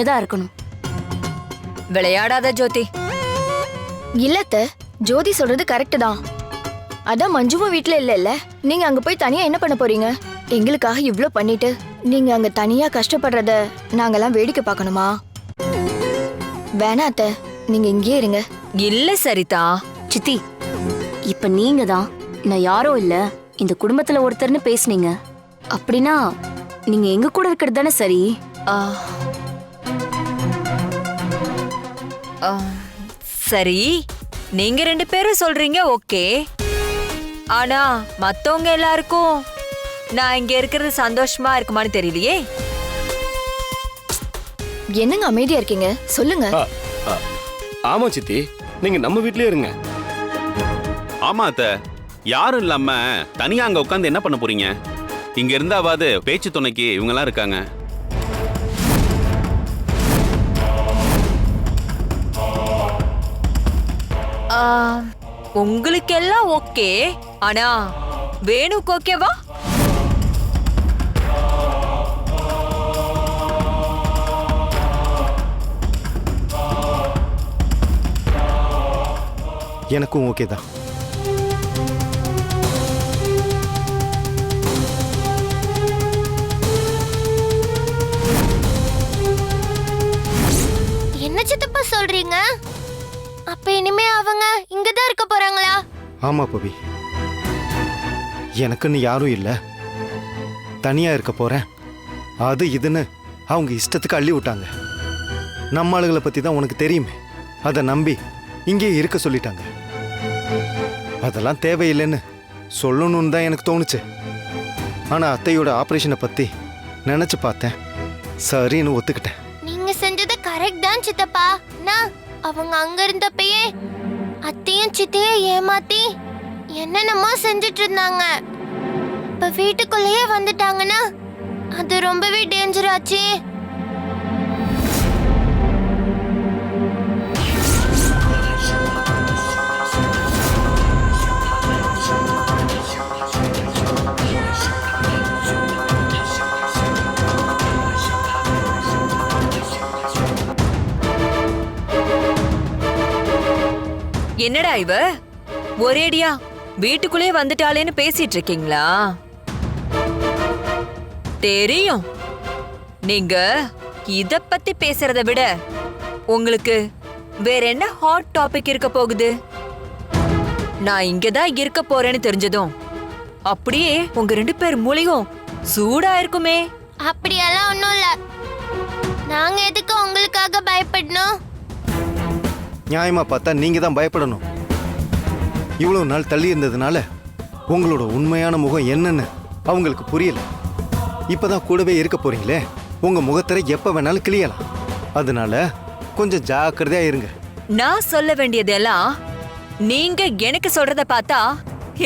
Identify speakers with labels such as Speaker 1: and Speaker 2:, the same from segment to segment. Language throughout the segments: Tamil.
Speaker 1: இங்கதான் இருக்கணும்.
Speaker 2: விளையாடாத ஜோதி.
Speaker 3: இல்லத்த, ஜோதி சொல்றது கரெக்ட் தான். அதான் மஞ்சுவும் வீட்ல இல்ல. நீங்க அங்க போய் தனியா என்ன பண்ண போறீங்க? எங்களுக்காக இவ்ளோ பண்ணிட்டு நீங்க அங்க தனியா கஷ்டப்படுறத நாங்கெல்லாம் வேடிக்கை பார்க்கணுமா? வேணா அத்த, நீங்க இங்கே இருங்க.
Speaker 2: இல்ல சரிதா.
Speaker 1: சித்தி, இப்ப நீங்க தான் நான் யாரோ இல்ல இந்த குடும்பத்துல ஒருத்தர்னு பேசுனீங்க. அப்படின்னா நீங்க எங்க கூட இருக்கிறது தானே சரி.
Speaker 2: ஆ, ஆ, சரி, நீங்க 2 பேரும் சொல்றீங்க, ஓகே. ஆனா மத்தவங்க எல்லாருக்கும் நான் இங்க இருக்கிறது சந்தோஷமா இருக்குமான்னு தெரியலையே.
Speaker 3: என்னங்க அமைதியா இருக்கீங்க? சொல்லுங்க.
Speaker 4: ஆமா சித்தி, நீங்க நம்ம வீட்லயே இருங்க.
Speaker 5: ஆமா அத்த, யாரும் இல்லாம தனியா அங்க உட்காந்து என்ன பண்ண போறீங்க? இங்க இருந்தாவது பேச்சு துணைக்கு இவங்க எல்லாம் இருக்காங்க.
Speaker 2: உங்களுக்கு எல்லாம் ஓகே, ஆனா வேணுக்கு ஓகேவா?
Speaker 6: எனக்கும் ஓகே தான்.
Speaker 7: என்ன சித்தப்பா சொல்றீங்க? அப்ப இனிமே அவங்க இங்கதான் இருக்க போறாங்களா?
Speaker 6: ஆமா பவி, எனக்குன்னு யாரும் இல்ல, தனியா இருக்க போறேன். அது இதுன்னு அவங்க இஷ்டத்துக்கு அள்ளி விட்டாங்க. நம்ம ஆளுகளை பத்தி தான் உனக்கு தெரியுமே, அதை நம்பி இங்கே இருக்க சொல்லிட்டாங்க. அதெல்லாம் தேவையில்லைன்னு சொல்லணும்னு தான் எனக்கு தோணுச்சு. ஆனா அத்தையோட ஆபரேஷனை பத்தி நினைச்சு பார்த்தேன், சரின்னு ஒத்துக்கிட்டேன்.
Speaker 7: நீங்க செஞ்சது கரெக்ட் தான் சித்தப்பா. நான் அவங்க அங்க இருந்தப்பயே அத்தையும் சித்தையும் ஏமாத்தி என்னென்னமோ செஞ்சுட்டு இருந்தாங்க. இப்ப வீட்டுக்குள்ளேயே வந்துட்டாங்கன்னா அது ரொம்பவே டேஞ்சர் ஆச்சு.
Speaker 2: என்னடா இவ ஒரேடியா வீட்டுக்குள்ளே வந்துட்டாளேன்னு பேசிட்டு இருக்கீங்களா? தெரியும், நீங்க இத பத்தி பேசுறத விட உங்களுக்கு வேற என்ன ஹாட் டாபிக் இருக்க போகுது? நான் இங்கதான் இருக்க போறேன்னு தெரிஞ்சதும் அப்படியே உங்க 2 பேர் மூளையும் சூடா இருக்குமே.
Speaker 7: அப்படியெல்லாம் ஒண்ணும் இல்ல. நாங்க எதுக்கு உங்களுக்காக பயப்படணும்?
Speaker 6: நியாயமா பார்த்தா நீங்க தான் பயப்படணும். இவ்வளவு நாள் தள்ளி இருந்ததுனால உங்களோட உண்மையான முகம் என்னன்னு அவங்களுக்கு புரியல. இப்பதான் கூடவே இருக்க போறீங்களே, உங்க முகத்திரை எப்ப வேணாலும் கிளியலாம். அதனால கொஞ்சம் ஜாக்கிரதையா இருங்க.
Speaker 2: நான் சொல்ல வேண்டியதெல்லாம் நீங்க எனக்கு சொல்றத பார்த்தா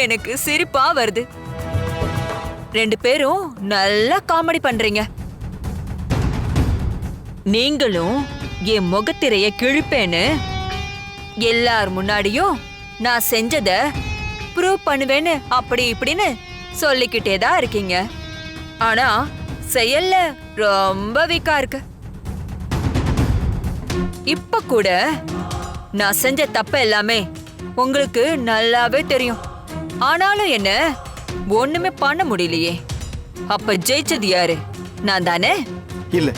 Speaker 2: எனக்கு சிரிப்பா வருது. 2 பேரும் நல்லா காமெடி பண்றீங்க. நீங்களும் என் முகத்திரைய கிழிப்பேன்னு எல்லார் முன்னாடியும் நான் செஞ்சத ப்ரூவ் பண்ணுவேன்னு அப்படி இப்படின்னு சொல்லிக்கிட்டே தான் இருக்கீங்க. ஆனா செயல்ல ரொம்ப வீக்கா இருக்கு. இப்ப கூட நான் செஞ்ச தப்பு எல்லாமே உங்களுக்கு நல்லாவே தெரியும். ஆனாலும் என்ன ஒண்ணுமே பண்ண முடியலையே. அப்ப ஜெயிச்சது யாரு? நான் தானே?
Speaker 6: இல்ல,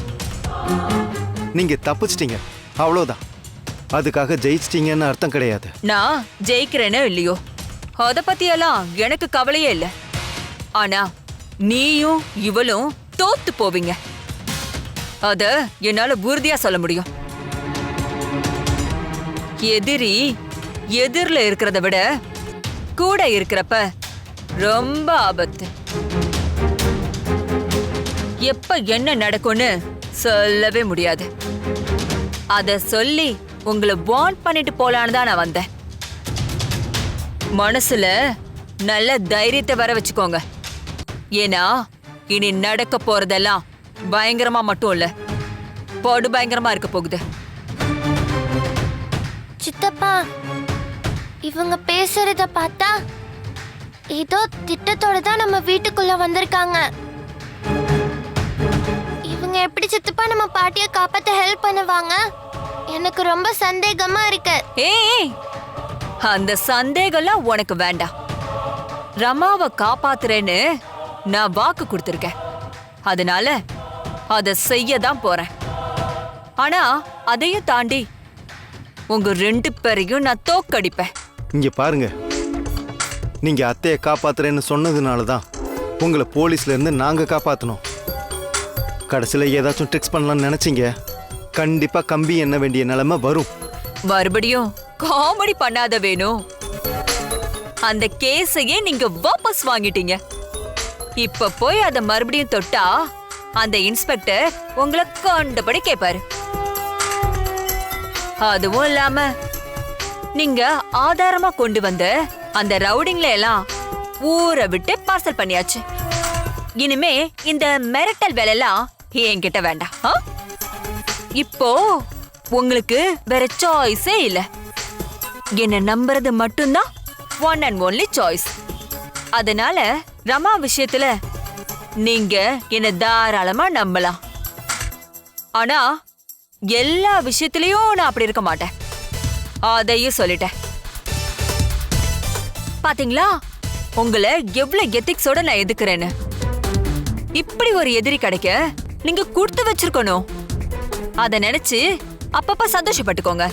Speaker 6: நீங்க தப்பிச்சிட்டீங்க, அவ்வளவுதான். அதுக்காக ஜெயிச்சிட்டீங்கன்னு அர்த்தம் கிடையாது.
Speaker 2: நான் ஜெயிக்கிறேனோ இல்லையோ அத பத்தி எல்லாம் எனக்கு கவலையே இல்ல. ஆனா நீயும் இவளும் தோத்து போவீங்க, அத என்னால உறுதியா சொல்ல முடியும். எதிரி எதிரில இருக்கிறத விட கூட இருக்கிறப்ப ரொம்ப ஆபத்து. எப்ப என்ன நடக்கும்னு சொல்லவே முடியாது. அத சொல்லி உங்களை வார்ன் பண்ணிட்டு போலான்னு தான் நான் வந்தேன். மனசுல நல்ல தைரியத்தை வர வச்சுக்கோங்க. ஏன்னா இனி நடக்க போறதெல்லாம் பயங்கரமா மட்டும் இல்ல, படு பயங்கரமா இருக்க போகுது.
Speaker 7: சித்தப்பா, இவங்க பேசுறத பார்த்தா ஏதோ திட்டத்தோட தான் நம்ம வீட்டுக்குள்ள வந்திருக்காங்க. இவங்க இவங்க எப்படி சித்தப்பா நம்ம பாட்டியை காப்பாத்த ஹெல்ப் பண்ணுவாங்க? எனக்கு ரொம்ப சந்தேகமா இருக்கு.
Speaker 2: ஏய், அந்த சந்தேகம்லாம் உனக்கு வேண்டாம். ரமாவை காப்பாத்துறேன்னு நான் வாக்கு கொடுத்துருக்கேன். அதனால அதை செய்ய தான் போறேன். ஆனா அதையும் தாண்டி உங்க 2 பேரையும் நான் தோக்கடிப்பேன்.
Speaker 6: இங்க பாருங்க, நீங்க அத்தையை காப்பாத்துறேன்னு சொன்னதுனால தான் உங்களை போலீஸ்ல இருந்து நாங்க காப்பாத்தணும். கடைசியில ஏதாச்சும் ட்ரிக்ஸ் பண்ணலாம்னு நினைச்சீங்க, கண்டிப்பா கம்பி எண்ண வேண்டிய நிலைமை வரும்.
Speaker 2: மறுபடியும் காமெடி பண்ணாத வேணும். அந்த கேஸையே நீங்க வாபஸ் வாங்கிட்டீங்க. இப்ப போய் அத மறுபடியும் தொட்டா அந்த இன்ஸ்பெக்டர் உங்களை கண்டபடி கேட்பாரு. அதுவும் இல்லாம நீங்க ஆதாரமா கொண்டு வந்த அந்த ரவுடிங்ல எல்லாம் ஊரை விட்டு பார்சல் பண்ணியாச்சு. இனிமே இந்த மிரட்டல் வேலையெல்லாம் என்கிட்ட வேண்டாம். இப்போ உங்களுக்கு வேற சாய்ஸே இல்ல. என்ன நம்புறது மட்டும்தான் ஒன் அண்ட் ஒன்லி சாய்ஸ். அதனால ரமா விஷயத்துல நீங்க என்ன தாராளமா நம்பலாம். ஆனா எல்லா விஷயத்திலயும் நான் அப்படி இருக்க மாட்டேன். அதையும் சொல்லிட்டேன். பாத்தீங்களா உங்களை எவ்வளவு எத்திக்ஸோட நான் எதுக்குறேன்னு. இப்படி ஒரு எதிரி கிடைக்க நீங்க கொடுத்து வச்சிருக்கணும். அத நினைச்சு அப்பப்ப சந்தோஷப்பட்டுக்கோங்க.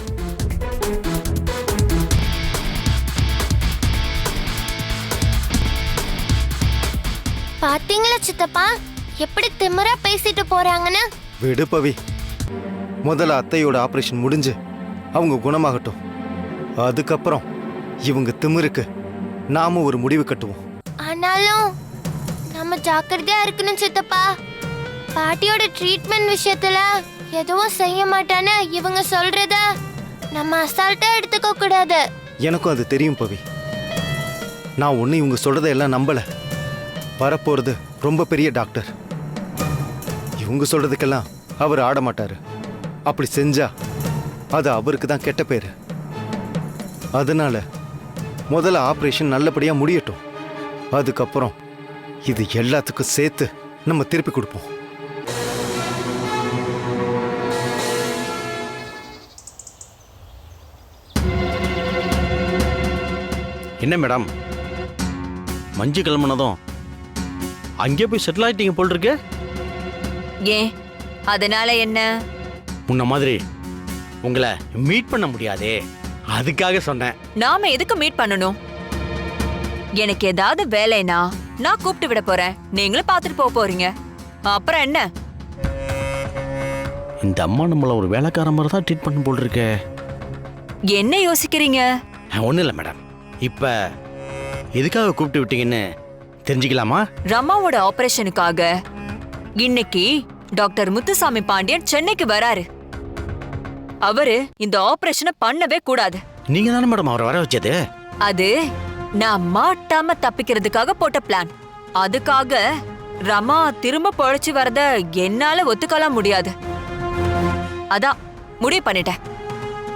Speaker 7: பாத்தீங்களா சித்தப்பா எப்படி திமிரா பேசிட்டு போறாங்கன்னு?
Speaker 6: விடு பவி, முதல்ல அத்தையோட ஆபரேஷன் முடிஞ்சு அவங்க குணமாகட்டும். அதுக்கப்புறம் இவங்க திமிருக்கு நாம ஒரு முடிவு கட்டுவோம்.
Speaker 7: ஆனாலும் நம்ம ஜாக்கிரதையா இருக்கணும் சித்தப்பா. பாட்டியோட ட்ரீட்மெண்ட் விஷயத்துல எதுவும் செய்ய மாட்டான்னு இவங்க சொல்றத நம்ம அசால்ட்டா எடுத்துக்க கூடாது.
Speaker 6: எனக்கும் அது தெரியும் பவி. நான் ஒண்ணு இவங்க சொல்றதையெல்லாம் நம்பல. வரப்போறது ரொம்ப பெரிய டாக்டர். இவங்க சொல்றதுக்கெல்லாம் அவர் ஆட மாட்டாரு. அப்படி செஞ்சா அது அவருக்கு தான் கெட்ட பேரு. அதனால முதல்ல ஆபரேஷன் நல்லபடியா முடியட்டும். அதுக்கப்புறம் இது எல்லாத்துக்கும் சேர்த்து நம்ம திருப்பி கொடுப்போம்.
Speaker 8: என்ன மேடம், மஞ்சு கிளம்புனதும் அங்கே போய் செட்டில் ஆயிட்டீங்க போல் இருக்கு.
Speaker 2: ஏன் அதனால என்ன?
Speaker 8: முன்ன மாதிரி உங்களை மீட் பண்ண முடியாதே, அதுக்காக சொன்னேன்.
Speaker 2: நாம எதுக்கு மீட் பண்ணணும்? எனக்கு ஏதாவது வேலைனா நான் கூப்பிட்டு விட போறேன். நீங்களும் பார்த்துட்டு போக போறீங்க. அப்புறம் என்ன?
Speaker 8: இந்த அம்மா நம்மள ஒரு வேலைக்கார மாதிரி தான் ட்ரீட் பண்ண போல் இருக்கே.
Speaker 2: என்ன யோசிக்கிறீங்க?
Speaker 8: ஒன்றும் இல்லை மேடம். இப்போ எதுக்காக கூப்பிட்டு விட்டீங்கன்னு தெரிஞ்சுக்கலாமா?
Speaker 2: ரமாவோட ஆபரேஷனுக்காக இன்னைக்கு டாக்டர் முத்துசாமி பாண்டியன் சென்னைக்கு வராரு. அவரு இந்த ஆபரேஷனை பண்ணவே கூடாது.
Speaker 8: நீங்க தானே மேடம் அவரை வர வச்சது?
Speaker 2: அது நான் மாட்டாம தப்பிக்கிறதுக்காக போட்ட பிளான். அதுக்காக ரமா திரும்ப பொழைச்சு வரத என்னால ஒத்துக்கலாம் முடியாது. அதான் முடிவு பண்ணிட்டேன்.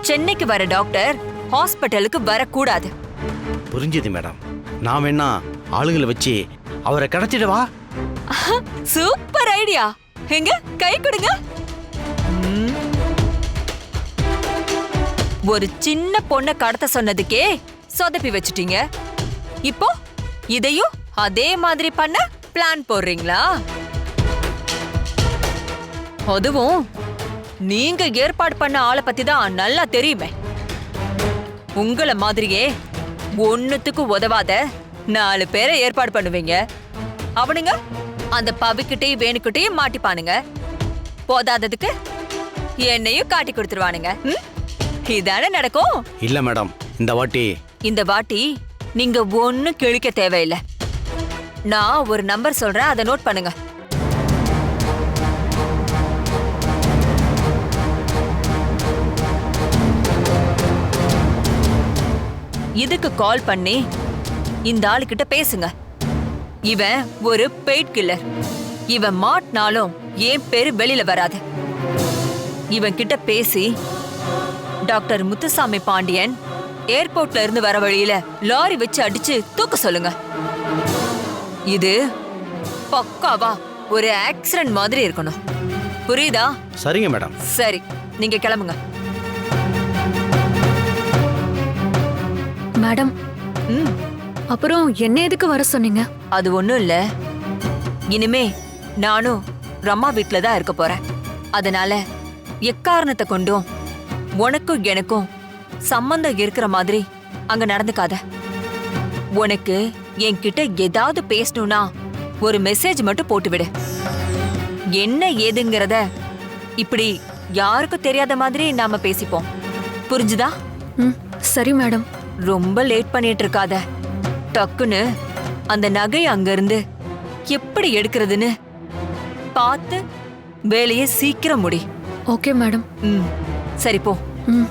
Speaker 2: சென்னைக்கு வர டாக்டர் ஹாஸ்பிட்டலுக்கு வரக்கூடாது.
Speaker 8: புரிஞ்சுது மேடம். நான் வேணா ஆளுங்களை வச்சு அவரை கடத்திடவா?
Speaker 2: Super idea. எங்க கை கொடுங்க. ஒரு சின்ன பொண்ணை கடத்த சொன்னதுக்கே சொதப்பி வச்சுட்டீங்க. இப்போ இதையும் அதே மாதிரி பண்ண பிளான் போடுறீங்களா? அதுவும் நீங்க ஏற்பாடு பண்ண ஆளை பத்தி தான் நல்லா தெரியுமே. உங்களை மாதிரியே ஒண்ணுத்துக்கு உதவாத 4 பேரை ஏற்பாடு பண்ணுவீங்க. அவனுங்க அந்த பவிக்கிட்டையும் வேணுக்கிட்டையும் மாட்டிப்பானுங்க. போதாததுக்கு என்னையும் காட்டி கொடுத்துருவானுங்க. இதானே நடக்கும்.
Speaker 8: இல்ல மேடம், இந்த வாட்டி
Speaker 2: நீங்க ஒன்னும் கிழிக்க தேவையில்லை. நான் ஒரு நம்பர் சொல்றேன், அதை நோட் பண்ணுங்க. இதுக்கு கால் பண்ணி இந்த ஆளுகிட்ட பேசுங்க. இவன் ஒரு பெய்ட் கில்லர். இவன் மாட்டினாலும் ஏன் பேரு வெளியில வராது. இவன் கிட்ட பேசி டாக்டர் முத்துசாமி பாண்டியன் ஏர்போர்ட்ல இருந்து வர வழியில லாரி வச்சு அடிச்சு தூக்க சொல்லுங்க. இது பக்காவா ஒரு ஆக்சிடென்ட் மாதிரி இருக்கணும். புரியுதா?
Speaker 8: சரிங்க மேடம்.
Speaker 2: சரி, நீங்க கிளம்புங்க.
Speaker 9: மேடம்,
Speaker 2: ம்,
Speaker 9: அப்புறம் என்ன எதுக்கு வர சொன்னீங்க?
Speaker 2: அது ஒண்ணும் இல்ல. இனிமே நானும் ரம்மா வீட்ல தான் இருக்க போறேன். அதனால எக்காரணத்தை கொண்டும் உனக்கும் எனக்கும் சம்பந்தம் இருக்கிற மாதிரி அங்க நடந்துக்காத. உனக்கு என்கிட்ட ஏதாவது பேசணும்னா ஒரு மெசேஜ் மட்டும் போட்டு விடு. என்ன ஏதுங்கிறத இப்படி யாருக்கும் தெரியாத மாதிரி நாம பேசிப்போம். புரிஞ்சுதா?
Speaker 9: ம், சரி மேடம்.
Speaker 2: ரொம்ப லேட் பண்ணிட்டு இருக்காத. டக்குன்னு அந்த நகை அங்க இருந்து எப்படி எடுக்கிறதுன்னு பார்த்து வேலையை சீக்கிரம் முடி.
Speaker 9: Okay madam.
Speaker 2: ம், சரி போ.
Speaker 9: ம்.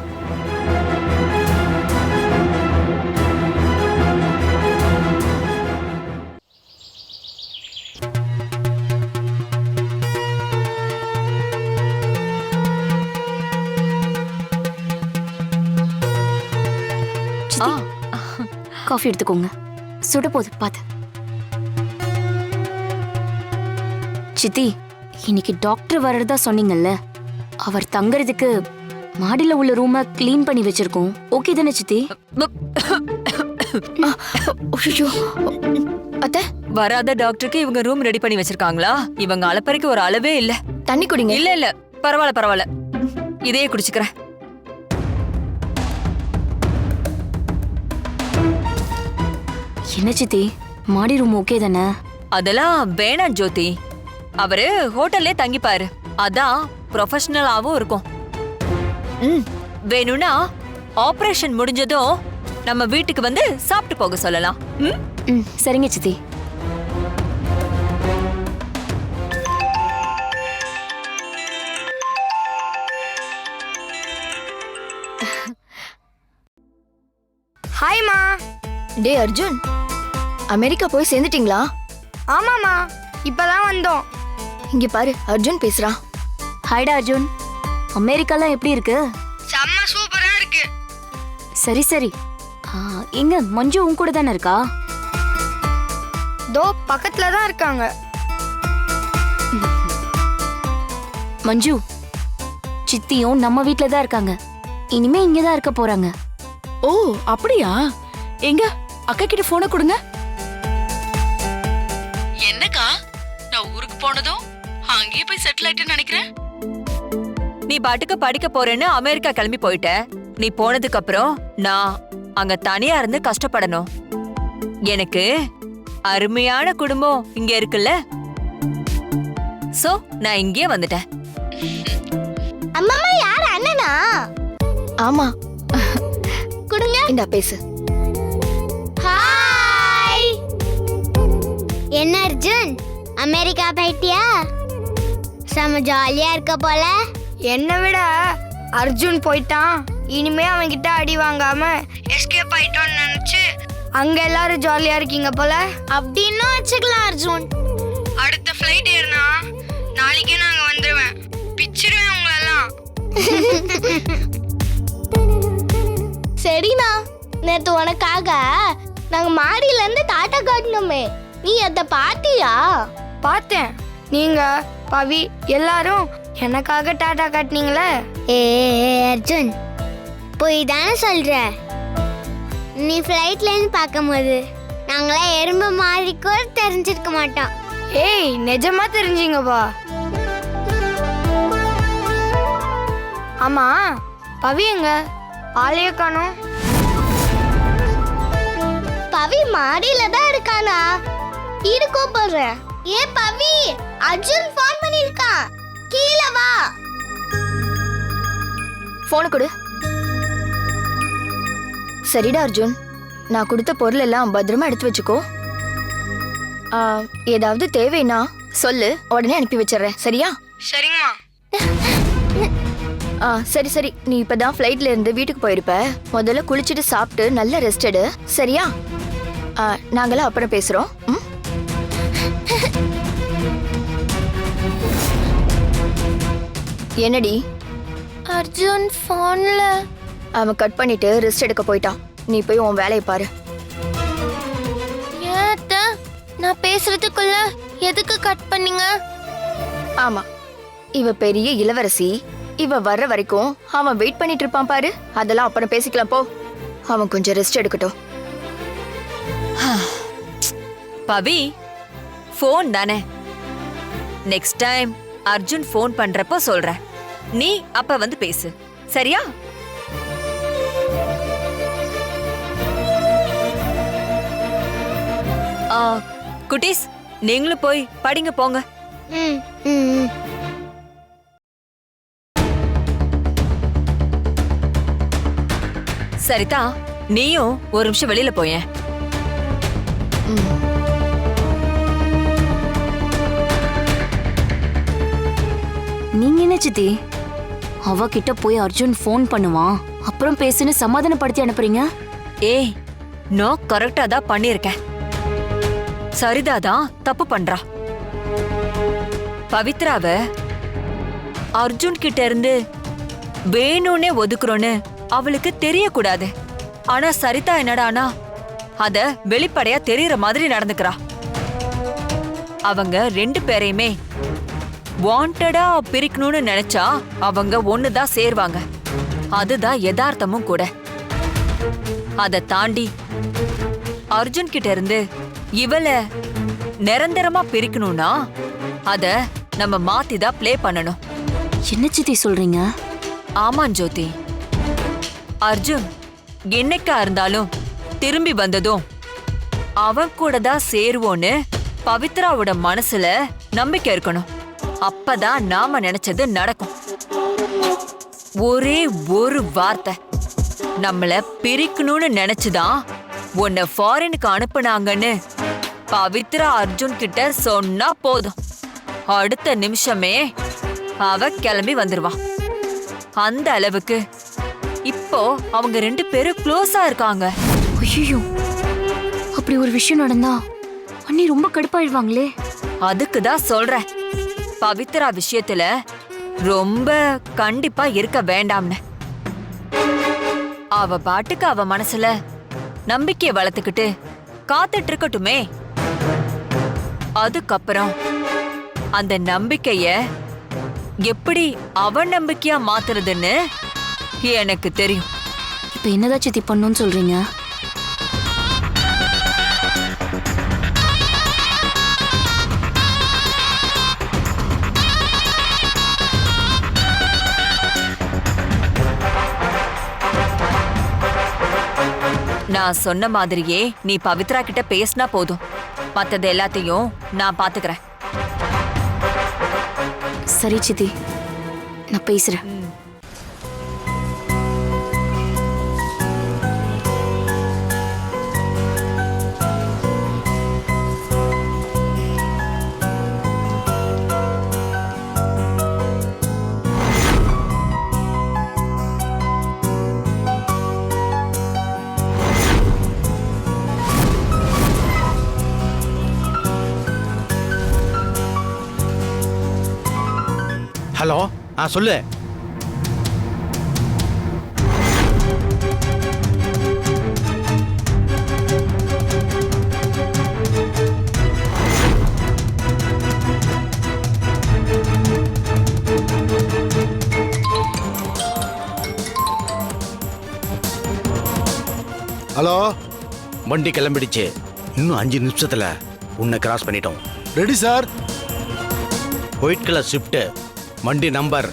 Speaker 2: ஆ,
Speaker 1: காஃபி எடுத்துக்கோங்க. சுட போது பாத்து. சித்தி, இன்னைக்கு டாக்டர் வர்றதா சொன்னீங்கல்ல, அவர் தங்கறதுக்கு மாடியில உள்ள ரூமை க்ளீன் பண்ணி வச்சிருக்கோம். ஓகே தானே சித்தி?
Speaker 3: ஐயோ, அத்தை
Speaker 2: வராத டாக்டருக்கு இவங்க ரூம் ரெடி பண்ணி வச்சிருக்காங்களா? இவங்க அலப்பறைக்கு ஒரு அளவே இல்ல.
Speaker 3: தண்ணி குடிங்க.
Speaker 2: இல்ல இல்ல, பரவாயில்ல பரவாயில்ல, இதையே குடிச்சுக்கிறேன்.
Speaker 1: என்ன சித்தி, மாடி ரூம் ஓகே தானே?
Speaker 2: அதெல்லாம் வேணாம் ஜோதி. அவரு ஹோட்டல்லே தங்கிப்பாரு. அதான் ப்ரொஃபஷனலாவும் இருக்கும். ம், வேணும்னா ஆபரேஷன் முடிஞ்சதும் நம்ம வீட்டுக்கு வந்து சாப்பிட்டு போக சொல்லலாம். ம்,
Speaker 1: ம், சரிங்க சித்தி.
Speaker 3: ஹாய்மா. டே அர்ஜுன், அமெரிக்கா போய் சேர்ந்துட்டீங்களா?
Speaker 10: ஆமாமா, இப்பதான் வந்தோம்.
Speaker 3: இங்க பாரு, அர்ஜுன் பேசுறான்.
Speaker 1: ஹாய்டா அர்ஜுன், அமெரிக்காலாம் எப்படி இருக்கு?
Speaker 10: செம்ம சூப்பரா இருக்கு.
Speaker 1: சரி சரி. எங்க மஞ்சு உன் கூட தானே இருக்கா?
Speaker 10: தோ பக்கத்துல தான் இருக்காங்க.
Speaker 1: மஞ்சு, சித்தியும் நம்ம வீட்ல தான் இருக்காங்க. இனிமே இங்க தான் இருக்க போறாங்க.
Speaker 11: ஓ அப்படியா? எங்க அக்கா கிட்ட போனை கொடுங்க. என்னக்கா, நான் ஊருக்கு போனதும் அங்கேயே போய் செட்டில் ஆயிட்டேன்னு நினைக்கிறேன்.
Speaker 2: நீ பாட்டுக்கு படிக்க போறேன்னு அமெரிக்கா கிளம்பி போயிட்ட. நீ போனதுக்கு அப்புறம் நான் அங்க தனியா இருந்து கஷ்டப்படணும். எனக்கு அருமையான குடும்பம் இங்க இருக்குல்ல, சோ நான் இங்கே வந்துட்டேன்.
Speaker 7: அம்மா யார் அண்ணனா?
Speaker 3: ஆமா,
Speaker 7: குடுங்க.
Speaker 3: இந்தா பேசு.
Speaker 7: ஹாய். என்ன அர்ஜுன், அமெரிக்கா போயிட்டியா? செம ஜாலியா இருக்க போல.
Speaker 10: என்னை விட அர்ஜுன் போயிட்டான். இனிமே அவன் கிட்ட அடி வாங்காம எஸ்கேப் ஆயிட்டோம்னு நினைச்சு அங்க எல்லாரும் ஜாலியா இருக்கீங்க போல.
Speaker 7: அப்படின்னு வச்சுக்கலாம் அர்ஜுன்.
Speaker 10: அடுத்த ஃப்ளைட் ஏறினா நாளைக்கே நாங்க வந்துருவேன். பிச்சிடுவேன் உங்களெல்லாம்.
Speaker 7: சரிண்ணா, நேத்து உனக்காக நாங்க மாடியில இருந்து டாட்டா காட்டினோமே, நீ அத பாத்தியா?
Speaker 10: பார்த்தேன். நீங்க பவி எல்லாரும் எனக்காக டாடா காட்டினீங்களே.
Speaker 7: ஏ அர்ஜுன், போய் தானே சொல்ற. நீ ஃப்ளைட்ல இருந்து பார்க்கும்போது நாங்களே எறும்பு மாதிரி கூட தெரிஞ்சிருக்க மாட்டோம்.
Speaker 10: ஏய், நிஜமா தெரிஞ்சீங்கப்பா. ஆமா, பவி எங்க? ஆளைய காணோம்.
Speaker 7: பவி மாடியில தான் இருக்கானா? இரு கூப்பிடுறேன். ஏ பவி, அர்ஜுன் ஃபோன் பண்ணிருக்கான், கீழே வா.
Speaker 3: போனை கொடு. சரிடா அர்ஜுன், நான் கொடுத்த பொருள் எல்லாம் பத்திரமா எடுத்து வச்சுக்கோ. ஏதாவது தேவைன்னா சொல்லு, உடனே அனுப்பி வச்சிடுறேன். சரியா?
Speaker 10: சரிங்கம்மா.
Speaker 3: சரி சரி. நீ இப்பதான் ஃப்ளைட்ல இருந்து வீட்டுக்கு போயிருப்ப. முதல்ல குளிச்சுட்டு சாப்பிட்டு நல்ல ரெஸ்ட் எடு. சரியா? நாங்களாம் அப்புறம் பேசுறோம். என்னடி?
Speaker 7: அர்ஜுன் ஃபோன்ல.
Speaker 3: அவன் கட் பண்ணிட்டு ரெஸ்ட் எடுக்க போயிட்டான். நீ போய் உன் வேலையை பாரு.
Speaker 7: நான் பேசுறதுக்குள்ள எதுக்கு கட் பண்ணீங்க?
Speaker 3: ஆமா, இவ பெரிய இளவரசி, இவ வர்ற வரைக்கும் அவன் வெயிட் பண்ணிட்டு இருப்பான் பாரு. அதெல்லாம் அப்புறம் பேசிக்கலாம் போ. அவன் கொஞ்சம் ரெஸ்ட் எடுக்கட்டும்.
Speaker 2: பவி, ஃபோன் தானே. நெக்ஸ்ட் டைம் அர்ஜுன் ஃபோன் பண்றப்போ சொல்றேன், நீ அப்ப வந்து பேசு, சரியா? குட்டீஸ், நீங்களும் போய் படிங்க போங்க.
Speaker 10: ம் ம் ம்.
Speaker 2: சரிதா, நீயும் ஒரு நிமிஷம் வெளியில போயேன்.
Speaker 1: நீங்க என்ன சித்தி, அவகிட்ட போய் அர்ஜுன் ஃபோன் பண்ணுவான் அப்புறம் பேசுன்னு சமாதானப்படுத்தி அனுப்புறீங்க?
Speaker 2: ஏய், நான் கரெக்டா தான் பண்ணிருக்கேன். சரிதா தான் தப்பு பண்றா. பவித்ராவ அர்ஜுன் கிட்ட இருந்து வேணும்னே ஒதுக்குறோன்னு அவளுக்கு தெரியக்கூடாது. ஆனா சரிதா என்னடானா அத வெளிப்படையா தெரியற மாதிரி நடந்துக்கிறா. அவங்க 2 பேரையுமே வாண்டடா பிரிக்கணும்னு நினைச்சா அவங்க ஒண்ணுதான் சேருவாங்க. அதுதான் யதார்த்தமும் கூட. அத தாண்டி அர்ஜுன் கிட்ட இருந்து இவளை நிரந்தரமா பிரிக்கணும்னா அத நம்ம மாத்திதான் ப்ளே பண்ணணும்.
Speaker 1: என்ன சித்தி சொல்றீங்க?
Speaker 2: ஆமா ஜோதி, அர்ஜுன் என்னைக்கா இருந்தாலும் திரும்பி வந்ததும் அவன் கூட தான் சேருவோன்னு பவித்ராவோட மனசுல நம்பிக்கை இருக்கணும். அப்பதான் நாம நினைச்சது நடக்கும். ஒரே ஒரு வார்த்தை நம்மள பிரிக்கணும்னு நினைச்சுதான் உன்னை ஃபாரினுக்கு அனுப்புனாங்கன்னு பவித்ரா அர்ஜுன் கிட்ட சொன்னா போதும், அடுத்த நிமிஷமே அவ கிளம்பி வந்துருவான். அந்த அளவுக்கு இப்போ அவங்க 2 பேரும் க்ளோஸா இருக்காங்க.
Speaker 1: ஐயோ, அப்படி ஒரு விஷயம் நடந்தா அண்ணி ரொம்ப கடுப்பாயிடுவாங்களே.
Speaker 2: அதுக்குதான் சொல்றேன், பவித்ரா விஷயத்துல ரொம்ப கண்டிப்பா இருக்க வேண்டாம்னு. அவ பாட்டுக்கு அவ மனசுல நம்பிக்கைய வளர்த்துக்கிட்டு காத்துட்டு இருக்கட்டுமே. அதுக்கப்புறம் அந்த நம்பிக்கைய எப்படி அவன் நம்பிக்கையா மாத்துறதுன்னு எனக்கு தெரியும்.
Speaker 1: இப்ப என்னதான் சித்தி பண்ணணும்னு சொல்றீங்க?
Speaker 2: நான் சொன்ன மாதிரியே நீ பவித்ரா கிட்ட பேசினா போதும், மத்தது எல்லாத்தையும் நான் பாத்துக்கிறேன்.
Speaker 1: சரி சித்தி, நான் பேசுறேன்.
Speaker 8: ஹலோ, சொல்லு.
Speaker 6: ஹலோ,
Speaker 8: வண்டி கிளம்பிடுச்சு. இன்னும் 5 நிமிஷத்துல உன்னை கிராஸ் பண்ணிட்டோம்.
Speaker 6: Ready sir.
Speaker 8: White colour shift, வண்டி நம்பர்.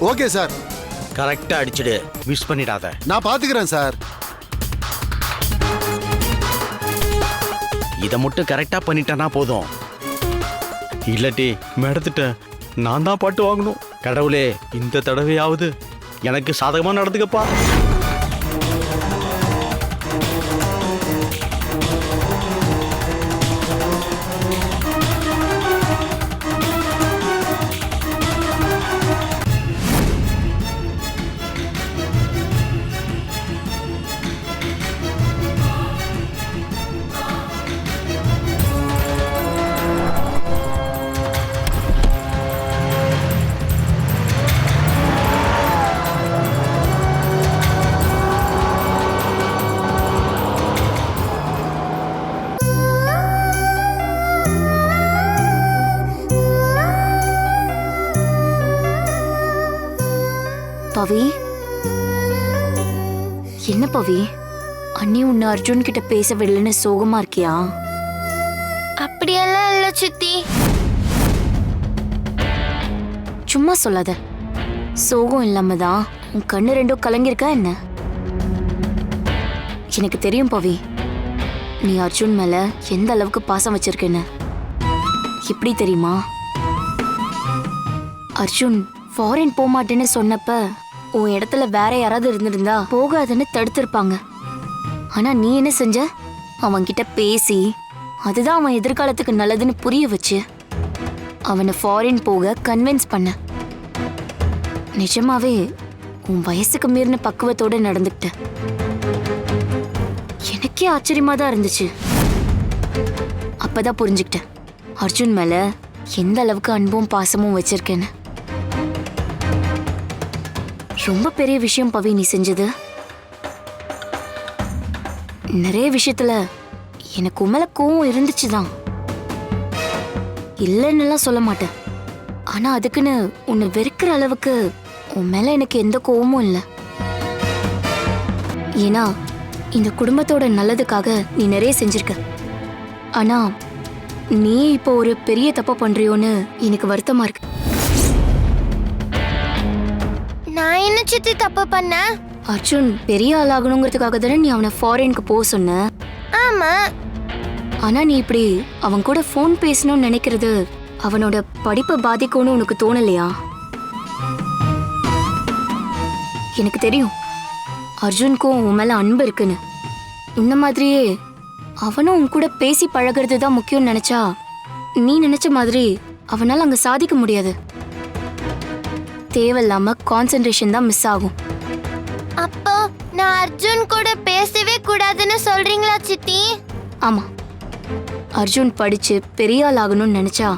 Speaker 6: Okay sir.
Speaker 8: கரெக்டா அடிச்சிடு, மிஸ் பண்ணிடாத.
Speaker 6: நான் பாத்துக்கிறேன் சார்.
Speaker 8: இதை மட்டும் கரெக்டா பண்ணிட்டேன்னா போதும். இல்லாட்டி மேடத்திட்ட நான் தான் பாட்டு வாங்கணும். கடவுளே, இந்த தடவையாவது எனக்கு சாதகமா நடந்துக்கப்பா.
Speaker 1: பவி, என்ன பவி, அண்ணி உன்னை அர்ஜுன் கிட்ட பேச விடலன்னு சோகமா இருக்கியா?
Speaker 7: அப்படியெல்லாம் இல்ல சித்தி.
Speaker 1: சும்மா சொல்லாத. சோகம் இல்லாம தான் உன் கண்ணு ரெண்டும் கலங்கிருக்கா என்ன? எனக்கு தெரியும் பவி, நீ அர்ஜுன் மேல எந்த அளவுக்கு பாசம் வச்சிருக்கேன்னு. எப்படி தெரியுமா? அர்ஜுன் ஃபாரின் போக மாட்டேன்னு சொன்னப்ப உன் இடத்துல வேற யாராவது இருந்திருந்தா போகாதுன்னு தடுத்திருப்பாங்க. ஆனா நீ என்ன செஞ்ச? அவன்கிட்ட பேசி அதுதான் அவன் எதிர்காலத்துக்கு நல்லதுன்னு புரிய வச்சு அவனை ஃபாரின் போக கன்வின்ஸ் பண்ண. நிஜமாவே உன் வயசுக்கு மீறின பக்குவத்தோட நடந்துக்கிட்ட. எனக்கே ஆச்சரியமா தான் இருந்துச்சு. அப்பதான் புரிஞ்சுக்கிட்டேன் அர்ஜுன் மேல எந்த அளவுக்கு அன்பும் பாசமும் வச்சிருக்கேன்னு. ரொம்ப பெரிய விஷயம் பவி நீ செஞ்சது. நிறைய விஷயத்துல எனக்கு உன் மேல கோவம் இருந்துச்சுதான், இல்லைன்னுலாம் சொல்ல மாட்டேன். ஆனா அதுக்குன்னு உன்னை வெறுக்கிற அளவுக்கு உன் மேல எனக்கு எந்த கோவமும் இல்லை. ஏன்னா இந்த குடும்பத்தோட நல்லதுக்காக நீ நிறைய செஞ்சிருக்க. ஆனா நீ இப்போ ஒரு பெரிய தப்ப பண்றியோன்னு எனக்கு வருத்தமா இருக்கு.
Speaker 7: நான் என்ன சித்தி தப்பு பண்ண?
Speaker 1: அர்ஜுன் பெரிய ஆளாகணுங்கிறதுக்காக தானே நீ அவனை ஃபாரினுக்கு போக சொன்ன?
Speaker 7: ஆமா.
Speaker 1: ஆனா நீ இப்படி அவன் கூட ஃபோன் பேசணும்னு நினைக்கிறது அவனோட படிப்பை பாதிக்கும்னு உனக்கு தோணலையா? எனக்கு தெரியும் அர்ஜுனுக்கும் உன் மேல அன்பு இருக்குன்னு. இந்த மாதிரியே அவனும் உன் கூட பேசி பழகிறது தான் முக்கியம்னு நினைச்சா நீ நினைச்ச மாதிரி அவனால அங்க சாதிக்க முடியாது. தேவையில்லாம கான்சென்ட்ரேஷன் தான் மிஸ் ஆகும்.
Speaker 7: அப்போ நான் அர்ஜுன் கூட பேசவே கூடாதுன்னு சொல்றீங்களா சித்தி?
Speaker 1: ஆமா, அர்ஜுன் படிச்சு பெரிய ஆள் ஆகணும்னு நினைச்சா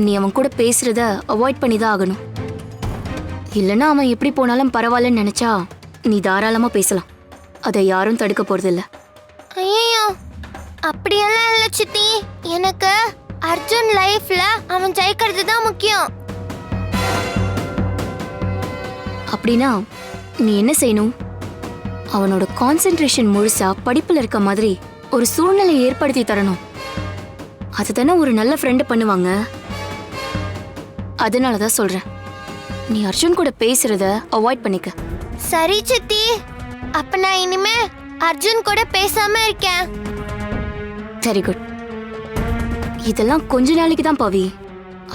Speaker 1: நீ அவன் கூட பேசுறத அவாய்ட் பண்ணி தான் ஆகணும். இல்லைன்னா அவன் எப்படி போனாலும் பரவாயில்லன்னு நினைச்சா நீ தாராளமா பேசலாம். அதை யாரும் தடுக்க போறதில்ல.
Speaker 7: ஐயோ, அப்படியெல்லாம் இல்ல சித்தி. எனக்கு அர்ஜுன் லைஃப்ல அவன் ஜெயிக்கிறது தான் முக்கியம்.
Speaker 1: அப்படின்னா நீ என்ன செய்யணும்? அவனோட கான்சென்ட்ரேஷன் முழுசா படிப்புல இருக்க மாதிரி ஒரு சூழ்நிலை ஏற்படுத்தி தரணும். அதுதானே ஒரு நல்ல ஃப்ரெண்டு பண்ணுவாங்க. அதனாலதான் சொல்றேன், நீ அர்ஜுன் கூட பேசுறத அவாய்ட் பண்ணிக்க.
Speaker 7: சரி சித்தி, அப்ப நான் இனிமே அர்ஜுன் கூட பேசாம இருக்கேன்.
Speaker 1: Very good. இதெல்லாம் கொஞ்ச நாளைக்கு தான் பவி.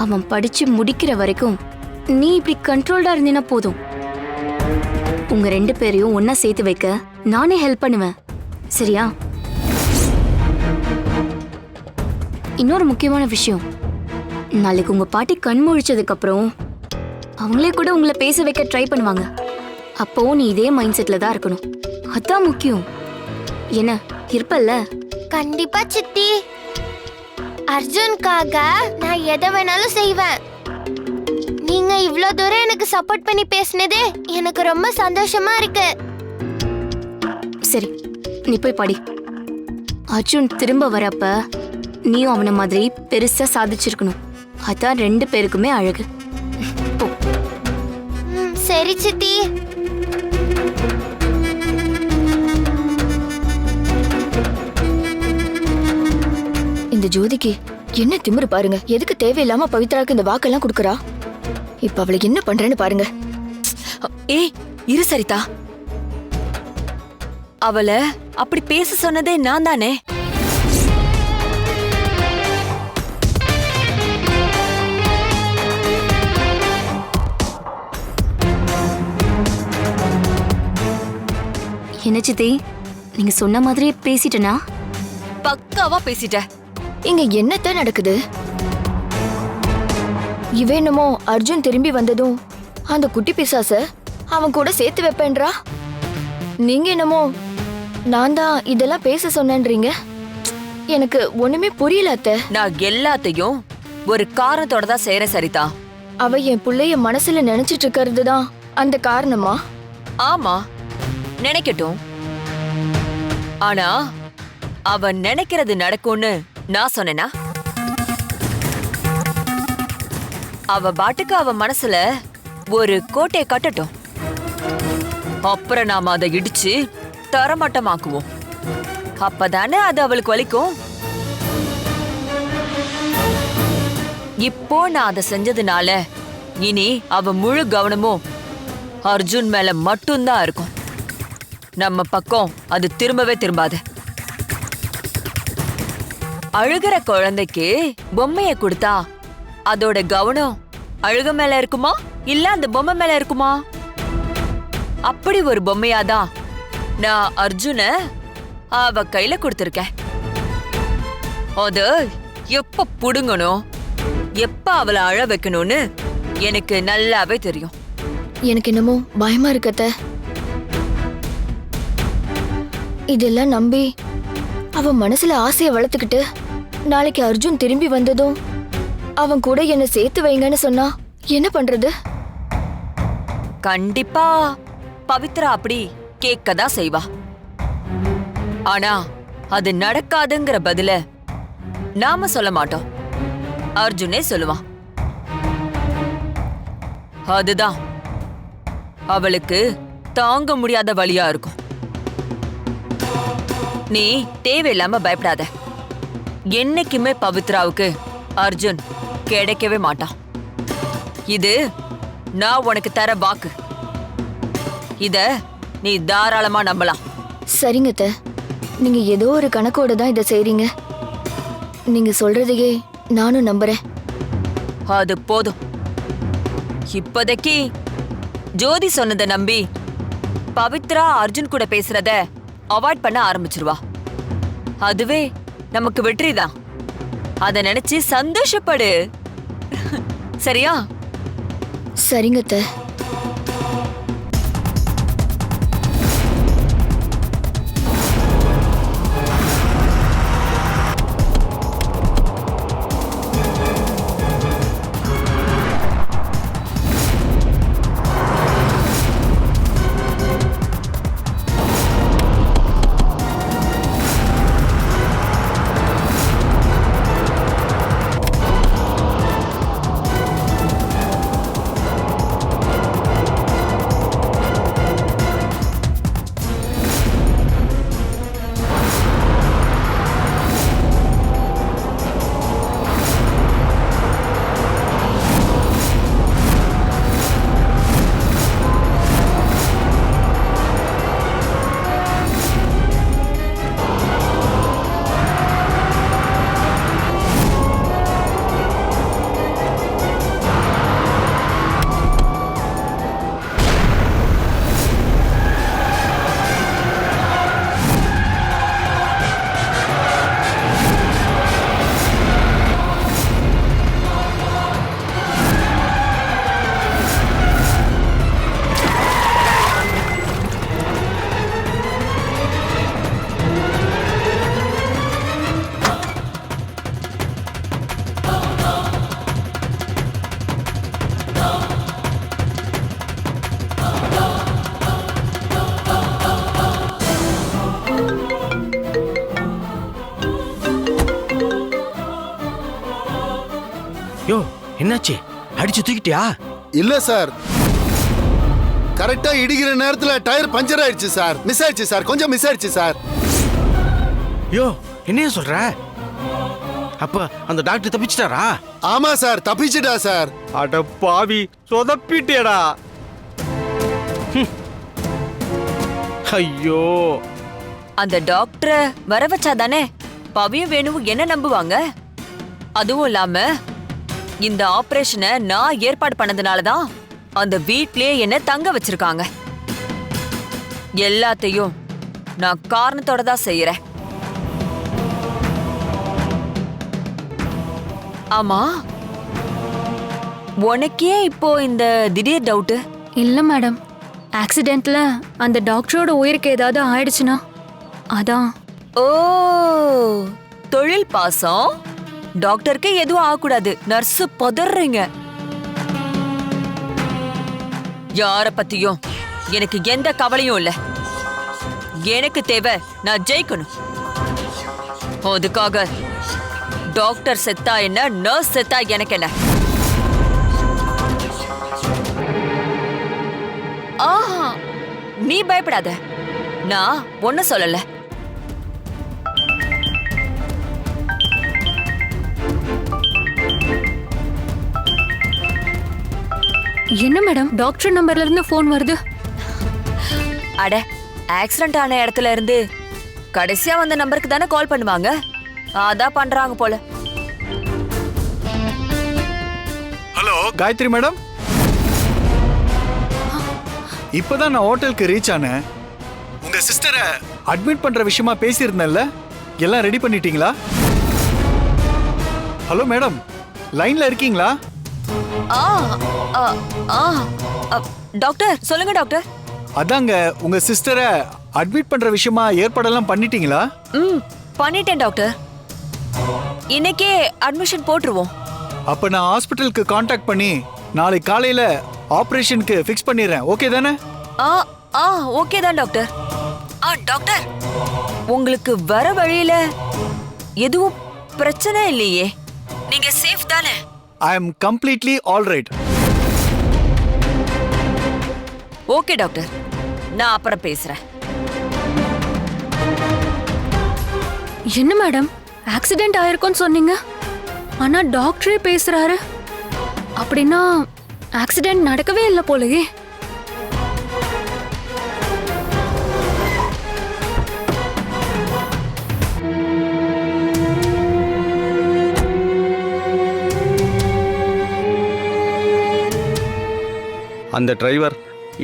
Speaker 1: அவன் படிச்சு முடிக்கிற வரைக்கும் நீ இப்படி கண்ட்ரோல்டா இருந்தீனா போதும். உங்க ரெண்டு பேரையும் ஒன்னா சேர்த்து வைக்க நானே ஹெல்ப் பண்ணுவேன். சரியா? இன்னொரு முக்கியமான விஷயம், நாளைக்கு உங்க பாட்டி கண் முழிச்சதுக்கு அப்புறம் அவங்களே கூட உங்களை பேச வைக்க ட்ரை பண்ணுவாங்க. அப்போ நீ இதே மைண்ட் செட்ல தான் இருக்கணும். அதான் முக்கியம். என்ன இருப்பல்ல?
Speaker 7: கண்டிப்பா சித்தி. அர்ஜுனுக்காக நான் எதை வேணாலும் செய்வேன். நீங்க இவ்ளோ தூரம் எனக்கு சப்போர்ட் பண்ணி பேசினதே எனக்கு ரொம்ப சந்தோஷமா இருக்கு.
Speaker 1: சரி, நீ போய் படி. அர்ஜுன் திரும்ப வரப்ப நீயும் அவன மாதிரி பெருசா சாதிச்சிருக்கணும். அதான் ரெண்டு பேருக்குமே அழகு. போ.
Speaker 7: சரி சித்தி.
Speaker 3: இந்த ஜோதிக்கு என்ன திமிரு பாருங்க. எதுக்கு தேவையில்லாம பவித்ராக்கு இந்த வாக்கெல்லாம் கொடுக்கறா? இப்ப அவளுக்கு என்ன பண்றேன்னு பாருங்க.
Speaker 2: ஏய் இரு சரிதா, அவளை அப்படி பேச சொன்னதே நான் தானே.
Speaker 1: என்ன சித்தி, நீங்க சொன்ன மாதிரியே பேசிட்டனா?
Speaker 2: பக்காவா பேசிட்ட.
Speaker 3: இங்க என்னத்த நடக்குது? இவேணுமோ அர்ஜுன் திரும்பி வந்ததும் அந்த குட்டி பிசாச அவன் கூட சேர்த்து வைப்பேன்றா. நீங்க என்னமோ நான் தான் இதெல்லாம் பேச சொன்னேன்றீங்க. எனக்கு ஒண்ணுமே புரியல அத்தை.
Speaker 2: நான் எல்லாத்தையும் ஒரு காரணத்தோட தான் செய்யறேன் சரிதா.
Speaker 3: அவ என் புள்ளைய மனசுல நினைச்சிட்டு இருக்கிறது தான் அந்த காரணமா?
Speaker 2: ஆமா, நினைக்கட்டும். ஆனா அவன் நினைக்கிறது நடக்கும்னு நான் சொன்னேனா? அவ பாட்டுக்கு அவ மனசுல ஒரு கோட்டையை கட்டட்டும். அப்புறம் நாம அதை இடிச்சு தரமட்டமாக்குவோம். அப்பதானே அது அவளுக்கு வலிக்கும். இப்போ நான் அதை செஞ்சதுனால இனி அவ முழு கவனமும் அர்ஜுன் மேல மட்டும்தான் இருக்கும். நம்ம பக்கம் அது திரும்பவே திரும்பாது. அழுகிற குழந்தைக்கு பொம்மைய கொடுத்தா அதோட கவனம் அழுக மேல இருக்குமா இல்ல அந்த பொம்மை மேல இருக்குமா? அப்படி ஒரு பொம்மையாதான் நான் அர்ஜுன அவ கையில கொடுத்திருக்கேன். அது எப்ப புடுங்கணும், எப்ப அவளை அழ வைக்கணும்னு எனக்கு நல்லாவே தெரியும்.
Speaker 3: எனக்கு என்னமோ பயமா இருக்கத்த. இதெல்லாம் நம்பி அவ மனசுல ஆசைய வளர்த்துக்கிட்டு நாளைக்கு அர்ஜுன் திரும்பி வந்ததும் அவன் கூட என்ன சேர்த்து வைங்கன்னு சொன்னா என்ன பண்றது?
Speaker 2: கண்டிப்பா பவித்ரா அப்படி கேட்கதான் செய்வா. ஆனா அது நடக்காதுங்கிற பதில நாம சொல்ல மாட்டோம், அர்ஜுனே சொல்லுவான். அதுதான் அவளுக்கு தாங்க முடியாத வலியா இருக்கும். நீ தேவையில்லாம பயப்படாத. என்னைக்குமே பவித்ராவுக்கு அர்ஜுன் கிடைக்கவே மாட்டான். இது நான் உனக்கு தர வாக்கு. இத நீ தாராளமா நம்பலாம்.
Speaker 3: சரிங்க அத்தை. நீங்க ஏதோ ஒரு கணக்கோட தான் இதை செய்றீங்க. நீங்க சொல்றதையே நானும் நம்புறேன்.
Speaker 2: அது போதும். இப்போதைக்கு ஜோதி சொன்னதை நம்பி பவித்ரா அர்ஜுன் கூட பேசுறத அவாய்ட் பண்ண ஆரம்பிச்சிருவா. அதுவே நமக்கு வெற்றிதான். அத நினைச்சு சந்தோஷப்படு. சரியா?
Speaker 3: சரிங்க அத்தை.
Speaker 8: யோ என்னாச்சு? அடிச்சு தூக்கிட்டியா?
Speaker 12: இல்ல சார், கரெக்டா இடிக்கிற நேரத்துல டயர் பஞ்சர் ஆயிடுச்சு சார். மிஸ் ஆயிடுச்சு சார், கொஞ்சம் மிஸ் ஆயிடுச்சு சார்.
Speaker 8: யோ என்னைய சொல்ற? அப்ப அந்த டாக்டர் தப்பிச்சிட்டாரா?
Speaker 12: ஆமா சார், தப்பிச்சிட்டா சார்.
Speaker 8: அட பாவி, சொதப்பிட்டேடா. ஐயோ,
Speaker 2: அந்த டாக்டரை வர வச்சாதானே பவியும் வேணுவும் என்ன நம்புவாங்க? அதுவும் இல்லாம இந்த ஆபரேஷனை நான் ஏற்பாடு பண்ணதுனாலதான் அந்த வீட்லயே என்ன தங்க வச்சிருக்காங்க. எல்லாத்தையும் நான் காரணத்தோட தான் செய்யறேன். ஆமா, உனக்கே இப்போ இந்த திடீர் டவுட்டு?
Speaker 9: இல்ல மேடம், ஆக்சிடென்ட்ல அந்த டாக்டரோட உயிருக்கு ஏதாவது ஆயிடுச்சுன்னா அதான்.
Speaker 2: ஓ, தொழில் பாசம். டாக்டருக்கு எதுவும் ஆகக்கூடாது, நர்ஸ் பதறீங்க. யார பத்தியும் எனக்கு எந்த கவலையும் இல்ல. எனக்கு தேவை நான் ஜெயிக்கணும். அதுக்காக டாக்டர் செத்தா என்ன, நர்ஸ் செத்தா எனக்கு என்ன? ஆஹா, நீ பயப்படாத, நான் ஒன்னும் சொல்லல.
Speaker 9: என்ன மேடம், டாக்டர் நம்பர்ல இருந்து ஃபோன் வருது?
Speaker 2: அட, ஆக்சிடென்ட் ஆன இடத்துல இருந்து கடைசியா வந்த நம்பருக்கு தானே கால் பண்ணுவாங்க, அதான் பண்றாங்க போல.
Speaker 13: ஹலோ காயத்ரி மேடம், இப்பதான் நான் ஹோட்டலுக்கு ரீச் ஆனேன். உங்க சிஸ்டரை அட்மிட் பண்ற விஷயமா பேசியிருந்தேன்ல, எல்லாம் ரெடி பண்ணிட்டீங்களா? ஹலோ மேடம், லைன்ல இருக்கீங்களா?
Speaker 2: ஆ ஆ ஆ டாக்டர் சொல்லுங்க டாக்டர்.
Speaker 13: அதாங்க, உங்க சிஸ்டரை அட்மிட் பண்ற விஷயமா ஏற்பாடெல்லாம் பண்ணிட்டீங்களா?
Speaker 2: பண்ணிட்டேன் டாக்டர், இன்னைக்கே அட்மிஷன் போட்டுருவோம்.
Speaker 13: அப்ப நான் ஹாஸ்பிட்டலுக்கு காண்டாக்ட் பண்ணி நாளை காலையில ஆபரேஷனுக்கு ஃபிக்ஸ் பண்ணிடுறேன். ஓகே தானே?
Speaker 2: ஓகே தான் டாக்டர். டாக்டர், உங்களுக்கு வர வழியில எதுவும் பிரச்சனை இல்லையே? நீங்க சேஃப் தானே?
Speaker 13: I am completely all right.
Speaker 2: Okay doctor, நான் அப்புறம் பேசுறேன்.
Speaker 9: என்ன மேடம், ஆக்சிடென்ட் ஆயிருக்கும்னு சொன்னீங்க, ஆனா டாக்டரே பேசுறாரு. அப்படின்னா ஆக்சிடென்ட் நடக்கவே இல்லை போலயே.
Speaker 8: அந்த டிரைவர்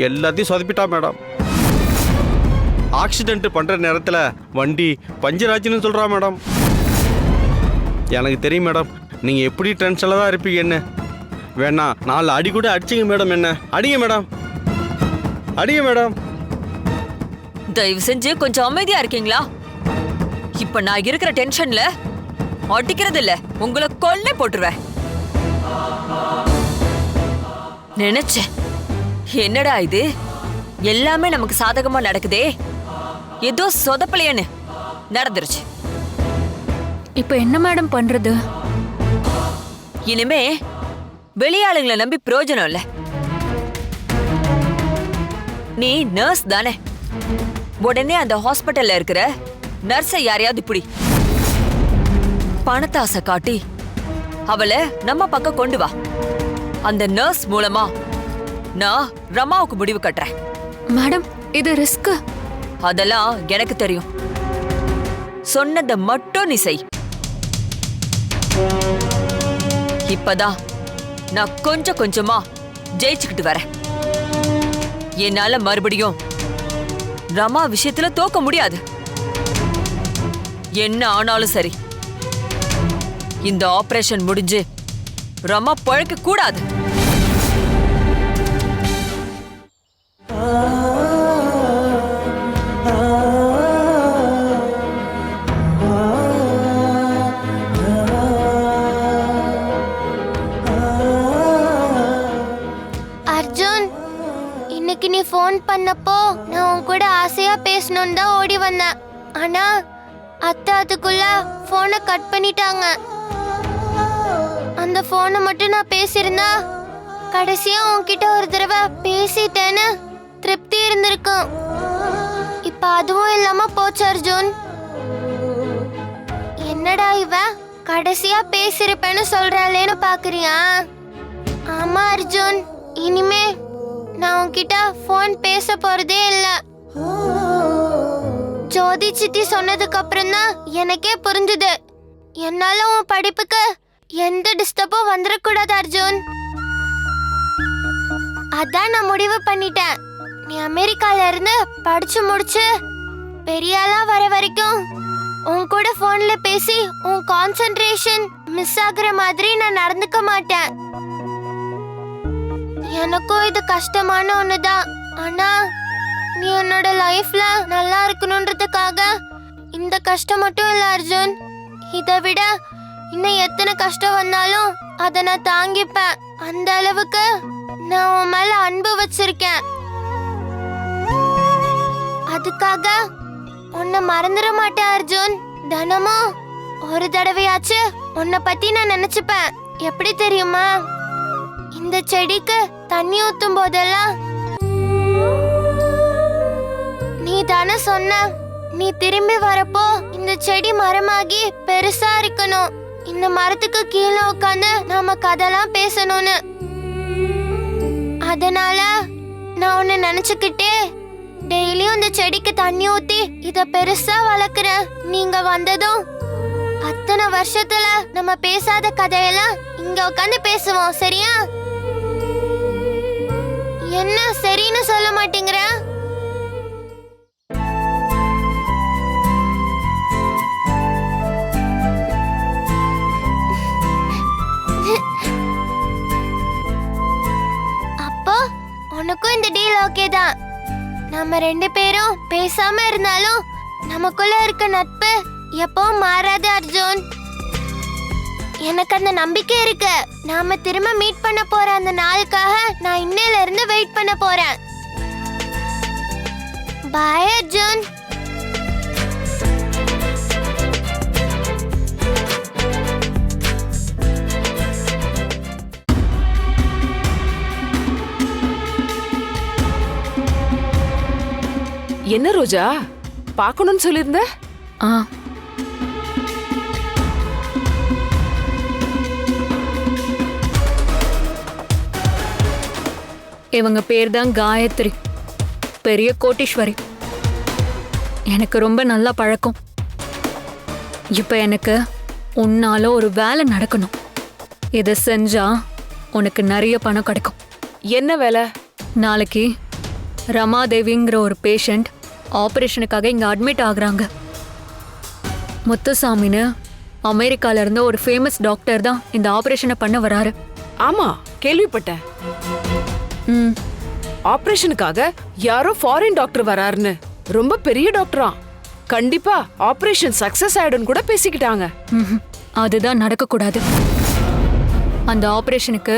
Speaker 8: எல்லாத்தையும் சொதப்பிட்டா மேடம். ஆக்சிடென்ட் பண்ற நேரத்துல வண்டி பஞ்சர் ஆச்சுன்னு சொல்றா மேடம். எனக்கு தெரியும் மேடம், நீங்க எப்படி டென்ஷன்ல தான் இருப்பீங்கன்னு. வேணா 4 அடி கூட அடிச்சிங்க மேடம். என்ன அடிங்க மேடம், அடிங்க மேடம்.
Speaker 2: தயவு செஞ்சு கொஞ்சம் அமைதியா இருக்கீங்களா? இப்ப நான் இருக்கிற டென்ஷன்ல அடிக்கிறது இல்ல, உங்களை கொல்ல போட்டுருவேன். நினைச்சேன், என்னடா இது, எல்லாமே நமக்கு சாதகமா நடக்குதே, ஏதோ சொதப்பலையன்னு நடந்துருச்சு.
Speaker 9: இப்ப என்ன மேடம் பண்றது?
Speaker 2: இனிமே வெளியாளுங்களை நம்பி பிரயோஜனம் இல்ல. நீ நர்ஸ் தானே, உடனே அந்த ஹாஸ்பிட்டல்ல இருக்கிற நர்ஸை யாரையாவது இப்படி பணத்தாசை காட்டி அவளை நம்ம பக்கம் கொண்டு வா. அந்த நர்ஸ் மூலமா நான் ரமாவுக்கு முடிவு கட்டுறேன்.
Speaker 9: மேடம், இது ரிஸ்க்.
Speaker 2: அதெல்லாம் எனக்கு தெரியும், சொன்னதை மட்டும் நீ செய். இப்பதான் நான் கொஞ்சம் கொஞ்சமா ஜெயிச்சுக்கிட்டு வரேன். என்னால மறுபடியும் ரமா விஷயத்துல தோக்க முடியாது. என்ன ஆனாலும் சரி, இந்த ஆபரேஷன் முடிஞ்சு ரமா பழக்க கூடாது.
Speaker 7: அர்ஜுன், இன்னைக்கு நீ ஃபோன் பண்ணப்போ நான் உன் கூட ஆசையா பேசணும்னு தான் ஓடி வந்தேன். ஆனா அத்தை அதுக்குள்ள போனை கட் பண்ணிட்டாங்க. அந்த போனை மட்டும் நான் பேசியிருந்தா கடைசியா உன்கிட்ட ஒரு தடவை பேசிட்டேன்னு திருப்தி இருந்திருக்கும். இப்ப அதுவும் இல்லாம போச்சு அர்ஜுன். என்னடா இவ கடைசியா பேசிருப்பேன்னு சொல்றாளேன்னு பாக்குறியா? ஆமா அர்ஜுன், இனிமே நான் உன்கிட்ட போன் பேச போறதே இல்ல. ஜோதி சித்தி சொன்னதுக்கு அப்புறம் தான் எனக்கே புரிஞ்சுது, என்னால உன் படிப்புக்கு எந்த டிஸ்டர்பும் வந்துடக்கூடாது அர்ஜுன். அதான் நான் முடிவு பண்ணிட்டேன். நீ அமெரிக்கால இருந்து படிச்சு முடிச்சு பெரிய ஆளா வர வரைக்கும் உன் கூட போன்ல பேசி உன் கான்சென்ட்ரேஷன் மிஸ் ஆகுற மாதிரி நான் நடந்துக்க மாட்டேன். எனக்கும் இது கஷ்டமான ஒண்ணுதான். ஆனா நீ என்னோட லைஃப்ல நல்லா இருக்கணும்ன்றதுக்காக இந்த கஷ்டம் மட்டும் இல்ல அர்ஜுன், இதை விட இன்னும் எத்தனை கஷ்டம் வந்தாலும் அதை நான் தாங்கிப்பேன். அந்த அளவுக்கு நான் உன் மேல அன்பு வச்சிருக்கேன். அதுக்காக உன்னை மறந்துட மாட்டேன் அர்ஜுன். தினமும் ஒரு தடவையாச்சு உன்னை பத்தி நான் நினைச்சுப்பேன். எப்படி தெரியுமா? இந்த செடிக்கு தண்ணி ஊத்தும் போதெல்லாம் தானே சொன்ன நீ திரும்பி வரப்போ இந்த செடி மரமாகி பெருசா இருக்கணும், இந்த மரத்துக்கு கீழே உட்காந்து நாம கதைலாம் பேசணும்னு. அதனால நான் உன்னை நினைச்சுக்கிட்டே டெய்லியும் இந்த செடிக்கு தண்ணி ஊத்தி இத பெருசா வளர்க்குறேன். நீங்க வந்ததும் அத்தனை வருஷத்துல நம்ம பேசாத கதையெல்லாம் இங்க உட்காந்து பேசுவோம், சரியா? என்ன சரின்னு சொல்ல மாட்டேங்கிற? அப்போ உனக்கும் இந்த டீல் ஓகே தான். நம்ம 2 பேரும் பேசாம இருந்தாலும் நமக்குள்ள இருக்க நட்பு எப்பவும் மாறாது அர்ஜுன். எனக்கு அந்த நம்பிக்கை இருக்கு. நாம திரும்ப மீட் பண்ண போற அந்த நாளுக்காக நான் இன்னையில இருந்து வெயிட் பண்ண போறேன். பாய் அர்ஜுன்.
Speaker 11: என்ன ரோஜா பார்க்கணும்னு சொல்லிருந்த?
Speaker 9: இவங்க பேர் தான் காயத்ரி, பெரிய கோட்டீஸ்வரி. எனக்கு ரொம்ப நல்லா பழக்கம். இப்ப எனக்கு உன்னால ஒரு வேலை நடக்கணும். இதை செஞ்சா உனக்கு நிறைய பணம் கிடைக்கும்.
Speaker 11: என்ன வேலை?
Speaker 9: நாளைக்கு ரமாதேவிங்கிற ஒரு பேஷண்ட் ஆபரேஷனுக்காக இங்க அட்மிட் ஆகுறாங்க. முத்துசாமின்னு அமெரிக்கால இருந்த ஒரு ஃபேமஸ் டாக்டர் தான் இந்த ஆபரேஷனை பண்ண வராரு.
Speaker 11: ஆமா, கேள்விப்பட்டேன். ஆபரேஷனுக்காக யாரோ ஃபாரின் டாக்டர் வராருன்னு. ரொம்ப பெரிய டாக்டரா. கண்டிப்பா ஆபரேஷன் சக்சஸ் ஆயிடும் கூட பேசிக்கிட்டாங்க.
Speaker 9: அதுதான் நடக்க கூடாது. அந்த ஆபரேஷனுக்கு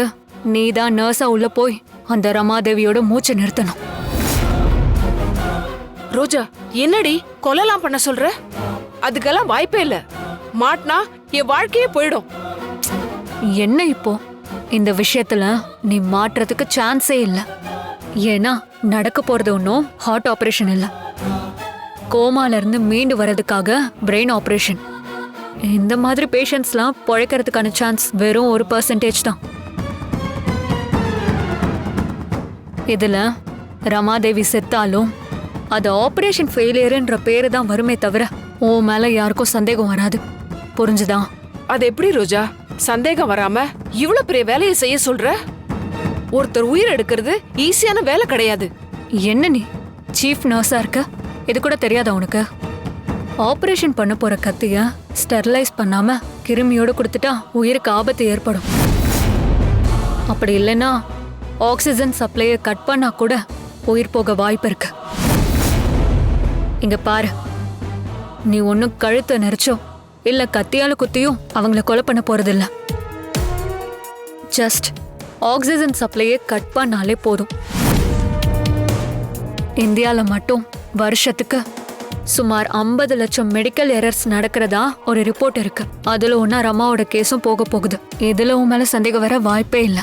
Speaker 9: நீ தான் நர்ஸா உள்ள போய் அந்த ரமாதேவியோட மூச்சை நிறுத்தணும்.
Speaker 11: ரோஜா, என்னடி கொலைலாம் பண்ண சொல்ற? அதுக்கெல்லாம் வாய்ப்பே இல்ல. மாட்டினா என் வாழ்க்கையே போயிடும்.
Speaker 9: என்ன இப்போ இந்த விஷயத்துல நீ மாற்றத்துக்கு சான்ஸே இல்ல. ஏன்னா நடக்க போறது ஒன்றும் ஹார்ட் ஆபரேஷன் இல்ல, கோமால இருந்து மீண்டு வர்றதுக்காக பிரெயின் ஆபரேஷன். இந்த மாதிரி பேஷண்ட்ஸ்லாம் பொழைக்கிறதுக்கான சான்ஸ் வெறும் 1% தான். இதுல ரமாதேவி செத்தாலும் அது ஆபரேஷன் ஃபெயிலியர்ன்ற பேரு தான் வருமே தவிர உன் மேல யாருக்கும் சந்தேகம் வராது. புரிஞ்சுதா?
Speaker 11: அது எப்படி ரோஜா சந்தேகம் வராம இவ்வளவு பெரிய வேலையை செய்ய சொல்ற? ஒருத்தர் உயிர் எடுக்கிறது ஈஸியான வேலை கிடையாது.
Speaker 9: என்ன நீ சீஃப் நர்ஸா இருக்க, இது கூட தெரியாதா உனக்கு? ஆபரேஷன் பண்ண போற கத்திய ஸ்டெர்லைஸ் பண்ணாம கிருமியோட கொடுத்துட்டா உயிருக்கு ஆபத்து ஏற்படும். அப்படி இல்லைன்னா ஆக்சிஜன் சப்ளையை கட் பண்ணா கூட உயிர் போக வாய்ப்பு இருக்கு. இங்க பாரு, நீ ஒன்னும் கழுத்தை நெரிச்சோ இல்ல கத்தியால குத்தியும் அவங்கள கொலை பண்ண போறதில்ல. ஜஸ்ட் ஆக்சிஜன் சப்ளையை கட் பண்ணாலே போதும். இந்தியால மட்டும் வருஷத்துக்கு சுமார் 50 லட்சம் மெடிக்கல் எரர்ஸ் நடக்கிறதா ஒரு ரிப்போர்ட் இருக்கு. அதுல ஒன்னா ரமாவோட கேஸும் போக போகுது. இதுல உன் மேல சந்தேகம் வர வாய்ப்பே இல்ல.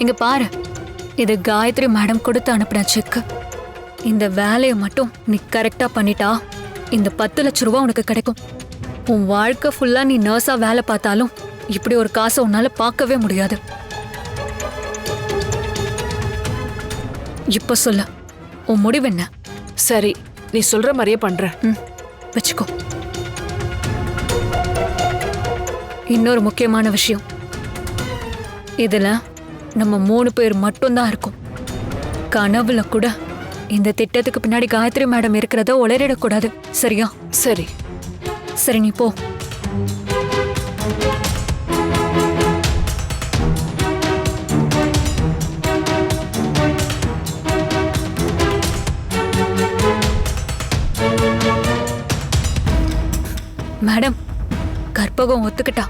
Speaker 9: இங்க பாரு, இது காயத்ரி மேடம் கொடுத்து அனுப்பின செக். இந்த வேலையை மட்டும் நீ கரெக்டா பண்ணிட்டா இந்த 10 லட்சம் ரூபாய் உனக்கு கிடைக்கும். உன் வாழ்க்கை ஃபுல்லா நீ நர்ஸா வேலை பார்த்தாலும் இப்படி ஒரு காசை உன்னால பார்க்கவே முடியாது. இப்ப சொல்ல, உன் முடிவு என்ன?
Speaker 11: சரி, நீ சொல்ற மாதிரியே பண்ற.
Speaker 9: வச்சுக்கோ. இன்னொரு முக்கியமான விஷயம், இதுல நம்ம 3 பேர் மட்டும்தான் இருக்கும். கனவுல கூட இந்த திட்டத்துக்கு பின்னாடி காயத்ரி மேடம் இருக்கிறத உளறிடக்கூடாது, சரியா?
Speaker 11: சரி
Speaker 9: சரி, நீ போ. மேடம், கற்பகம் ஒத்துக்கிட்டா.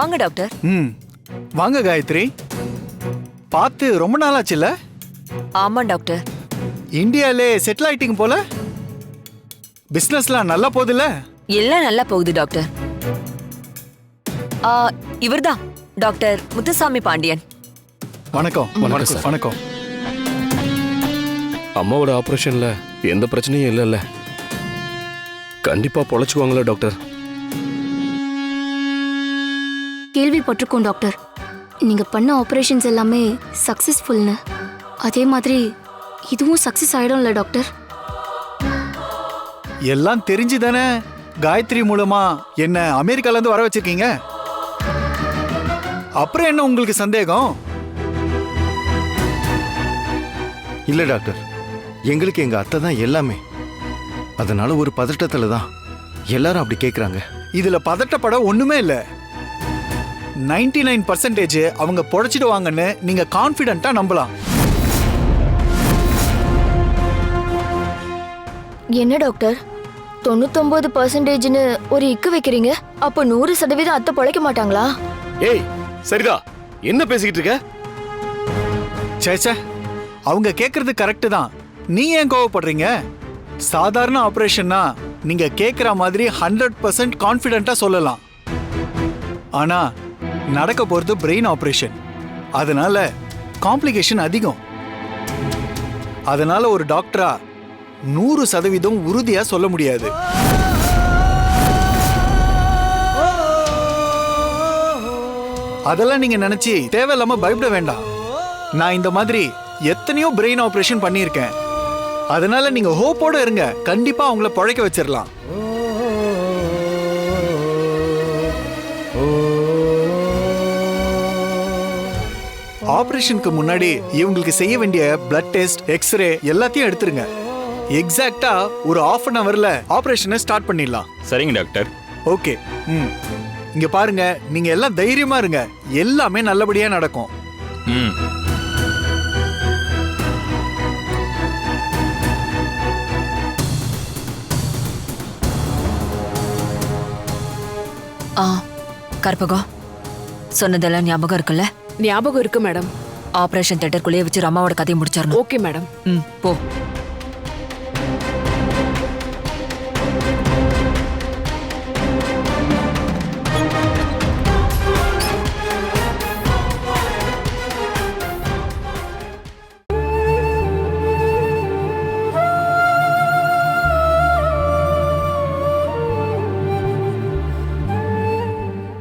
Speaker 2: வாங்க டாக்டர்.
Speaker 13: ம் வாங்க காயத்ரி. பார்த்து ரொம்ப நாளாச்சுல்ல?
Speaker 2: ஆமா டாக்டர்.
Speaker 13: இந்தியாலே செட்டில் ஆயிட்டீங்க போல. பிசினஸ்லாம் நல்லா போகுதுல்ல?
Speaker 2: எல்லாம் நல்லா போகுது டாக்டர். இவர்தான் டாக்டர் முத்துசாமி பாண்டியன்.
Speaker 13: வணக்கம்.
Speaker 4: வணக்கம் சார்.
Speaker 13: வணக்கம்.
Speaker 4: அம்மாவோட ஆபரேஷன்ல எந்த பிரச்சனையும் இல்லைல்ல? கண்டிப்பா பொழைச்சுக்குவாங்களா டாக்டர்?
Speaker 1: கேள்விப்பட்டிருக்கோம் டாக்டர், நீங்க பண்ண ஆபரேஷன்ஸ் எல்லாமே சக்சஸ்ஃபுல்னு. அதே மாதிரி இதுவும் சக்சஸ் ஆயிடும்ல டாக்டர்?
Speaker 13: எல்லாம் தெரிஞ்சு தானே காயத்ரி மூலமா என்ன அமெரிக்கால இருந்து வர வச்சிருக்கீங்க. அப்புறம் என்ன உங்களுக்கு சந்தேகம்?
Speaker 6: இல்ல டாக்டர், எங்களுக்கு எங்க அத்தை தான் எல்லாமே. அதனால ஒரு பதட்டத்துல தான் எல்லாரும் அப்படி கேக்குறாங்க.
Speaker 13: இதுல பதட்டப்பட ஒண்ணுமே இல்ல. 99% அவங்க பொழைச்சிடுவாங்கன்னு நீங்க கான்ஃபிடென்ட்டா நம்பலாம்.
Speaker 3: என்ன டாக்டர் 99%ன்னு ஒரு இக்கு வைக்கிறீங்க? அப்போ 100% அத்தை பொழைக்க மாட்டாங்களா?
Speaker 4: ஏய் சரிதா, என்ன பேசிக்கிட்டு இருக்க?
Speaker 13: சேச்சே, அவங்க கேக்குறது கரெக்ட் தான். நீ ஏன் கோவப்படுறீங்க? சாதாரண ஆபரேஷன்னா நீங்க கேக்குற மாதிரி 100% கான்ஃபிடென்ட்டா சொல்லலாம். ஆனா நடக்க போறது பிரெயின் ஆபரேஷன். அதனால காம்ப்ளிகேஷன் அதிகம். அதனால ஒரு டாக்டரா 100% உறுதியா சொல்ல முடியாது. அதெல்லாம் நீங்க நினைச்சு தேவையில்லாம பயப்பட வேண்டாம். நான் இந்த மாதிரி எத்தனையோ பிரெயின் ஆபரேஷன் பண்ணியிருக்கேன். அதனால நீங்க ஹோப்போட இருங்க. கண்டிப்பா அவங்கள பொழைக்க வச்சிடலாம். ஆபரேஷனுக்கு முன்னாடி இவங்களுக்கு செய்ய வேண்டிய பிளட் டெஸ்ட், எக்ஸ்ரே எல்லாத்தையும் எடுத்துருங்க. எக்ஸாக்ட்டா ஒரு 1/2 hourல ஆபரேஷனை ஸ்டார்ட் பண்ணிடலாம்.
Speaker 14: சரிங்க டாக்டர்.
Speaker 13: ஓகே. இங்க பாருங்க, நீங்க எல்லாம் தைரியமா இருங்க. எல்லாமே நல்லபடியா நடக்கும்.
Speaker 2: கற்பகம் சொன்னதெல்லாம் ஞாபகம் இருக்குல்ல?
Speaker 11: ஞாபகம் இருக்கு மேடம்.
Speaker 2: ஆபரேஷன் தியேட்டருக்குள்ளேயே வச்சு அம்மாவோட கதையை முடிச்சிடணும்.
Speaker 11: Okay madam.
Speaker 2: போ.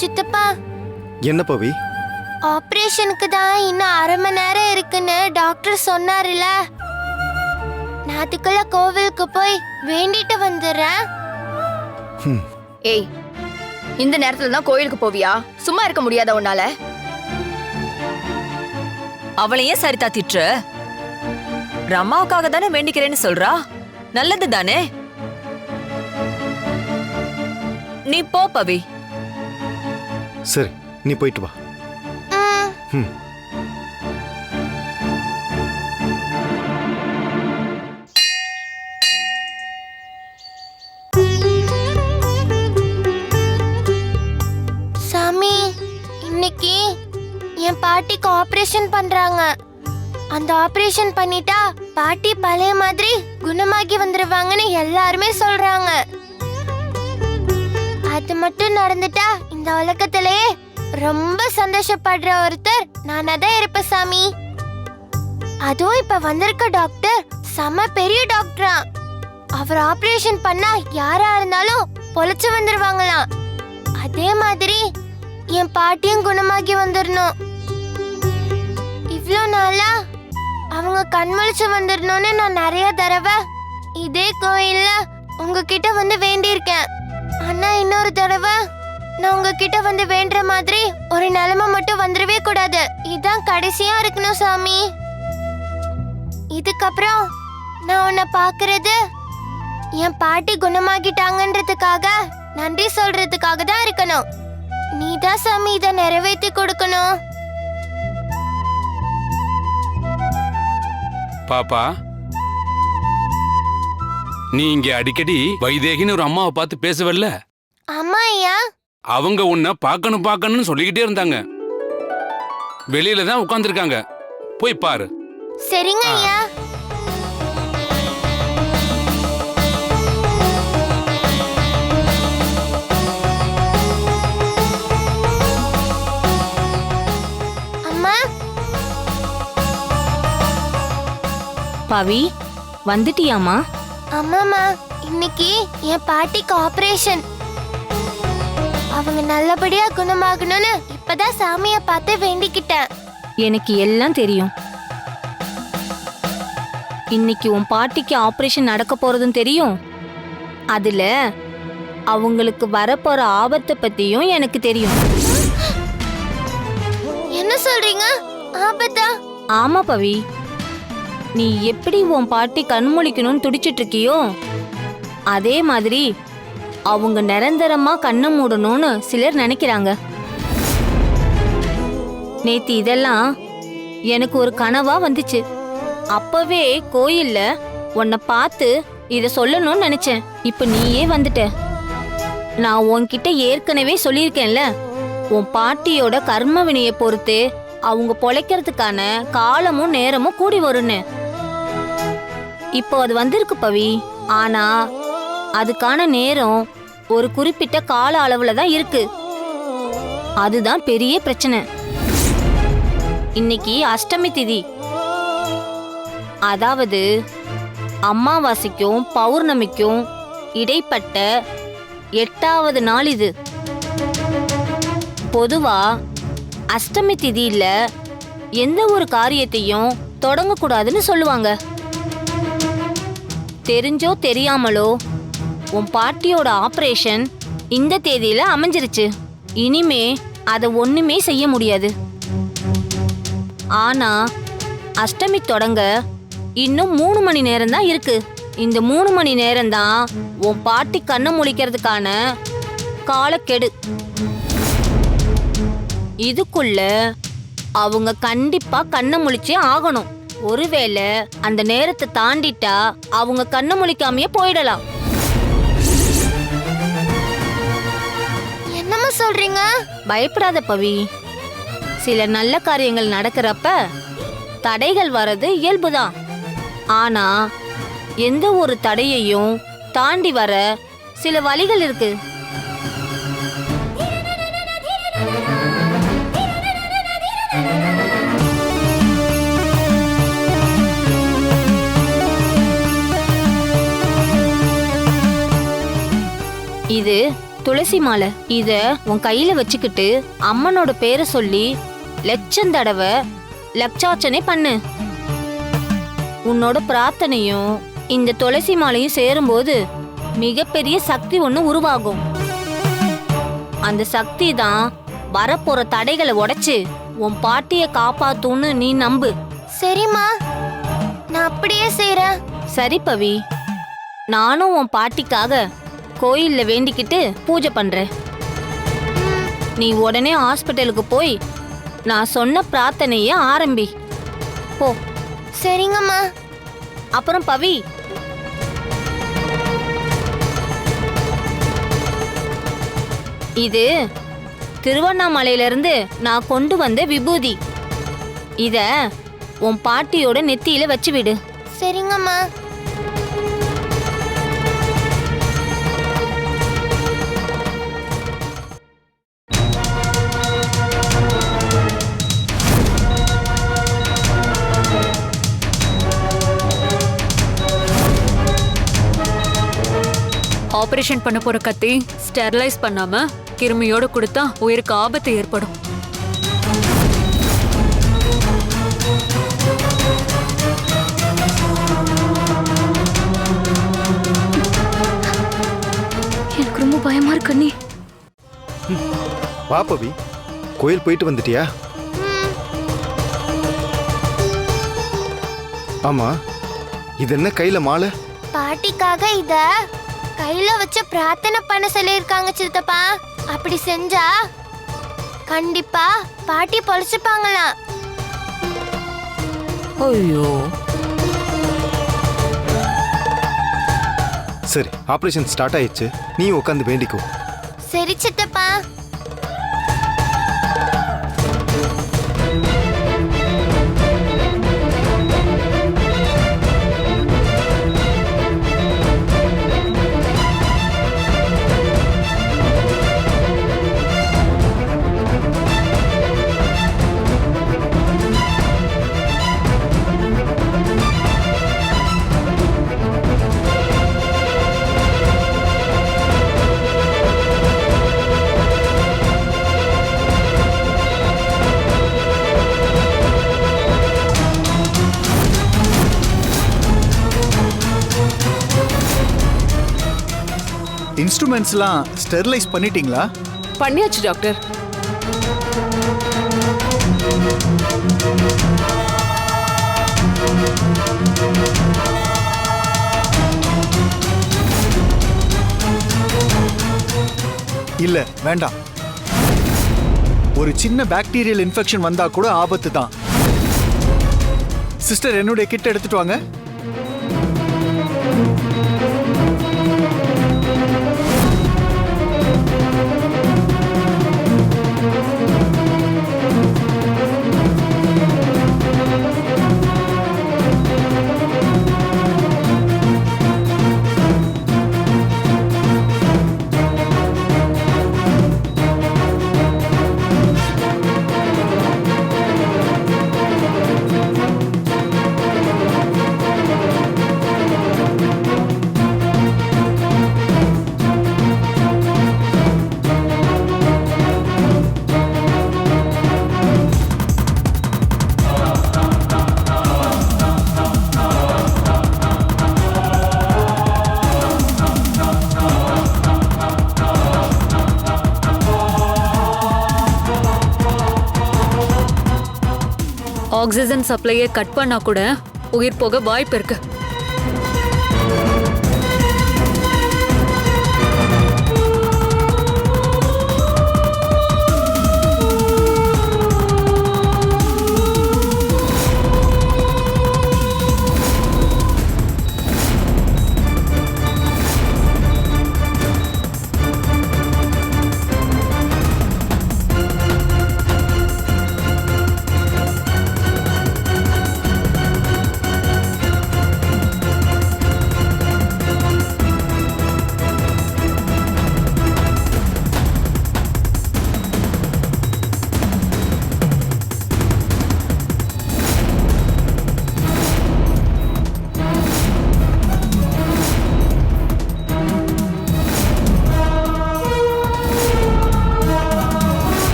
Speaker 7: சித்தப்பா,
Speaker 6: என்ன பவி?
Speaker 7: ஆபரேஷனுக்கு தான் இன்னும் 1/2 மணி நேரம் இருக்குன்னு டாக்டர் சொன்னாருல. நான் அதுக்குள்ள கோவிலுக்கு போய் வேண்டிட்டு வந்துடுறேன்.
Speaker 3: ஏய், இந்த நேரத்துல தான் கோயிலுக்கு போவியா? சும்மா இருக்க முடியாத உன்னால?
Speaker 2: அவளையே சரிதா திட்டுற? ரம்மாவுக்காக தானே வேண்டிக்கிறேன்னு சொல்றா. நல்லது தானே. நீ போ பவி.
Speaker 6: சரி, நீ போயிட்டு வா.
Speaker 7: சாமி, இன்னைக்கு என் பாட்டிக்கு ஆபரேஷன் பண்றாங்க. அந்த ஆபரேஷன் பண்ணிட்டா பாட்டி பழைய மாதிரி குணமாகி வந்துருவாங்கன்னு எல்லாருமே சொல்றாங்க. அது மட்டும் நடந்துட்டா இந்த உலகத்திலேயே ரொம்ப சந்தோஷப்படுற ஒருத்தர் நானா தான் இருப்பேன் சாமி. அதுவும் இப்ப வந்திருக்க டாக்டர் செம பெரிய டாக்டரா. அவர் ஆபரேஷன் பண்ணா யாரா இருந்தாலும் பொழைச்சு வந்துருவாங்களாம். அதே மாதிரி என் பாட்டியும் குணமாகி வந்துடணும். இவ்ளோ நாளா அவங்க கண்முழிச்சு வந்துடணும்னு நான் நிறைய தடவை இதே கோயில்ல உங்ககிட்ட வந்து வேண்டியிருக்கேன். ஆனா இன்னொரு தடவை நான் உங்ககிட்ட வந்து வேண்டுற மாதிரி ஒரு நிலைமை மட்டும் வந்துடவே கூடாது. இதான் கடைசியா இருக்கணும் சாமி. இதுக்கப்புறம் நான் உன்னை பாக்குறது என் பாட்டி குணமாகிட்டாங்கன்றதுக்காக நன்றி சொல்றதுக்காக தான் இருக்கணும். நீதான் சாமி இதை நிறைவேற்றி கொடுக்கணும்.
Speaker 14: பாப்பா, நீ இங்க அடிக்கடி வைதேகின்னு ஒரு அம்மாவை பார்த்து பேசுவல்ல?
Speaker 7: ஆமா ஐயா.
Speaker 14: அவங்க உன்னை பார்க்கணும்னு சொல்லிக்கிட்டே இருந்தாங்க. வெளியில தான் உட்கார்ந்துருக்காங்க, போய் பாரு.
Speaker 7: சரிங்க ஐயா. அம்மா.
Speaker 1: பவி, வந்துட்டியாமா?
Speaker 7: அம்மாமா, இன்னைக்கு என் பாட்டிக்கு ஆபரேஷன். அவங்க நல்லபடியா குணமாகணும்னு இப்பதான் சாமிய பார்த்து வேண்டிக்கிட்டேன்.
Speaker 1: எனக்கு எல்லாம் தெரியும். இன்னைக்கு உன் பாட்டிக்கு ஆபரேஷன் நடக்க போறதும் தெரியும். அதுல அவங்களுக்கு வரப்போற ஆபத்தை பத்தியும் எனக்கு தெரியும்.
Speaker 7: என்ன சொல்றீங்க? ஆபத்தா?
Speaker 1: ஆமா பவி, நீ எப்படி உன் பாட்டி கண்முழிக்கணும்னு துடிச்சிட்டு இருக்கியோ அதே மாதிரி அவங்க நிரந்தரமா கண்ணை மூடணும்னு சிலர் நினைக்கிறாங்க. நேத்து இதெல்லாம் எனக்கு ஒரு கனவா வந்துச்சு. அப்பவே கோயில்ல உன்னை பார்த்து இத சொல்லணும்னு நினைச்சேன். இப்ப நீயே வந்துட்ட. நான் உன்கிட்ட ஏற்கனவே சொல்லியிருக்கேன்ல, உன் பாட்டியோட கர்ம வினையை பொறுத்து அவங்க பொழைக்கிறதுக்கான காலமும் நேரமும் கூடி வரும்னு. இப்போ அது வந்திருக்கு பவி. ஆனா அதுக்கான நேரம் ஒரு குறிப்பிட்ட கால அளவுல தான் இருக்கு. அதுதான் பெரிய பிரச்சனை. இன்னைக்கு அஷ்டமி திதி, அதாவது அமாவாசைக்கும் பௌர்ணமிக்கும் இடைப்பட்ட 8வது நாள் இது. பொதுவா அஷ்டமி திதியில எந்த ஒரு காரியத்தையும் தொடங்கக்கூடாதுன்னு சொல்லுவாங்க. தெரிஞ்சோ தெரியாமலோ உன் பாட்டியோட ஆபரேஷன் இந்த தேதியில அமைஞ்சிருச்சு. இனிமே அதை ஒண்ணுமே செய்ய முடியாது. ஆனா அஷ்டமி தொடங்க இன்னும் 3 மணி நேரம் தான் இருக்கு. இந்த 3 மணி நேரம் தான் உன் பாட்டி கண்ணை முழிக்கிறதுக்கான காலக்கெடு. இதுக்குள்ள அவங்க கண்டிப்பா கண்ணை முழிச்சே ஆகணும். ஒருவேளை அந்த நேரத்தை தாண்டிட்டா அவங்க கண்ணை முழிக்காமையே போயிடலாம்.
Speaker 7: என்னம்மா சொல்றீங்க?
Speaker 1: பயப்படாத பவி. சில நல்ல காரியங்கள் நடக்கிறப்ப தடைகள் வர்றது இயல்புதான். ஆனா எந்த ஒரு தடையையும் தாண்டி வர சில வழிகள் இருக்கு. இது துளசி மாலை. இத உன் கையில வச்சுக்கிட்டு அம்மனோட பேரை சொல்லி லட்சம் தடவை லட்சார்ச்சனை பண்ணு. உன்னோட பிரார்த்தனையும் இந்த துளசி மாலையும் சேரும்போது மிகப்பெரிய சக்தி ஒண்ணு உருவாகும். அந்த சக்தி தான் வரப்போற தடைகளை உடைச்சு உன் பாட்டிய காப்பாத்துன்னு நீ நம்பு.
Speaker 7: சரிம்மா, நான் அப்படியே செய்றேன்.
Speaker 1: சரி பவி, நானும் உன் பாட்டிக்காக கோயில்ல வேண்டிக்கிட்டு பூஜை பண்றேன். நீ உடனே ஹாஸ்பிட்டலுக்கு போய் நான் சொன்ன பிரார்த்தனைய ஆரம்பி போ.
Speaker 7: சரிங்கம்மா.
Speaker 1: அப்புறம் பவி, இது திருவண்ணாமலையிலிருந்து நான் கொண்டு வந்த விபூதி. இத உன் பாட்டியோட நெத்தியில வச்சு விடு.
Speaker 7: சரிங்கம்மா.
Speaker 9: ஆபரேஷன் பண்ண போற கத்தி ஸ்டெர்லைஸ் பண்ணாம கிருமியோட கொடுத்தா உயிருக்கு ஆபத்து ஏற்படும்.
Speaker 1: எனக்கு ரொம்ப பயமா இருக்கு நீ.
Speaker 6: வா பவி, கோயில் போயிட்டு வந்துட்டியா? ஆமா, இது என்ன கையில மாலை?
Speaker 7: பாட்டிக்காக இத கையில வச்சு பிரார்த்தனை பண்ண சொல்லியிருக்காங்க சித்தப்பா. அப்படி செஞ்சா கண்டிப்பா பாட்டி பொழைச்சுப்பாங்களாம்.
Speaker 2: ஐயோ,
Speaker 6: சரி, ஆபரேஷன் ஸ்டார்ட் ஆயிடுச்சு. நீ உட்காந்து வேண்டிக்கோ.
Speaker 7: சரி சித்தப்பா.
Speaker 13: இன்ஸ்ட்ருமெண்ட்ஸ்லாம் ஸ்டெரிலைஸ் பண்ணிட்டீங்களா?
Speaker 11: பண்ணியாச்சு டாக்டர்.
Speaker 13: இல்ல வேண்டாம். ஒரு சின்ன பாக்டீரியல் இன்ஃபெக்ஷன் வந்தா கூட ஆபத்து தான். சிஸ்டர், என்னுடைய கிட் எடுத்துட்டு வாங்க.
Speaker 9: ஆக்சிஜன் சப்ளையை கட் பண்ணா கூட உயிர் போக வாய்ப்பு இருக்கு.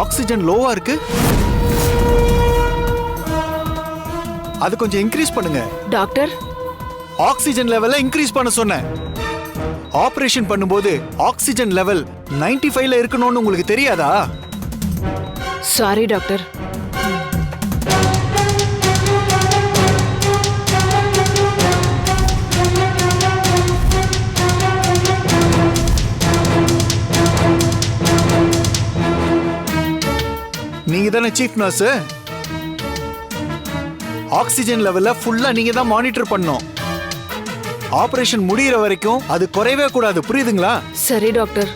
Speaker 13: ஆக்சிஜன் லோவா இருக்கு. அது கொஞ்சம் இன்க்ரீஸ் பண்ணுங்க
Speaker 11: டாக்டர்.
Speaker 13: ஆக்சிஜன் லெவலை இன்க்ரீஸ் பண்ண சொன்னேன். ஆபரேஷன் பண்ணும்போது ஆக்சிஜன் லெவல் 95ல இருக்கணும்னு உங்களுக்கு தெரியாதா?
Speaker 11: Sorry doctor.
Speaker 13: நீங்க தானே சீஃப் நர்ஸ். ஆக்சிஜன் லெவல்ல ஃபுல்லா நீங்க தான் மானிட்டர் பண்ணணும். ஆபரேஷன் முடியற வரைக்கும் அது குறையவே கூடாது, புரியுதுங்களா?
Speaker 11: சரி டாக்டர்.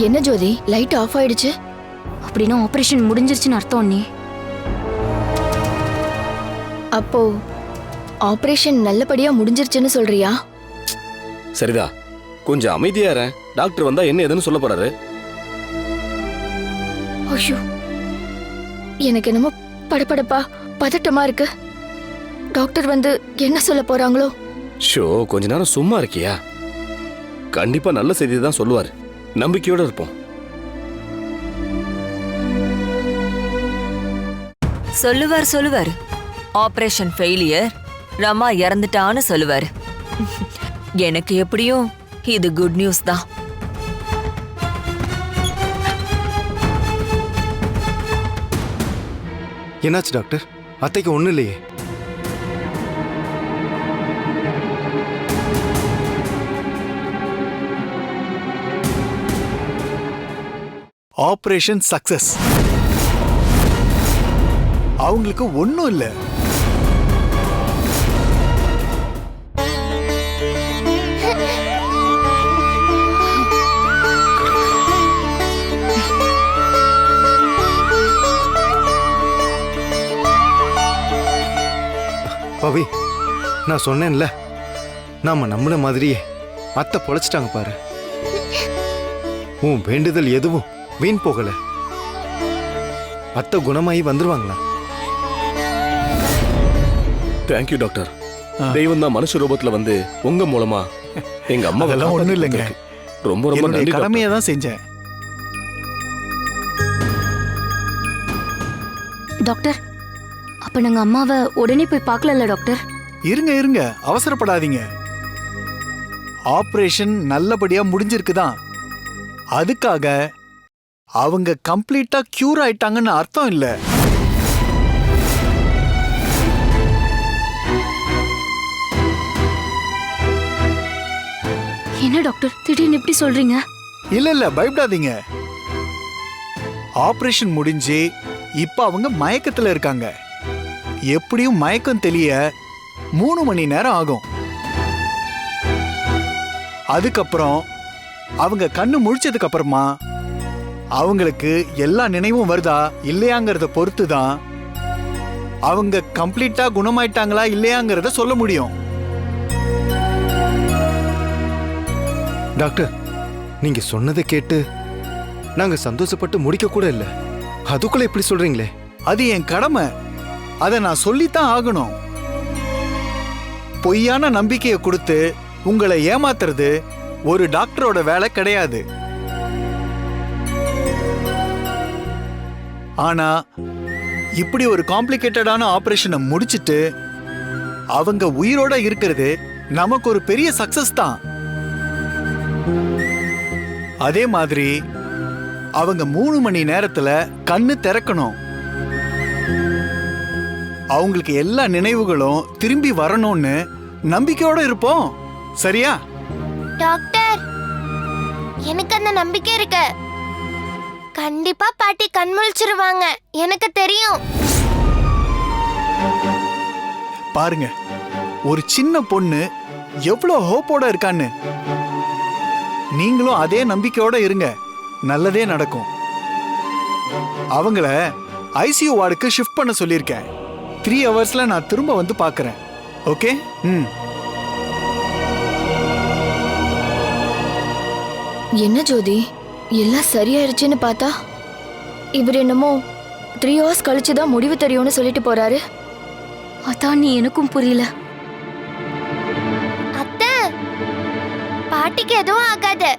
Speaker 3: என்ன ஜோதி, லைட் ஆஃப் ஆயிடுச்சு?
Speaker 1: அப்படின்னா ஆபரேஷன் முடிஞ்சிருச்சுன்னு அர்த்தம் நீ.
Speaker 3: அப்போ ஆபரேஷன் நல்லபடியா முடிஞ்சிருச்சுன்னு சொல்றியா?
Speaker 4: சரிதா, கொஞ்சம் அமைதியா இரு. டாக்டர் வந்தா என்ன ஏதுன்னு சொல்ல போறாரு.
Speaker 3: ஐயோ, எனக்கு என்னமோ படபடப்பா பதட்டமா இருக்கு. டாக்டர் வந்து என்ன சொல்ல போறாங்களோ?
Speaker 4: ஷோ, கொஞ்ச நேரம் சும்மா இருக்கியா? கண்டிப்பா நல்ல செய்தி தான் சொல்லுவாரு. நம்பிக்கையோட இருப்போம்.
Speaker 2: சொல்லுவார். ஆபரேஷன் ஃபெயிலியர், ரமா இறந்துட்டான்னு சொல்லுவாரு. எனக்கு எப்படியும் இது குட் நியூஸ் தான்.
Speaker 6: என்னாச்சு டாக்டர்? அத்தைக்கு ஒண்ணும் இல்லையே?
Speaker 13: Operation success. அவங்களுக்கு ஒன்றும் இல்லை.
Speaker 6: பவி, நான் சொன்னேன்ல, நாம நம்மள மாதிரியே அத்தை பொழைச்சிட்டாங்க பாரு. உன் வேண்டுதல் எதுவும் வீண் போகல. அத்தை குணமாயி வந்துருவாங்களா?
Speaker 4: Thank you doctor. தெய்வம் தான் மனுஷ ரூபத்துல வந்து உங்க மூலமா எங்க அம்மா.
Speaker 13: அதெல்லாம் ஒண்ணும் இல்லைங்க.
Speaker 4: ரொம்ப ரொம்ப நன்றி.
Speaker 13: கடமையை தான் செஞ்சேன்.
Speaker 1: டாக்டர், அப்ப நாங்க அம்மாவை உடனே போய் பார்க்கல டாக்டர்?
Speaker 13: இருங்க, அவசரப்படாதீங்க. ஆபரேஷன் நல்லபடியா முடிஞ்சிருக்குதான். அதுக்காக அவங்க கம்ப்ளீட்டா கியூர் ஆயிட்டாங்கன்னு அர்த்தம் இல்ல.
Speaker 1: என்ன டாக்டர் திடீர்னு இப்படி சொல்றீங்க?
Speaker 13: இல்ல, பயப்படாதீங்க. ஆபரேஷன் முடிஞ்சு இப்ப அவங்க மயக்கத்துல இருக்காங்க. எப்படியும் மயக்கம் தெளிய 3 மணி நேரம் ஆகும். அதுக்கப்புறம் அவங்க கண்ணு முழிச்சதுக்கு அப்புறமா அவங்களுக்கு எல்லா நினைவும் வருதா இல்லையாங்கிறத பொறுத்து தான் அவங்க கம்ப்ளீட்டா குணமாயிட்டாங்களா இல்லையாங்கிறத சொல்ல முடியும்.
Speaker 6: டாக்டர், நீங்க சொன்னதை கேட்டு நாங்க சந்தோஷப்பட்டு முடிக்க கூட இல்லை. அதுக்குள்ள இப்படி சொல்றீங்களே?
Speaker 13: அது என் கடமை. அதை நான் சொல்லித்தான் ஆகணும். பொய்யான நம்பிக்கையை கொடுத்து உங்களை ஏமாத்துறது ஒரு டாக்டரோட வேலை கிடையாது. ஆனா இப்படி ஒரு காம்ப்ளிகேட்டடான ஆபரேஷனை முடிச்சிட்டு அவங்க உயிரோட இருக்கிறது நமக்கு ஒரு பெரிய சக்சஸ் தான். அதே மாதிரி அவங்க 3 மணி நேரத்துல கண்ணு திறக்கணும். அவங்களுக்கு எல்லா நினைவுகளும் திரும்பி வரணும்னு நம்பிக்கையோட இருப்போம். சரியா
Speaker 7: டாக்டர்? எனக்கு அந்த நம்பிக்கை இருக்கு. கண்டிப்பா பாட்டி கண் முழிச்சிருவாங்க, எனக்கு தெரியும்.
Speaker 13: பாருங்க, ஒரு சின்ன பொண்ணு எவ்வளவு ஹோப்போட இருக்கான்னு. நீங்களும் அதே நம்பிக்கையோட இருங்க, நல்லதே நடக்கும். அவங்கள ஐசியூ வார்டுக்கு ஷிஃப்ட் பண்ண சொல்லியிருக்கேன். 3 ஹவர்ஸ்ல நான் திரும்ப வந்து பார்க்கறேன். ஓகே?
Speaker 3: என்ன ஜோதி, எல்லாம் சரியாயிருச்சுன்னு பார்த்தா இவர் என்னமோ 3 ஹவர்ஸ் கழிச்சுதான் முடிவு தெரியும்னு சொல்லிட்டு போறாரு.
Speaker 1: அதான் நீ எனக்கும் புரியல.
Speaker 7: அத்தை, பாட்டிக்கு எதுவும் ஆகாது.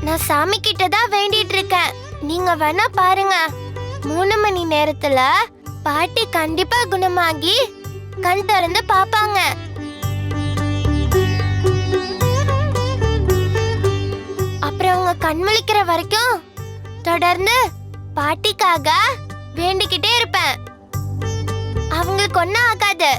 Speaker 7: நான் சாமி கிட்ட தான் வேண்டிட்டு இருக்கேன். நீங்க வேணா பாருங்க, 3 மணி நேரத்துல பாட்டி கண்டிப்பா குணமாகி கண் திறந்து பாப்பாங்க. அப்புறம் அவங்க கண் முழிக்கிற வரைக்கும் தொடர்ந்து பாட்டிக்காக வேண்டிக்கிட்டே இருப்பேன். அவங்களுக்கு ஒன்னும் ஆகாது.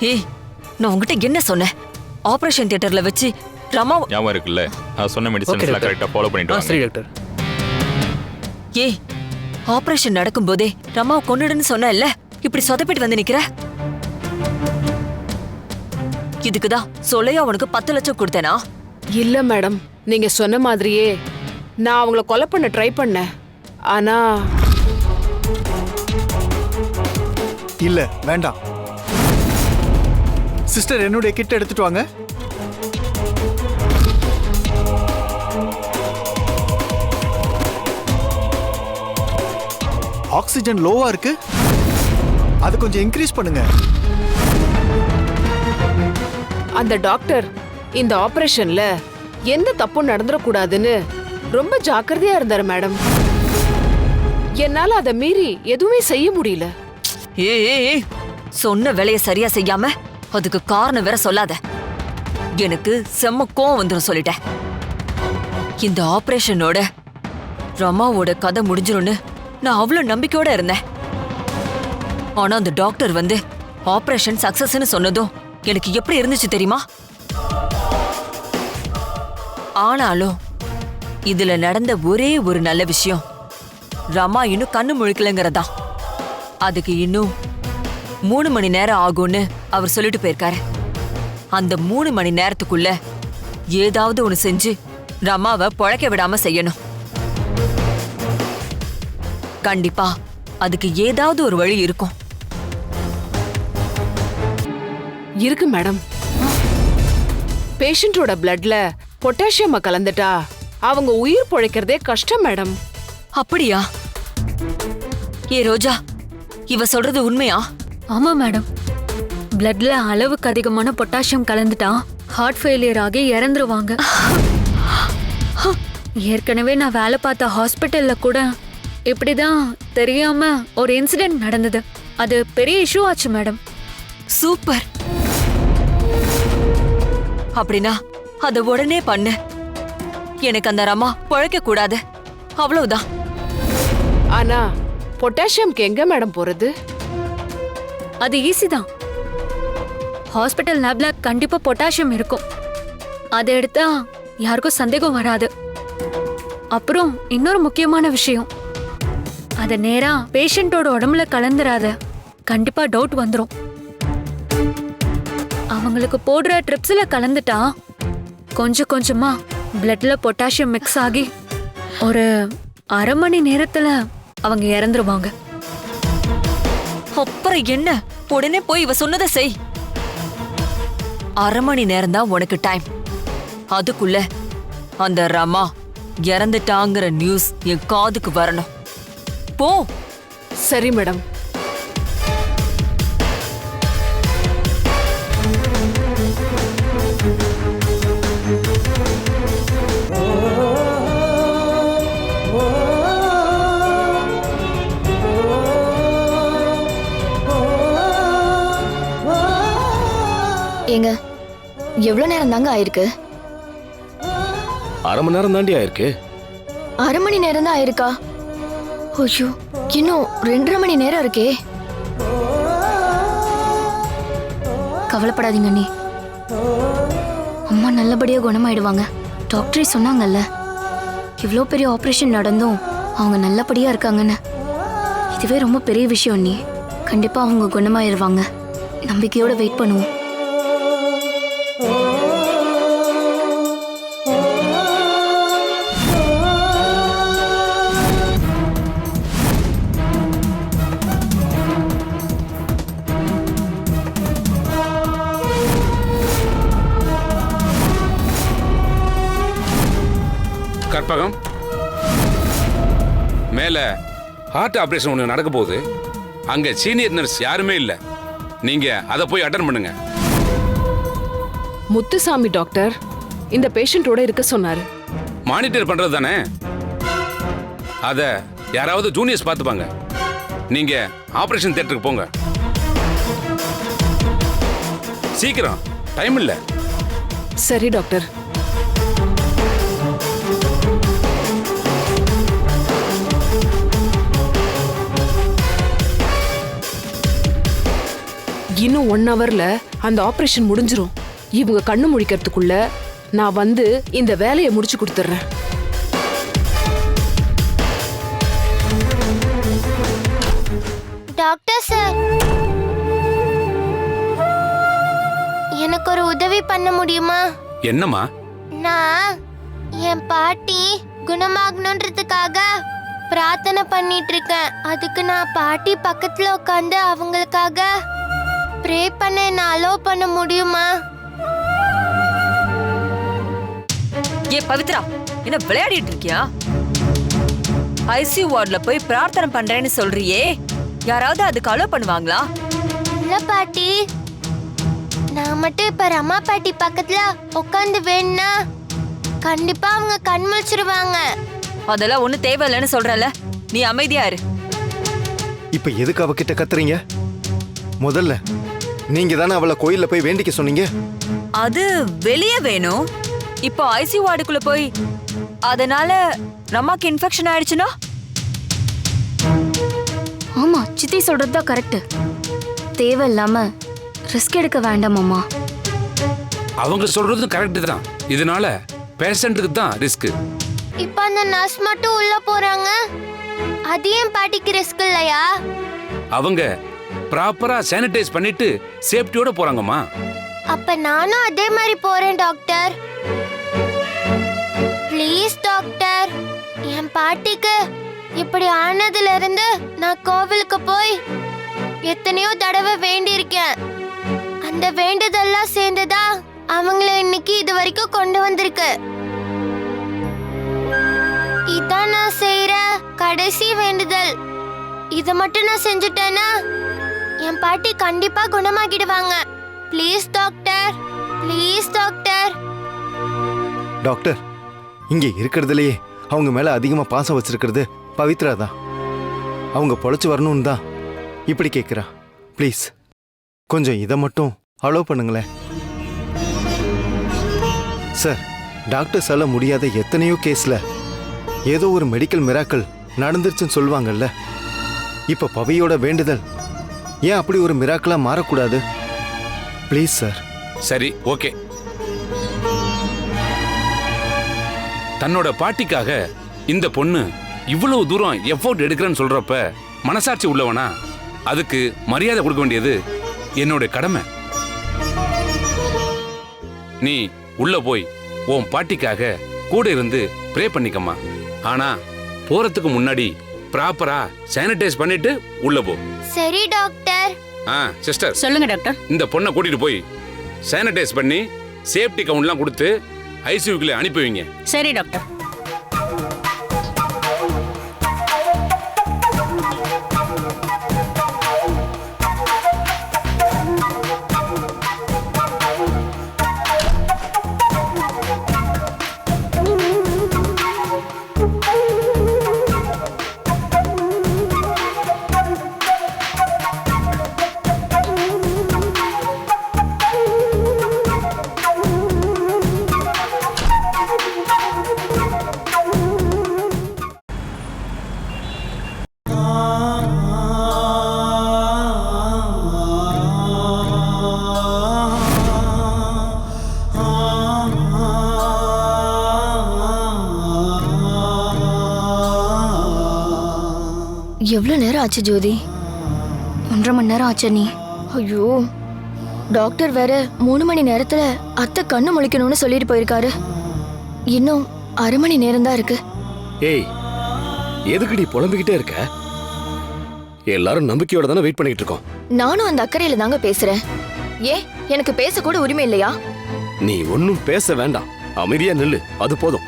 Speaker 2: ஏய், நான் உங்ககிட்ட என்ன சொன்னேன்? ஆபரேஷன் தியேட்டர்ல வச்சு ரமா
Speaker 15: ஞாபகம் இருக்குல்ல? சொன்ன மெடிசன்ஸ்லாம் கரெக்டாக ஃபாலோ பண்ணிட்டு வாங்க.
Speaker 8: சரி டாக்டர்.
Speaker 2: ஏய், ஆபரேஷன் நடக்கும்போதே ரமாவை கொன்னுடுன்னு சொன்னேன்ல, இப்படி சொதப்பிட்டு வந்து நிக்கிற. இதுக்குதான் சொல்லையா உனக்கு 10 லட்சம் கொடுத்தேனா?
Speaker 11: இல்ல மேடம், நீங்க சொன்ன மாதிரியே நான் அவங்கள கொலை பண்ண ட்ரை பண்ணேன். ஆனா
Speaker 13: இல்ல வேண்டாம். சிஸ்டர் என்னுடைய கிட்ட எடுத்துட்டு வாங்க. ஆக்சிஜன் லோவா இருக்கு, அது கொஞ்சம் இன்க்ரீஸ் பண்ணுங்க.
Speaker 11: அந்த டாக்டர் இந்த ஆபரேஷன்ல எந்த தப்பும் நடந்துடக்கூடாதுன்னு ரொம்ப ஜாக்கிரதையா இருந்தாரு மேடம். என்னால அதை மீறி எதுவுமே செய்ய முடியல.
Speaker 2: ஏய், சொன்ன வேலையை சரியா செய்யாம அதுக்கு காரணம் வேற சொல்லாத. எனக்கு செம்ம கோவம் வந்துடும் சொல்லிட்டேன். இந்த ஆபரேஷனோட ரமாவோட கதை முடிஞ்சிரும்னு நான் அவ்வளவு நம்பிக்கையோட இருந்தேன். ஆனா அந்த டாக்டர் வந்து ஆபரேஷன் சக்சஸ்ன்னு சொன்னதும் எனக்கு எப்படி இருந்துச்சு தெரியுமா? ஆனாலும் இதுல நடந்த ஒரே ஒரு நல்ல விஷயம், ரமா இன்னும் கண்ணு முழிக்கலங்கிறதா. அதுக்கு இன்னும் 3 மணி நேரம் ஆகும்னு அவர் சொல்லிட்டு போயிருக்காரு. அந்த 3 மணி நேரத்துக்குள்ள ஏதாவது ஒண்ணு செஞ்சு ரமாவை பொழைக்க விடாம செய்யணும். கண்டிப்பா அதுக்கு ஏதாவது ஒரு வழி இருக்கும்.
Speaker 11: இருக்கு மேடம். பேஷண்டோட பிளட்ல பொட்டாசியம் கலந்துட்டா அவங்க உயிர் பொழைக்கிறதே கஷ்டம் மேடம்.
Speaker 2: அப்படியா? ஏ ரோஜா, இவ சொல்றது உண்மையா?
Speaker 9: ஆமா மேடம், பிளட்ல அளவுக்கு அதிகமான பொட்டாசியம் கலந்துட்டா ஹார்ட் ஃபெயிலியர் ஆகி இறந்துருவாங்க. ஏற்கனவே நான் வேலை பார்த்த ஹாஸ்பிட்டல்ல கூட இப்படிதான் தெரியாம ஒரு இன்சிடென்ட் நடந்தது. அது பெரிய இஷ்யூ ஆச்சு மேடம்.
Speaker 2: சூப்பர். அப்படின்னா அத உடனே பண்ணு. எனக்கு அந்த ரமா பொழைக்க கூடாது, அவ்வளவுதான்.
Speaker 11: ஆனா பொட்டாசியம்க்கு எங்க மேடம் போறது?
Speaker 9: அது ஈஸி தான். ஹாஸ்பிட்டல் லேப்ல கண்டிப்பா பொட்டாசியம் இருக்கும். அதை எடுத்தா யாருக்கும் சந்தேகம் வராது. அப்புறம் இன்னொரு முக்கியமான விஷயம், அத நேரா பேஷண்டோட உடம்புல கலந்துராத. கண்டிப்பா டவுட் வந்துரும். அவங்களுக்கு போடுற ட்ரிப்ஸ்ல கலந்துட்டா கொஞ்சம் கொஞ்சமா பிளட்ல பொட்டாசியம் மிக்ஸ் ஆகி ஒரு 1/2 மணி நேரத்துல அவங்க இறந்துருவாங்க.
Speaker 2: அப்புறம் என்ன? உடனே போய் இவ சொன்னதை செய். 1/2 மணி நேரம் தான் உனக்கு டைம். அதுக்குள்ள அந்த ரமா இறந்துட்டாங்கிற நியூஸ் என் காதுக்கு வரணும். போ.
Speaker 11: சரி மேடம்.
Speaker 3: ஏங்க, எவ்வளவு நேரம் தாங்க ஆயிருக்கு?
Speaker 4: 1/2 மணி நேரம் தாண்டி ஆயிருக்கு.
Speaker 3: 1/2 மணி நேரம் தான் ஆயிருக்கா? ஐயோ, இன்னும் 2.5 மணி நேரம் இருக்கே.
Speaker 1: கவலைப்படாதீங்க அண்ணி, அம்மா நல்லபடியா குணமாயிடுவாங்க. டாக்டரே சொன்னாங்கல்ல, இவ்வளோ பெரிய ஆபரேஷன் நடந்தும் அவங்க நல்லபடியா இருக்காங்கன்னு. இதுவே ரொம்ப பெரிய விஷயம் அண்ணி. கண்டிப்பா அவங்க குணமாயிருவாங்க. நம்பிக்கையோட வெயிட் பண்ணுவோம்.
Speaker 14: கற்பகம், மேல ஹார்ட் ஆபரேஷன் ஒன்று நடக்க போகுது. அங்க சீனியர் நர்ஸ் யாருமே இல்ல. நீங்க அதை போய் அட்டெண்ட் பண்ணுங்க.
Speaker 11: முத்துசாமி டாக்டர் இந்த பேஷண்டோட இருக்க சொன்னாரு.
Speaker 14: மானிட்டர் பண்றது தானே, அத யாராவது ஜூனியர்ஸ் பார்த்துப்பாங்க. நீங்க ஆபரேஷன் தியேட்டருக்கு போங்க. சீக்கிரம், டைம் இல்ல.
Speaker 11: சரி டாக்டர். இன்னும் 1 ஹவர்ல அந்த ஆபரேஷன் முடிஞ்சிரும். இவங்க கண்ணு முழிக்கிறதுக்குள்ள நான் வந்து இந்த வேலையை முடிச்சு கொடுத்துட்றேன்.
Speaker 7: டாக்டர் சார், எனக்கு ஒரு உதவி பண்ண முடியுமா?
Speaker 14: என்னம்மா?
Speaker 7: நான் என் பாட்டி குணமாகணுன்றதுக்காக பிரார்த்தனை பண்ணிட்டு இருக்கேன். அதுக்கு நான் பாட்டி பக்கத்துல உட்காந்து அவங்களுக்காக ப்ரே பண்ண என்ன அலோவ் பண்ண முடியுமா?
Speaker 2: ஏ பவித்ரா, என்ன விளையாடிட்டு இருக்கியா? ஐசியூ வார்டுல போய் பிரார்த்தனை பண்றேன்னு சொல்றியே, யாராவது அதுக்கு அலோவ் பண்ணுவாங்களா?
Speaker 7: இல்ல பாட்டி, நான் மட்டும் இப்ப ரமா பாட்டி பக்கத்துல உட்காந்து வேணும்னா கண்டிப்பா அவங்க கண் முழிச்சிருவாங்க.
Speaker 2: அதெல்லாம் ஒண்ணு தேவையில்லைன்னு சொல்றல, நீ அமைதியா இரு.
Speaker 6: இப்ப எதுக்கு அவகிட்ட கத்துறீங்க? முதல்ல நீங்க தானே அவளை கோயில்ல போய் வேண்டிக்க சொன்னீங்க.
Speaker 2: அது வெளியே வேணும். இப்போ ஐசியூ வார்டுக்குள்ள போய் அதனால ரமாக்கு இன்ஃபெக்ஷன் ஆயிடுச்சுன்னா?
Speaker 1: ஆமா, சித்தி சொல்றதுதான் கரெக்ட். தேவையில்லாம ரிஸ்க் எடுக்க வேண்டாம் அம்மா.
Speaker 14: அவங்க சொல்றதும் கரெக்ட் தான். இதனால பேஷண்ட்டுக்கு தான் ரிஸ்க்.
Speaker 7: இப்ப அந்த நர்ஸ் மட்டும் உள்ள போறாங்க, அது ஏன் பாட்டிக்கு ரிஸ்க் இல்லையா?
Speaker 14: அவங்க ப்ராப்பரா சானிடைஸ் பண்ணிட்டு சேஃப்டியோட போறாங்கம்மா.
Speaker 7: அப்ப நானும் அதே மாதிரி போறேன் டாக்டர். ப்ளீஸ் டாக்டர், என் பாட்டிக்கு இப்படி ஆனதுல இருந்து நான் கோவிலுக்கு போய் எத்தனையோ தடவை வேண்டியிருக்கேன். அந்த வேண்டுதெல்லாம் சேர்ந்துதா அவங்கள இன்னைக்கு இது வரைக்கும் கொண்டு வந்திருக்கு. இதான் நான் செய்யற கடைசி வேண்டுதல். இத மட்டும் நான் செஞ்சுட்டேன்னா என் பாட்டி கண்டிப்பா குணமாக்கிடுவாங்க. Please doctor, please doctor.
Speaker 6: Doctor, இங்க இருக்கிறதுலயே அவங்க மேல அதிகமா பாசம் வச்சிருக்கிறது பவித்ரா தான். அவங்க பொழைச்சு வரணும்னு தான் இப்படி கேட்குறா. ப்ளீஸ் கொஞ்சம் இதை மட்டும் அலோவ் பண்ணுங்களேன் சார். டாக்டர்ஸால முடியாத எத்தனையோ கேஸ்ல ஏதோ ஒரு மெடிக்கல் மிராக்கள் நடந்துருச்சுன்னு சொல்லுவாங்கல்ல. இப்ப பவியோட வேண்டுதல் ஏன் அப்படி ஒரு மிராக்கிளா மாறக்கூடாது? Please sir.
Speaker 14: சரி, ஓகே. தன்னோட பாட்டிக்காக இந்த பொண்ணு இவ்வளவு தூரம் எஃபோர்ட் எடுக்கிறேன்னு சொல்றப்ப மனசாட்சி உள்ளவனா? அதுக்கு மரியாதை கொடுக்க வேண்டியது என்னோட கடமை. நீ உள்ள போய் உன் பாட்டிக்காக கூட இருந்து ப்ரே பண்ணிக்கம்மா. ஆனா போறதுக்கு முன்னாடி ப்ராப்பரா சானிடைஸ் பண்ணிட்டு உள்ள போ.
Speaker 7: சரி டாக்டர்.
Speaker 14: சிஸ்டர்
Speaker 16: சொல்லுங்க டாக்டர்.
Speaker 14: இந்த பொண்ணை கூட்டிட்டு போய் சானிடைஸ் பண்ணி சேஃப்டி கவுண்ட்லாம் கொடுத்து ஐசியூக்குள்ள அனுப்பி வைங்க.
Speaker 16: சரி டாக்டர்.
Speaker 3: எவ்வளவு நேரம் ஆச்சு ஜோதி?
Speaker 1: 1.5 மணி நேரம் ஆச்சு நீ.
Speaker 3: ஐயோ, டாக்டர் வேற 3 மணி நேரத்துல அத்தை கண்ணு முழிக்கணும்னு சொல்லிட்டு போயிருக்காரு. இன்னும் 1/2 மணி நேரம் தான் இருக்கு.
Speaker 4: ஏய், எதுக்குடி புலம்பிக்கிட்டே இருக்க? எல்லாரும் நம்பிக்கையோட தானே வெயிட் பண்ணிட்டு இருக்கோம்.
Speaker 3: நானும் அந்த அக்கறையில தாங்க பேசுறேன். ஏன் எனக்கு பேச கூட உரிமை இல்லையா?
Speaker 4: நீ ஒன்னும் பேச வேண்டாம், அமைதியா நில்லு, அது போதும்.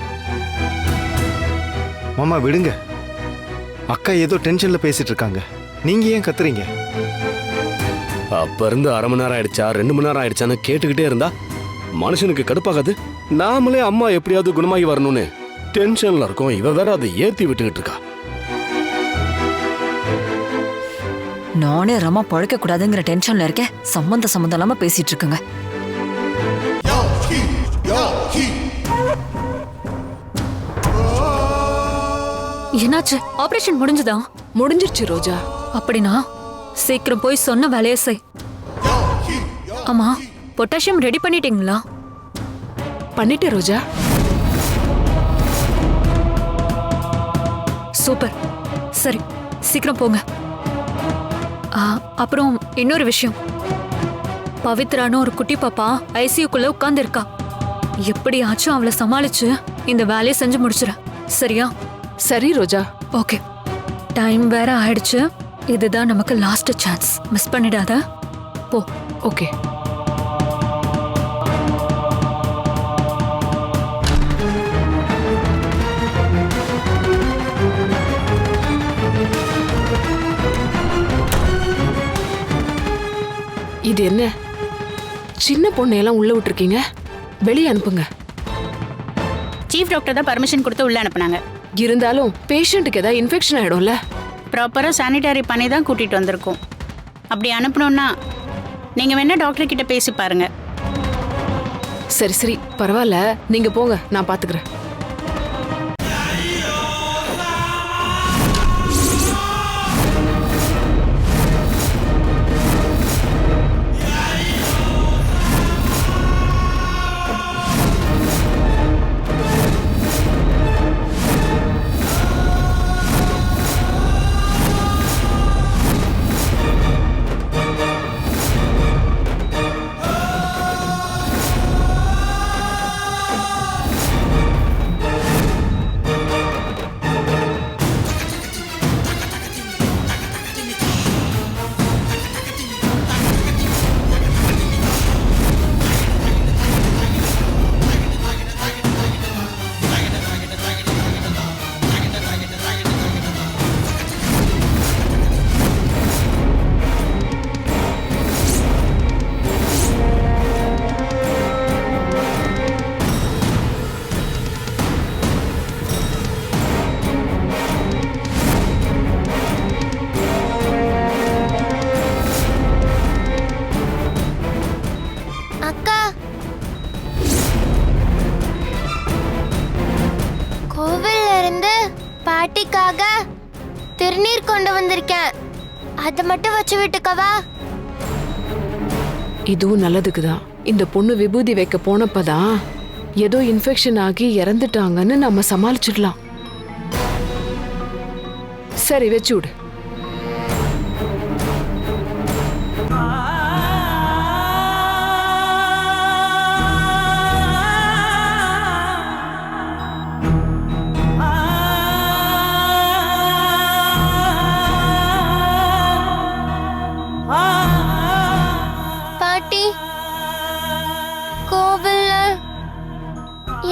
Speaker 6: மாமா விடுங்க. அக்கா ஏதோ டென்ஷன்ல பேசிட்டு இருக்காங்க, நீங்க ஏன் கத்துறீங்க?
Speaker 4: அப்ப இருந்து 1/2 மணி நேரம் ஆயிடுச்சா 2 மணி நேரம் ஆயிடுச்சான்னு கேட்டுக்கிட்டே இருந்தா மனுஷனுக்கு கடுப்பாகாது? நாமளே அம்மா எப்படியாவது குணமாகி வரணும்னு டென்ஷன்ல இருக்கோம், இவ வேற அதை ஏத்தி விட்டுக்கிட்டு இருக்கா.
Speaker 2: நானே ரமா பழக்க கூடாதுங்கிற டென்ஷன்ல இருக்கேன். சம்பந்தம் இல்லாம பேசிட்டு இருக்குங்க.
Speaker 9: என்னாச்சு? ஆபரேஷன் முடிஞ்சுதா?
Speaker 11: முடிஞ்சிருச்சு ரோஜா.
Speaker 9: அப்படின்னா சீக்கிரம் போய் சொன்ன வேலையை செய். ஆமா, பொட்டாசியம் ரெடி பண்ணிட்டீங்களா?
Speaker 11: பண்ணிட்டேன் ரோஜா.
Speaker 9: சூப்பர். சரி, சீக்கிரம் போங்க. அப்புறம் இன்னொரு விஷயம், பவித்ரான்னு ஒரு குட்டி பாப்பா ஐசியூக்குள்ள உட்கார்ந்து இருக்கா. எப்படியாச்சும் அவளை சமாளிச்சு இந்த வேலையை செஞ்சு முடிச்சிட. சரியா?
Speaker 11: சரி ரோஜா.
Speaker 9: ஓகே. டைம் வேற ஆயிடுச்சு. இதுதான் நமக்கு லாஸ்ட் சான்ஸ். மிஸ் பண்ணிடாத. போ.
Speaker 11: ஓகே. இது என்ன, சின்ன பொண்ணையெல்லாம் உள்ள விட்டுருக்கீங்க? வெளியே அனுப்புங்க.
Speaker 16: சீஃப் டாக்டர் தான் பர்மிஷன் கொடுத்து உள்ள அனுப்புனாங்க.
Speaker 11: இருந்தாலும் பேஷண்ட்டுக்கு ஏதாவது இன்ஃபெக்ஷன் ஆயிடும்ல.
Speaker 16: ப்ராப்பராக சானிட்டரி பண்ணி தான் கூட்டிட்டு வந்திருக்கோம். அப்படி அனுப்பணும்னா நீங்க வேணா டாக்டர் கிட்ட பேசி பாருங்க.
Speaker 11: சரி சரி, பரவாயில்ல, நீங்க போங்க, நான் பாத்துக்கிறேன்.
Speaker 7: பாட்டிக்காக திருநீர் கொண்டு வந்திருக்கேன். அதை மட்டும் வச்சு விட்டுக்கவா?
Speaker 11: இதுவும் நல்லதுக்கு தான். இந்த பொண்ணு விபூதி வைக்க போனப்பதான் ஏதோ இன்ஃபெக்ஷன் ஆகி இறந்துட்டாங்கன்னு நம்ம சமாளிச்சிடலாம். சரி, வச்சு விடு.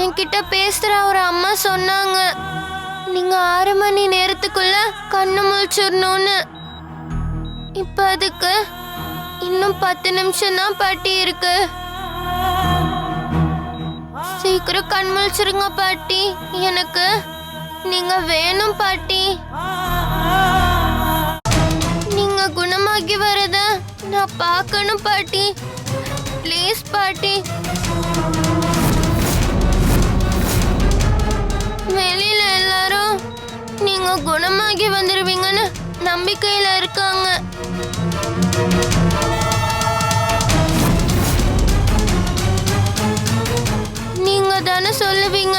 Speaker 7: என்கிட்ட பேசுற ஒரு அம்மா சொன்னாங்க, நீங்க 6 மணி நேரத்துக்குள்ள கண்ணு முழிச்சிடணும்னு. இப்ப அதுக்கு இன்னும் 10 நிமிஷம் தான் பாட்டி இருக்கு. சீக்கிரம் கண் முழிச்சிருங்க பாட்டி. எனக்கு நீங்க வேணும் பாட்டி. நீங்க குணமாகி வரத நான் பார்க்கணும் பாட்டி. ப்ளீஸ் பாட்டி. வெளியில எல்லாரும் நீங்க குணமாகி வந்துருவீங்கன்னு நம்பிக்கையில இருக்காங்க. நீங்க தானே சொல்லுவீங்க,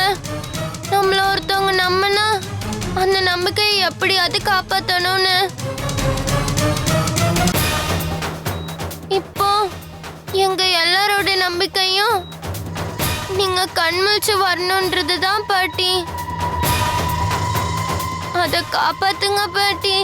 Speaker 7: நம்மள ஒருத்தவங்க நம்பினா அந்த நம்பிக்கையை எப்படியாவது காப்பாத்தணும்னு. இப்போ எங்க எல்லாரோட நம்பிக்கையும் நீங்க கண்முழிச்சு வரணும்ன்றது தான் பாட்டி. அத காப்பாத்துங்க பாட்டி.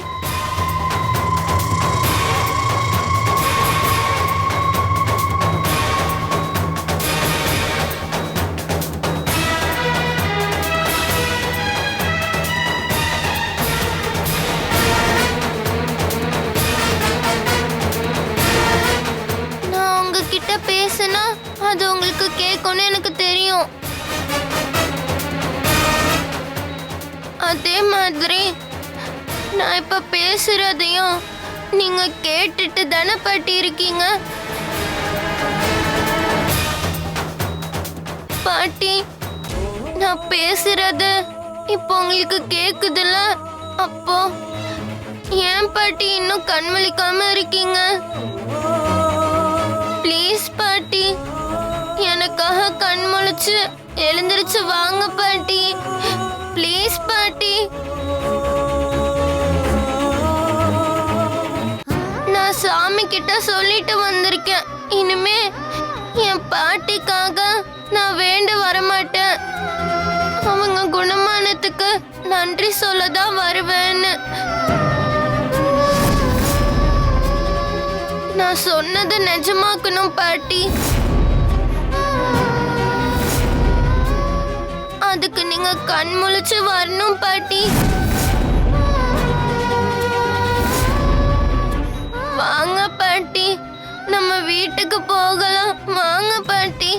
Speaker 7: நான் உங்ககிட்ட பேசினா அது உங்களுக்கு கேட்கும்னு எனக்கு தெரியும். அதே மாதிரி நான் இப்ப பேசுறதையும் நீங்க கேட்டுட்டு தானே பாட்டி இருக்கீங்க. பாட்டி, நான் பேசுறது இப்போ உங்களுக்கு கேக்குதுல்ல? அப்போ ஏன் பாட்டி இன்னும் கண் விழிக்காம இருக்கீங்க? ப்ளீஸ் பாட்டி, எனக்காக கண் முழிச்சு எழுந்திருச்சு வாங்க பாட்டி, ப்ளீஸ் பாட்டி. நான் சாமி கிட்ட சொல்லிட்டு வந்திருக்கேன், இனிமே என் பாட்டிக்காக நான் வேண்ட வரமாட்டேன். அவங்க குணமானத்துக்கு நன்றி சொல்லதான் வருவேன்னு. நான் சொன்னதை நிஜமாக்கணும் பாட்டி. அதுக்கு நீங்க கண் முழிச்சு வரணும் பாட்டி. வாங்க பாட்டி, நம்ம வீட்டுக்கு போகலாம். வாங்க பாட்டி.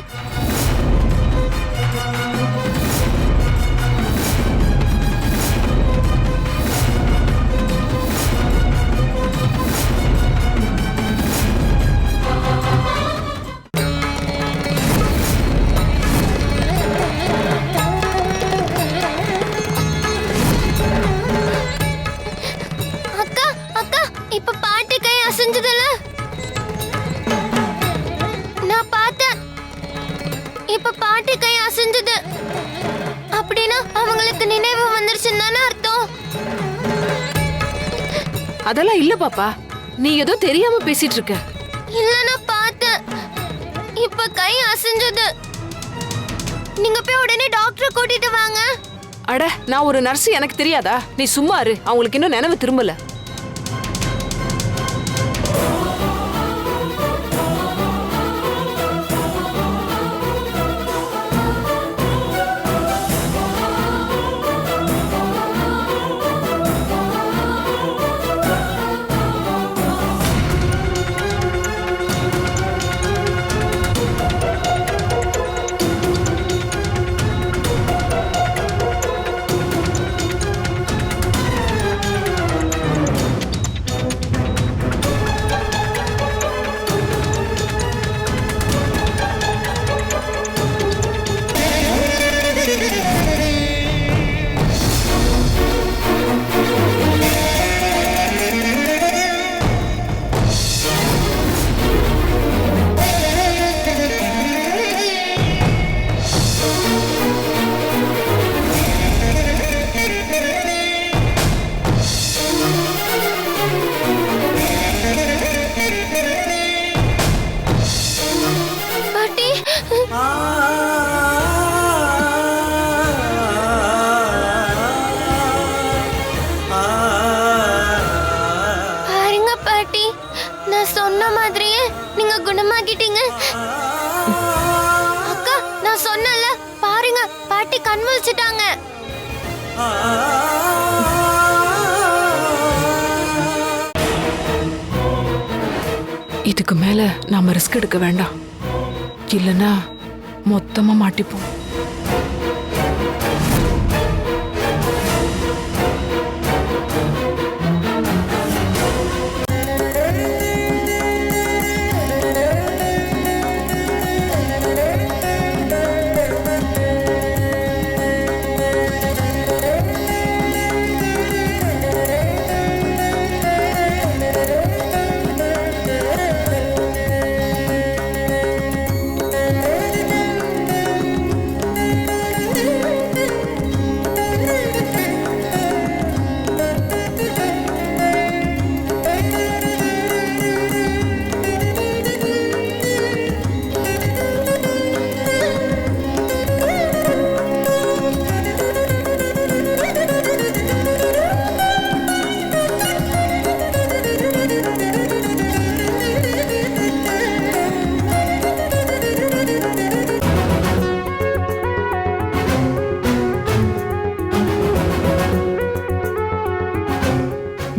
Speaker 7: அக்கா அக்கா, இப்ப பாட்டி கை அசைஞ்சதுல நான் பார்த்தேன். இப்ப பாட்டி கை அசைஞ்சது அப்படின்னா அவங்களுக்கு நினைவு வந்துருச்சுன்னு தானே அர்த்தம்.
Speaker 11: அதெல்லாம் இல்ல பாப்பா, நீ ஏதோ தெரியாம பேசிட்டு இருக்க.
Speaker 7: இல்ல, நான் பார்த்தேன். இப்ப கை அசைஞ்சது. நீங்க போய் உடனே டாக்டரை கூட்டிட்டு வாங்க.
Speaker 11: அட, நான் ஒரு நர்ஸ், எனக்கு தெரியாதா? நீ சும்மா இரு, அவங்களுக்கு இன்னும் நினைவு திரும்பல.
Speaker 7: பாருங்க பாட்டி, நான் சொன்ன மாதிரியே நீங்க குணமாக்கிட்டீங்க. அக்கா, நான் சொன்னல, பாருங்க பாட்டி கண் முழிச்சிட்டாங்க.
Speaker 11: இதுக்கு மேல நாம ரிஸ்க் எடுக்க வேண்டாம், இல்லனா மொத்தமா மாட்டிப்போம்.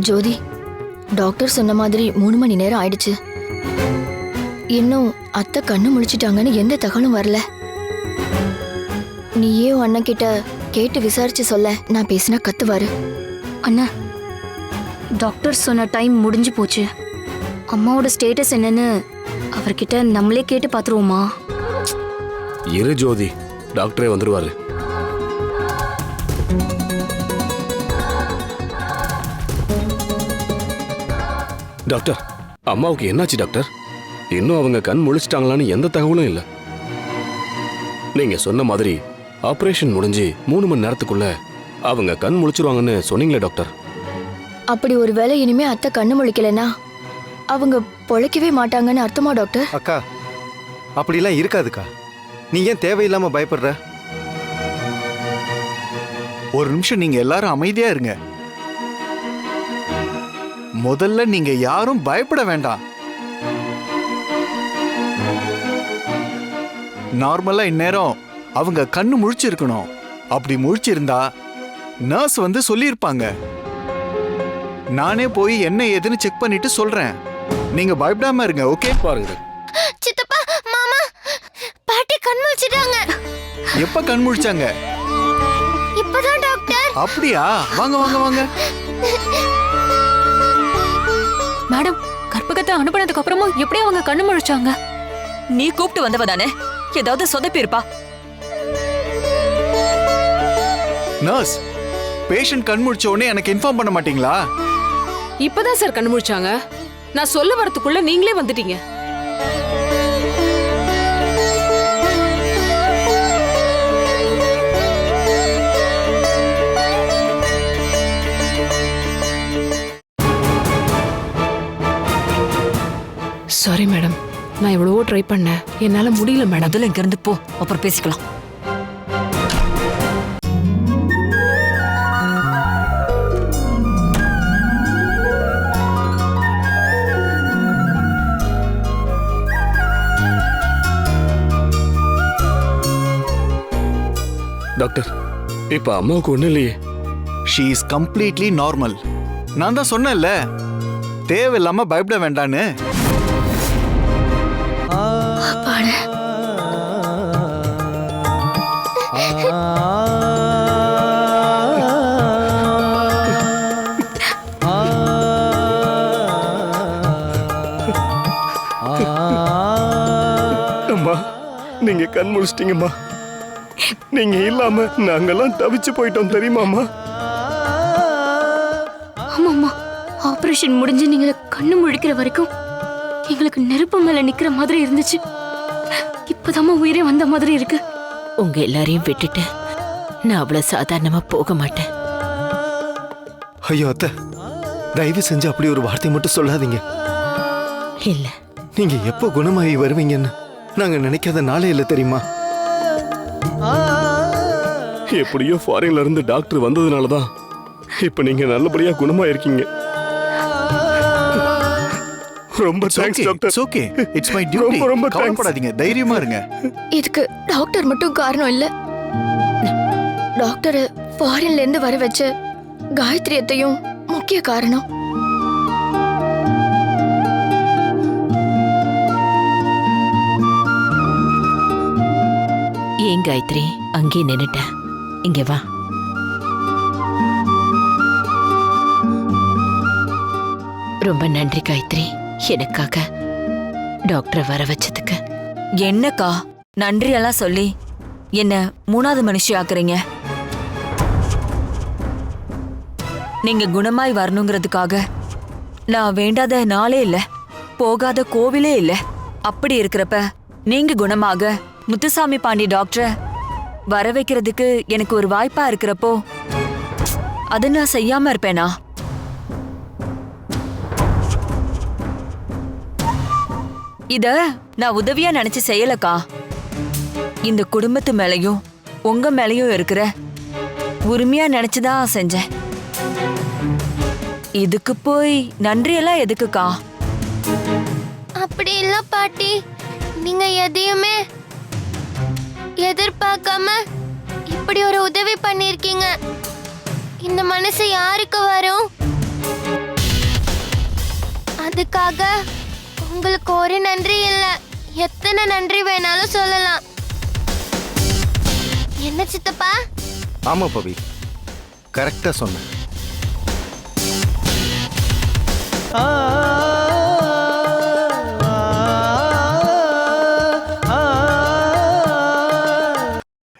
Speaker 3: ஜோதி, டாக்டர் சொன்ன மாதிரி 3 மணி நேரம் ஆயிடுச்சு. இன்னும் அத்தை கண்ணு முழிச்சிட்டாங்கன்னு எந்த தகவலும் வரல. நீயே அண்ணன் கிட்ட கேட்டு விசாரிச்சு சொல்ல, நான் பேசினா கத்துவாரு.
Speaker 1: அண்ணா, டாக்டர் சொன்ன டைம் முடிஞ்சு போச்சு. அம்மாவோட ஸ்டேட்டஸ் என்னன்னு அவர்கிட்ட நம்மளே கேட்டு பார்த்துருவோமா?
Speaker 4: இரு ஜோதி, டாக்டரே வந்துருவாரு. டாக்டர், அம்மாவுக்கு என்னாச்சு டாக்டர்? இன்னும் அவங்க கண் முழிச்சிட்டாங்களான்னு எந்த தகவலும் இல்லை. நீங்க சொன்ன மாதிரி ஆபரேஷன் முடிஞ்சு 3 மணி நேரத்துக்குள்ள அவங்க கண் முழிச்சிருவாங்கன்னு சொன்னீங்களே டாக்டர்.
Speaker 3: அப்படி ஒருவேளை இனிமே அத்தை கண்ணு முழிக்கலனா அவங்க பொழைக்கவே மாட்டாங்கன்னு அர்த்தமா டாக்டர்?
Speaker 6: அக்கா அப்படிலாம் இருக்காதுக்கா. நீ ஏன் தேவையில்லாம பயப்படுற?
Speaker 13: ஒரு நிமிஷம் நீங்க எல்லாரும் அமைதியா இருங்க. முதல்ல நீங்க யாரும் பயப்பட வேண்டாம். நார்மலா இந்நேரம் அவங்க கண்ணு முழிச்சிருக்கணும். அப்படி முழிச்சிருந்தா நர்ஸ் வந்து சொல்லியிருப்பாங்க. நானே போய் என்ன ஏதுன்னு செக் பண்ணிட்டு சொல்றேன். நீங்க பயப்படாம இருங்க. ஓகே
Speaker 4: பாருங்க.
Speaker 7: சித்தப்பா, மாமா, பாட்டி கண் முழிச்சிட்டாங்க.
Speaker 13: எப்ப கண் முழிச்சாங்க?
Speaker 7: இப்பதான் டாக்டர்.
Speaker 13: அப்படியா? வாங்க வாங்க வாங்க.
Speaker 9: மேடம், கற்பகத்தை அனுப்பினதுக்கு அப்புறமும் எப்படி அவங்க கண்ணு முழிச்சாங்க?
Speaker 2: நீ கூப்பிட்டு வந்தவ தானே, ஏதாவது சொதப்பி இருப்பா.
Speaker 13: நர்ஸ், பேஷண்ட் கண் முழிச்ச உடனே எனக்கு இன்ஃபார்ம் பண்ண மாட்டீங்களா?
Speaker 11: இப்பதான் சார் கண்ணு முழிச்சாங்க. நான் சொல்ல வரதுக்குள்ள நீங்களே வந்துட்டீங்க. சாரி மேடம், நான் எவ்வளவோ ட்ரை பண்ணேன், என்னால முடியல மேடம்.
Speaker 2: முதல்ல இங்க இருந்து போ, அப்புறம் பேசிக்கலாம்.
Speaker 4: டாக்டர், இப்ப அம்மாவுக்கு ஒண்ணு இல்லையே.
Speaker 13: She is completely normal. நான் தான் சொன்னேன்ல, தேவையில்லாம பயப்பட வேண்டான்னு.
Speaker 4: அம்மா, நீங்க கண் முழிச்சிட்டீங்கம்மா. நீங்க இல்லாம நாங்கெல்லாம் தவிச்சு போயிட்டோம் தெரியுமாம்மா?
Speaker 1: ஆமாம்மா, ஆபரேஷன் முடிஞ்சு நீங்க கண்ணு முழிக்கிற வரைக்கும் எங்களுக்கு நெருப்பு மேல நிக்கிற மாதிரி இருந்துச்சு. இப்பதாம்மா உயிரே வந்த மாதிரி இருக்கு.
Speaker 17: உங்க எல்லாரையும் விட்டுட்டு நான் அவ்வளவு சாதாரணமா போக மாட்டேன்.
Speaker 6: ஐயோ அத்தை, தயவு செஞ்சு அப்படி ஒரு வார்த்தை மட்டும் சொல்லாதீங்க.
Speaker 17: இல்ல,
Speaker 6: நீங்க எப்போ குணமாகி வருவீங்கன்னு நாங்க நினைக்காத நாளே இல்லை தெரியுமா?
Speaker 4: எப்படியோ ஃபாரின்ல இருந்து டாக்டர் வந்ததுனாலதான் இப்ப நீங்க நல்லபடியா குணமா இருக்கீங்க. ரொம்ப thanks doctor.
Speaker 13: Okay, it's my duty.
Speaker 4: ரொம்ப
Speaker 13: கவலைப்படாதீங்க, தைரியமா இருங்க.
Speaker 3: இதுக்கு டாக்டர் மட்டும் காரணம் இல்ல. டாக்டர் ஃபாரின்ல இருந்து வர வச்ச காயத்ரியத்தையும் முக்கிய காரணம்.
Speaker 17: ஏன் காயத்ரி அங்கே நின்னுட்ட? இங்க வா. ரொம்ப நன்றி காயத்ரி, எனக்காக டாக்டரை வர வச்சதுக்கு.
Speaker 2: என்னக்கா நன்றி எல்லாம் சொல்லி என்ன 3வது மனுஷி ஆக்குறீங்க? நீங்க குணமாய் வரணுங்கிறதுக்காக நான் வேண்டாத நாளே இல்ல, போகாத கோவிலே இல்ல. அப்படி இருக்கிறப்ப நீங்க குணமாக முத்துசாமி பாண்டி டாக்டரை வர வைக்கிறதுக்கு எனக்கு ஒரு வாய்ப்பா இருக்கிறப்போ அதை நான் செய்யாம இருப்பேனா? இத நான் உதவியா நினைச்சு செய்யலக்கா. இந்த குடும்பத்து மேலயும் உங்க மேலயும் இருக்கிற உரிமையா நினைச்சுதான் செஞ்சேன். இதுக்கு போய் நன்றியெல்லாம் எதுக்குக்கா?
Speaker 7: அப்படி இல்ல பாட்டி, நீங்க எதையுமே எதிர்பார்க்காம இப்படி ஒரு உதவி பண்ணிருக்கீங்க. இந்த மனசு யாருக்கு வரும்? அதுக்காக உங்களுக்கு ஒரு நன்றி இல்ல, எத்தனை நன்றி வேணாலும் சொல்லலாம். என்ன சித்தப்பா?
Speaker 6: ஆமா பவி, கரெக்டா சொன்ன.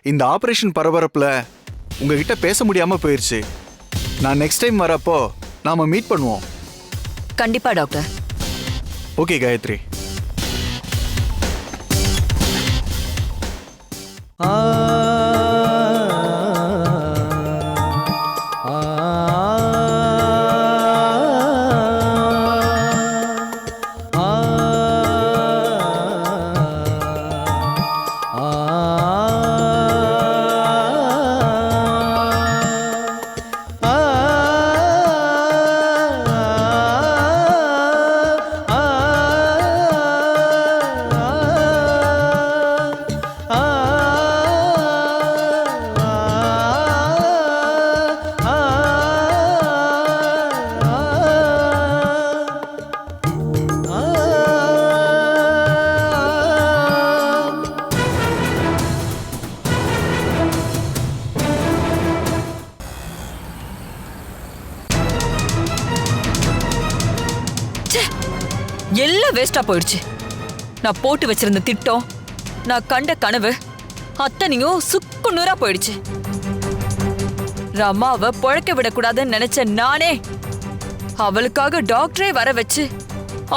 Speaker 13: இந்த ஆபரேஷன் பரபரப்புல உங்ககிட்ட பேச முடியாம போயிருச்சு. நான் நெக்ஸ்ட் டைம் வரப்போ நாம மீட் பண்ணுவோம்.
Speaker 2: கண்டிப்பா டாக்டர்.
Speaker 13: ஓகே காயத்ரி.
Speaker 2: எல்லாம் வேஸ்டா போயிடுச்சு. நான் போட்டு வச்சிருந்த திட்டம், நான் கண்ட கனவு அத்தனையும் சுக்கு நூறா போயிடுச்சு. ரமாவை பொழைக்க விடக்கூடாதுன்னு நினைச்ச நானே அவளுக்காக டாக்டரே வர வச்சு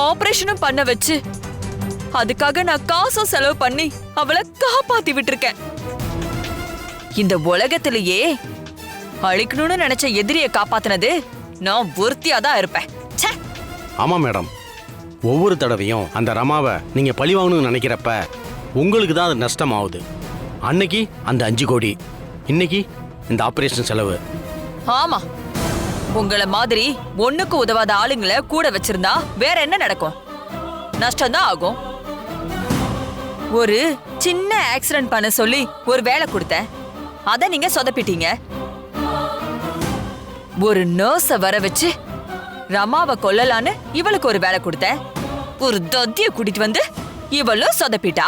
Speaker 2: ஆபரேஷனும் பண்ண வச்சு அதுக்காக நான் காசும் செலவு பண்ணி அவளை காப்பாத்தி விட்டுருக்கேன். இந்த உலகத்திலேயே அழிக்கணும்னு நினைச்ச எதிரியை காப்பாத்தினது நான் ஒருத்தியாதான் இருப்பேன்.
Speaker 4: ஆமா மேடம், ஒவ்வொரு தடவையும் அந்த ரமாவை நீங்க பழி வாங்கணும்னு நினைக்கிறப்ப உங்களுக்கு தான் அது நஷ்டமாகுது. அன்னைக்கு அந்த 5 கோடி, இன்னைக்கு இந்த ஆபரேஷன் செலவு.
Speaker 2: ஆமா, உங்களை மாதிரி ஒண்ணுக்கு உதவாத ஆளுங்களை கூட வச்சிருந்தா வேற என்ன நடக்கும்? நஷ்டம்தான் ஆகும். ஒரு சின்ன ஆக்சிடென்ட் பண்ண சொல்லி ஒரு வேலை கொடுத்தேன், அத நீங்க சொதப்பிட்டீங்க. ஒரு நர்ஸ வர வச்சு ரமாவை கொல்லலான்னு இவளுக்கு ஒரு வேலை கொடுத்தேன், ஒரு தத்திய கூட்டிட்டு வந்து இவளும் சொதப்பிட்டா.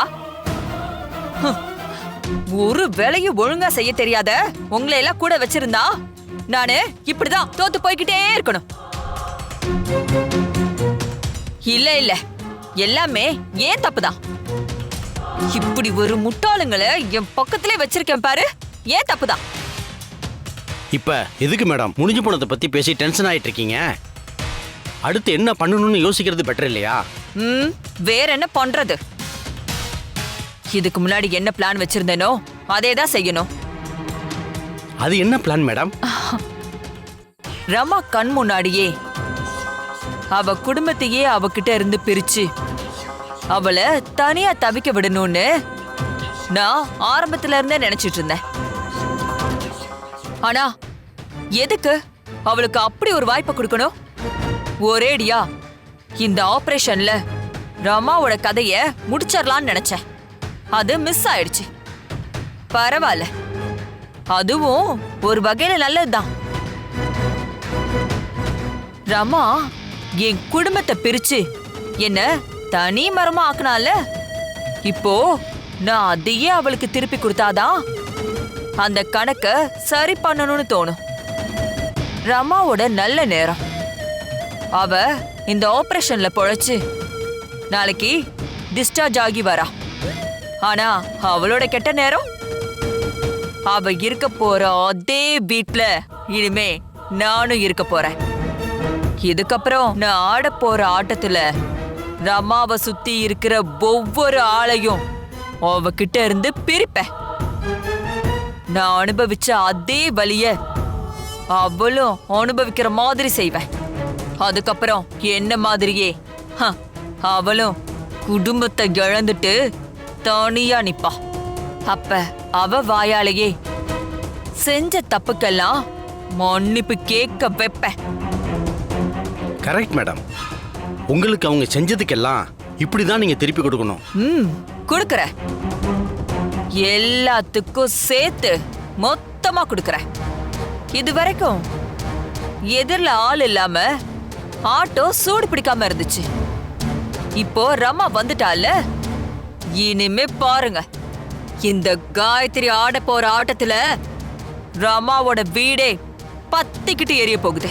Speaker 2: ஒரு வேலையும் ஒழுங்கா செய்ய தெரியாத உங்களை எல்லாம் கூட வச்சிருந்தா நானு இப்படிதான் தோத்து போய்கிட்டே இருக்கணும். இல்ல இல்ல, எல்லாமே ஏன் தப்புதான். இப்படி ஒரு முட்டாளுங்களை என் பக்கத்திலே வச்சிருக்கேன் பாரு, ஏன் தப்புதான்.
Speaker 4: இப்ப எதுக்கு மேடம் முடிஞ்சு போனதை பத்தி பேசி டென்ஷன் ஆயிட்டு இருக்கீங்க? அடுத்து என்ன பண்ணணும்னு யோசிக்கிறது பெட்டர் இல்லையா?
Speaker 2: வேற என்ன பண்றது? இதுக்கு முன்னாடி என்ன பிளான் வச்சிருந்தேனோ அதே தான் செய்யணும்.
Speaker 4: அது என்ன பிளான் மேடம்?
Speaker 2: ரமா கண் முன்னாடியே அவ குடும்பத்தையே அவகிட்ட இருந்து பிரிச்சு அவளை தனியா தவிக்க விடணும்னு நான் ஆரம்பத்துல இருந்தே நினைச்சிட்டு இருந்தேன். ஆனா எதுக்கு அவளுக்கு அப்படி ஒரு வாய்ப்பை கொடுக்கணும்? ஒரேடியா இந்த ஆபரேஷன்ல ரமாவோட கதைய முடிச்சிடலான்னு நினைச்சேன். அது மிஸ் ஆயிடுச்சு. பரவாயில்ல, அதுவும் ஒரு வகையில நல்லதுதான். ரமா என் குடும்பத்தை பிரிச்சு என்ன தனி மரமா ஆக்குனால, இப்போ நான் அதையே அவளுக்கு திருப்பி கொடுத்தாதான் அந்த கணக்க சரி பண்ணணும்னு தோணும். ரமாவோட நல்ல நேரம். அவ இந்த ஆபரேஷன்ல பொழைச்சு நாளைக்கு டிஸ்சார்ஜ் ஆகி வரா. ஆனா அவளோட கெட்ட நேரம், அவ இருக்க போற அதே வீட்ல இனிமே நானும் இருக்க போறேன். இதுக்கப்புறம் நான் ஆட போற ஆட்டத்துல ரமாவை சுத்தி இருக்கிற ஒவ்வொரு ஆளையும் அவகிட்ட இருந்து பிரிப்பேன். நான் அனுபவிச்ச அதே வலிய அவளும் அனுபவிக்கிற மாதிரி செய்வேன். அதுக்கப்புறம் என்ன மாதிரியே அவளும் குடும்பத்தை இழந்துட்டு தனியா நிப்பா. அப்ப அவ வாயாலேயே செஞ்ச தப்புக்கெல்லாம் மன்னிப்பு கேட்க வைப்பேன்.
Speaker 4: கரெக்ட் மேடம், உங்களுக்கு அவங்க செஞ்சதுக்கெல்லாம் இப்படிதான் நீங்க திருப்பி கொடுக்கணும்.
Speaker 2: கொடுக்கற எல்லாத்துக்கும் சேர்த்து மொத்தமா கொடுக்கறேன். இது வரைக்கும் எதிரில ஆள் இல்லாம ஆட்டோ சூடு பிடிக்காம இருந்துச்சு. இப்போ ரமா வந்துட்டால, இனிமே பாருங்க, இந்த காயத்ரி ஆட போற ஆட்டத்துல ரமாவோட வீடே பத்திக்கிட்டு எரிய போகுது.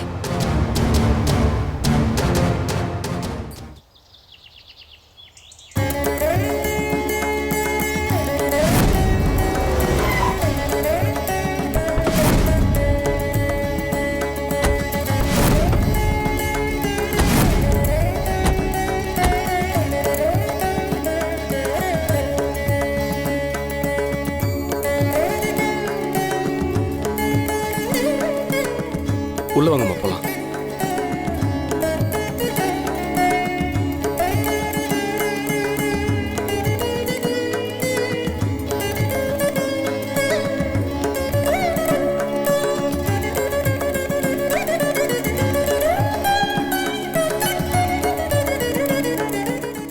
Speaker 4: உள்ள வாங்கம்மா போலாம்.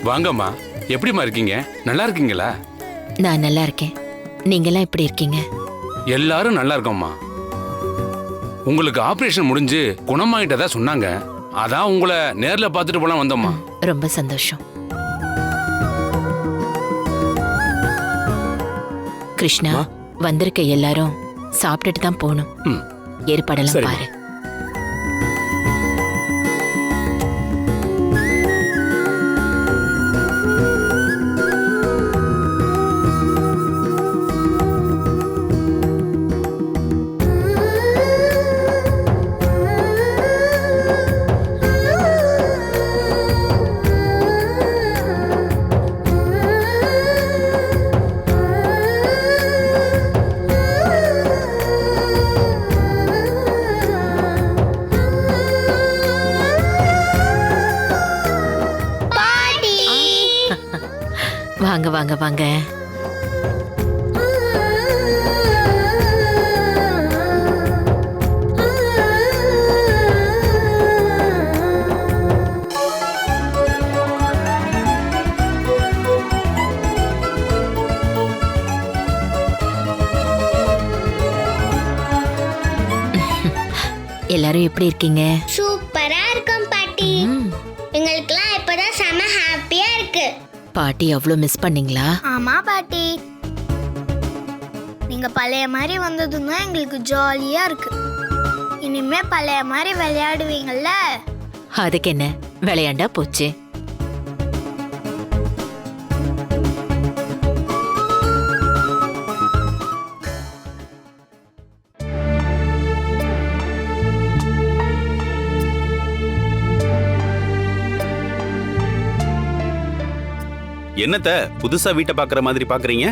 Speaker 14: வாங்கம்மா, எப்படிம்மா இருக்கீங்க? நல்லா இருக்கீங்களா?
Speaker 17: நான் நல்லா இருக்கேன். நீங்கெல்லாம் எப்படி இருக்கீங்க?
Speaker 14: எல்லாரும் நல்லா இருக்கோம்மா. உங்களுக்கு ஆபரேஷன் முடிஞ்சு குணமாயிட்டதா சொன்னாங்க. அதான் உங்களை நேர்ல பார்த்துட்டு போலாம் வந்தோம்மா.
Speaker 17: ரொம்ப சந்தோஷம். கிருஷ்ணா, வந்திருக்க எல்லாரும் சாப்பிட்டுட்டு தான் போகணும். ஏற்பாடெல்லாம் பாரு. வாங்க வாங்க வாங்க. எல்லாரும் எப்படி இருக்கீங்க?
Speaker 7: சூப்பரா இருக்கும் பாட்டி. எங்களுக்குலாம் இப்பதான் செம ஹாப்பியா இருக்கு.
Speaker 17: பாட்டி அவ்வளோ மிஸ் பண்ணீங்களா?
Speaker 10: ஆமா பாட்டி, நீங்க பழைய மாதிரி வந்ததுன்னா எங்களுக்கு ஜாலியா இருக்கு. இனிமே பழைய மாதிரி விளையாடுவீங்கல்ல?
Speaker 17: அதுக்கு என்ன, விளையாண்டா போச்சு.
Speaker 5: என்னத்த புதுசா வீட்டை பாக்குற மாதிரி பாக்குறீங்க?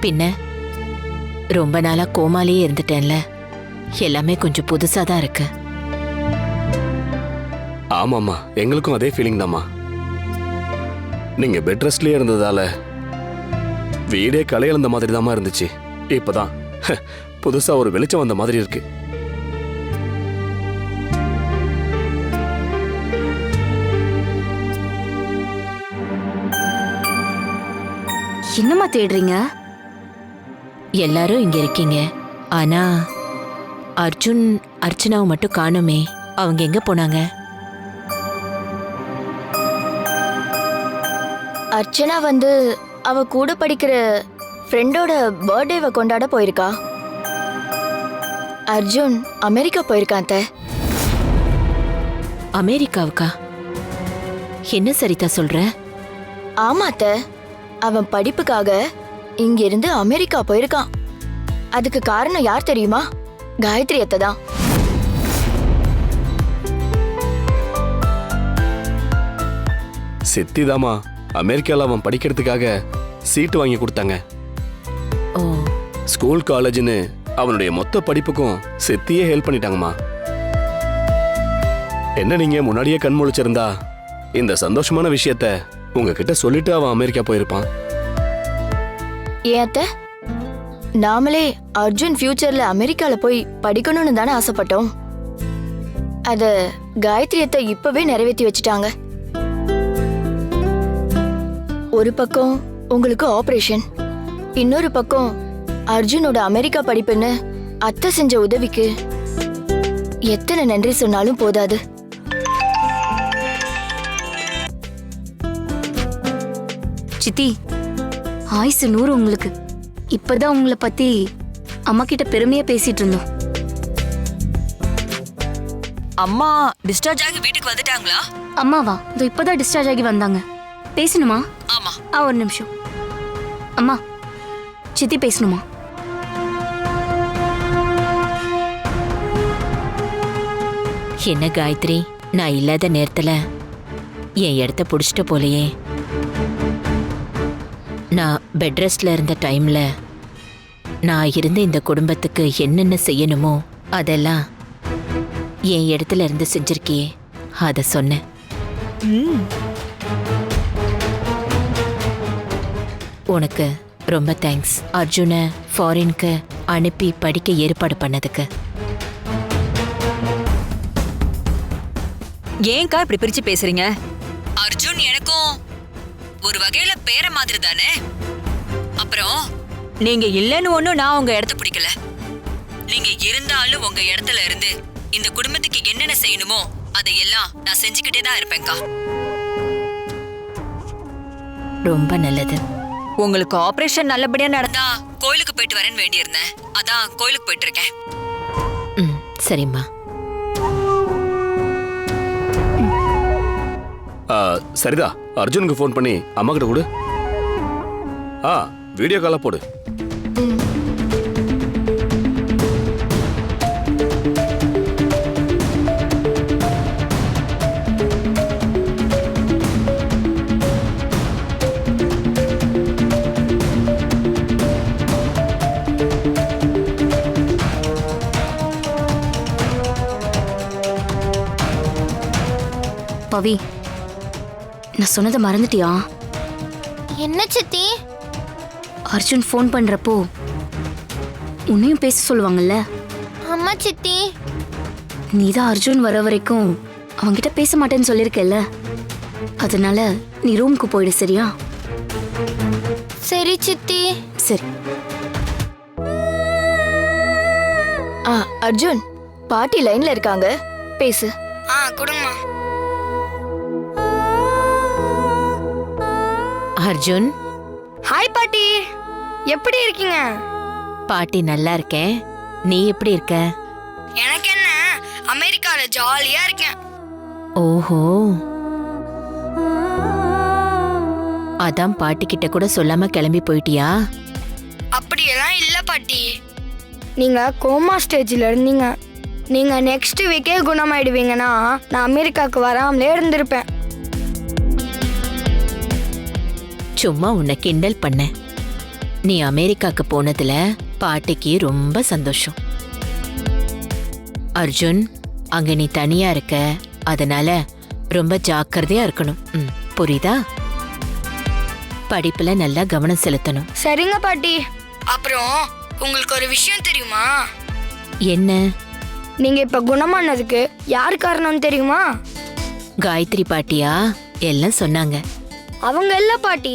Speaker 17: பின்ன ரொம்ப நாளா கோமாலேயே இருந்துட்டேன்ல, எல்லாமே கொஞ்சம் புதுசா தான் இருக்கு.
Speaker 4: ஆமாம்மா, எங்களுக்கும் அதே ஃபீலிங் தாம்மா. நீங்க பெட் ரெஸ்ட்லயே இருந்ததால வீடே களையழுந்த மாதிரி தாம்மா இருந்துச்சு. இப்பதான் புதுசா ஒரு வெளிச்சம் வந்த மாதிரி இருக்கு.
Speaker 1: என்னம்மா தேடுறீங்க?
Speaker 17: எல்லாரும் இங்க இருக்கீங்க, ஆனா அர்ஜுன் அர்ச்சனாவை மட்டும் காணுமே. அவங்க எங்க போனாங்க?
Speaker 3: அர்ச்சனா வந்து அவ கூட படிக்கிற ஃப்ரெண்டோட பர்த்டேவை கொண்டாட போயிருக்கா. அர்ஜுன் அமெரிக்கா போயிருக்கான் அத்தை.
Speaker 17: அமெரிக்காவுக்கா? என்ன சரிதா சொல்ற?
Speaker 3: ஆமா அத்தை, அவன் படிப்புக்காக இங்கிருந்து அமெரிக்கா போயிருக்கான். அதுக்கு காரணம் யார் தெரியுமா? காயத்ரி அத்தை தான்.
Speaker 4: சித்திதாமா அமெரிக்கால அவன் படிக்கிறதுக்காக சீட்டு வாங்கி கொடுத்தாங்க. ஸ்கூல் காலேஜ்னு அவனுடைய மொத்த படிப்புக்கும் சித்தியே ஹெல்ப் பண்ணிட்டாங்கம்மா. என்ன நீங்க முன்னாடியே கண் முழிச்சிருந்தா இந்த சந்தோஷமான விஷயத்த உங்ககிட்ட சொல்லிட்டு அவன் அமெரிக்கா போயிருப்பான்.
Speaker 3: ஏன் அத்தை, நாமளே அர்ஜுன் ஃபியூச்சர்ல அமெரிக்கால போய் படிக்கணும்னு தானே ஆசைப்பட்டோம். அத காயத்ரி அத்தை இப்பவே நிறைவேற்றி வச்சுட்டாங்க. ஒரு பக்கம் உங்களுக்கு ஆபரேஷன், இன்னொரு பக்கம் அர்ஜுனோட அமெரிக்கா படிப்புன்னு அத்தை செஞ்ச உதவிக்கு எத்தனை நன்றி சொன்னாலும் போதாது.
Speaker 1: சித்தி, ஆயுசு 100 உங்களுக்கு. இப்பதான் உங்களை பத்தி அம்மா கிட்ட பெருமையா பேசிட்டு இருந்தோம்.
Speaker 2: அம்மா டிஸ்சார்ஜ் ஆகி வீட்டுக்கு வந்துட்டாங்களா?
Speaker 1: அம்மாவா? இதோ இப்பதான் டிஸ்சார்ஜ் ஆகி வந்தாங்க. பேசணுமா?
Speaker 2: ஆமா.
Speaker 1: ஒரு நிமிஷம். அம்மா, சித்தி பேசணுமா?
Speaker 17: என்ன காயத்ரி, நான் இல்லாத நேரத்துல என் இடத்த புடிச்சிட்ட போலையே. நான் பெட் ரெஸ்ட்ல இருந்த டைம்ல நான் இருந்த இந்த குடும்பத்துக்கு என்னென்ன செய்யணுமோ அதெல்லாம் என் இடத்துல இருந்து செஞ்சிருக்கியே, அத சொன்னேன். உனக்கு ரொம்ப தேங்க்ஸ், அர்ஜுனை ஃபாரினுக்கு அனுப்பி படிக்க ஏற்பாடு பண்ணதுக்கு.
Speaker 2: ஏன்க்கா இப்படி பிரிச்சு பேசுறீங்க? அர்ஜுன் எனக்கும் ஒரு வகையில பேர மாதிரி தானே. அப்புறம் நீங்க இல்லன்னு ஒண்ணும் நான் உங்க இடத்த பிடிக்கல. நீங்க இருந்தாலும் உங்க இடத்துல இருந்து இந்த குடும்பத்துக்கு என்னென்ன செய்யணுமோ அதையெல்லாம் நான் செஞ்சுக்கிட்டே தான் இருப்பேன்க்கா.
Speaker 17: ரொம்ப நல்லது.
Speaker 2: உங்களுக்கு ஆபரேஷன் நல்லபடியா நடந்தா கோயிலுக்கு போயிட்டு வரேன்னு வேண்டியிருந்தேன். அதான் கோயிலுக்கு போயிட்டு இருக்கேன்.
Speaker 17: சரிம்மா.
Speaker 4: சரிதா, அர்ஜுனுக்கு ஃபோன் பண்ணி அம்மா கிட்ட கொடு. வீடியோ காலா போடு.
Speaker 1: பவி, நான் சொன்னதை மறந்துட்டியா?
Speaker 7: என்ன சித்தி?
Speaker 1: அர்ஜுன் ஃபோன் பண்றப்போ உன்னையும் பேச சொல்லுவாங்கல்ல.
Speaker 7: அம்மா சித்தி.
Speaker 1: நீதான் அர்ஜுன் வர வரைக்கும் அவன்கிட்ட பேச மாட்டேன்னு சொல்லியிருக்கல. அதனால நீ ரூமுக்கு போயிடு, சரியா?
Speaker 7: சரி சித்தி.
Speaker 1: சரி.
Speaker 3: அர்ஜுன், பாட்டி லைன்ல இருக்காங்க, பேசு.
Speaker 10: கொடுங்கம்மா.
Speaker 17: அர்ஜுன்.
Speaker 10: ஹாய் பாட்டி, எப்படி இருக்கீங்க?
Speaker 17: பாட்டி நல்லா இருக்கேன். நீ எப்படி இருக்க?
Speaker 10: எனக்கு என்ன, அமெரிக்கால ஜாலியா இருக்கேன்.
Speaker 17: ஓஹோ, அதான் பாட்டி கிட்ட கூட சொல்லாம கிளம்பி போயிட்டியா?
Speaker 10: அப்படியெல்லாம் இல்ல பாட்டி. நீங்க கோமா ஸ்டேஜ்ல இருந்தீங்க. நீங்க நெக்ஸ்ட் வீக்கே குணமாயிடுவீங்கன்னா நான் அமெரிக்காவுக்கு வராமலே இருந்திருப்பேன்.
Speaker 17: சும்மா உன்னை கிண்டல் பண்ண. நீ அமெரிக்காக்கு போனதுல பாட்டிக்கு ரொம்ப சந்தோஷம். அர்ஜுன், அங்க நீ தனியா இருக்க, அதனால ரொம்ப ஜாக்கிரதையா இருக்கணும். புரியுதா? படிப்புல நல்லா கவனம் செலுத்தணும்.
Speaker 10: சரிங்க பாட்டி. அப்புறம் உங்களுக்கு ஒரு விஷயம் தெரியுமா?
Speaker 17: என்ன?
Speaker 10: நீங்க இப்ப குணமானதுக்கு யார் காரணம் தெரியுமா?
Speaker 17: காயத்ரி பாட்டியா? எல்லாம் சொன்னாங்க.
Speaker 10: அவங்க இல்ல பாட்டி,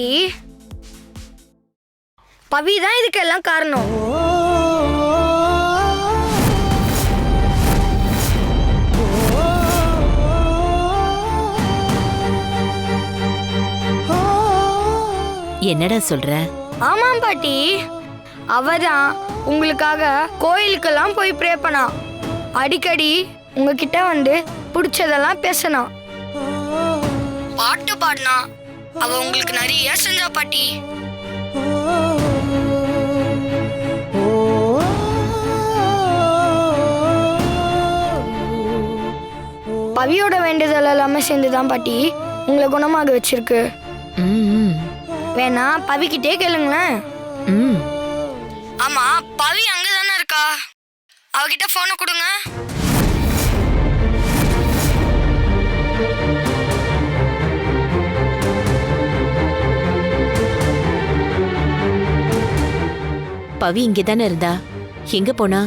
Speaker 10: பவி தான் இதுக்கெல்லாம் காரணம்.
Speaker 17: என்னடா சொல்ற?
Speaker 10: ஆமாம் பாட்டி, அவதான் உங்களுக்காக கோயிலுக்கெல்லாம் போய் ப்ரே பண்ணா. அடிக்கடி உங்ககிட்ட வந்து பிடிச்சதெல்லாம் பேசினா, பாட்டு பாடினா. அவ உங்களுக்கு நிறைய செஞ்சா பாட்டி. பவியோட வேண்டுதல் எல்லாமே சேர்ந்துதான் பாட்டி உங்களை குணமாக வச்சிருக்கு. வேணா பவிக்கிட்டே கேளுங்களேன். ஆமா, பவி அங்கதானே இருக்கா? அவகிட்ட போனை கொடுங்க.
Speaker 17: பவி இங்கதானே இருந்தா, எங்க போனா?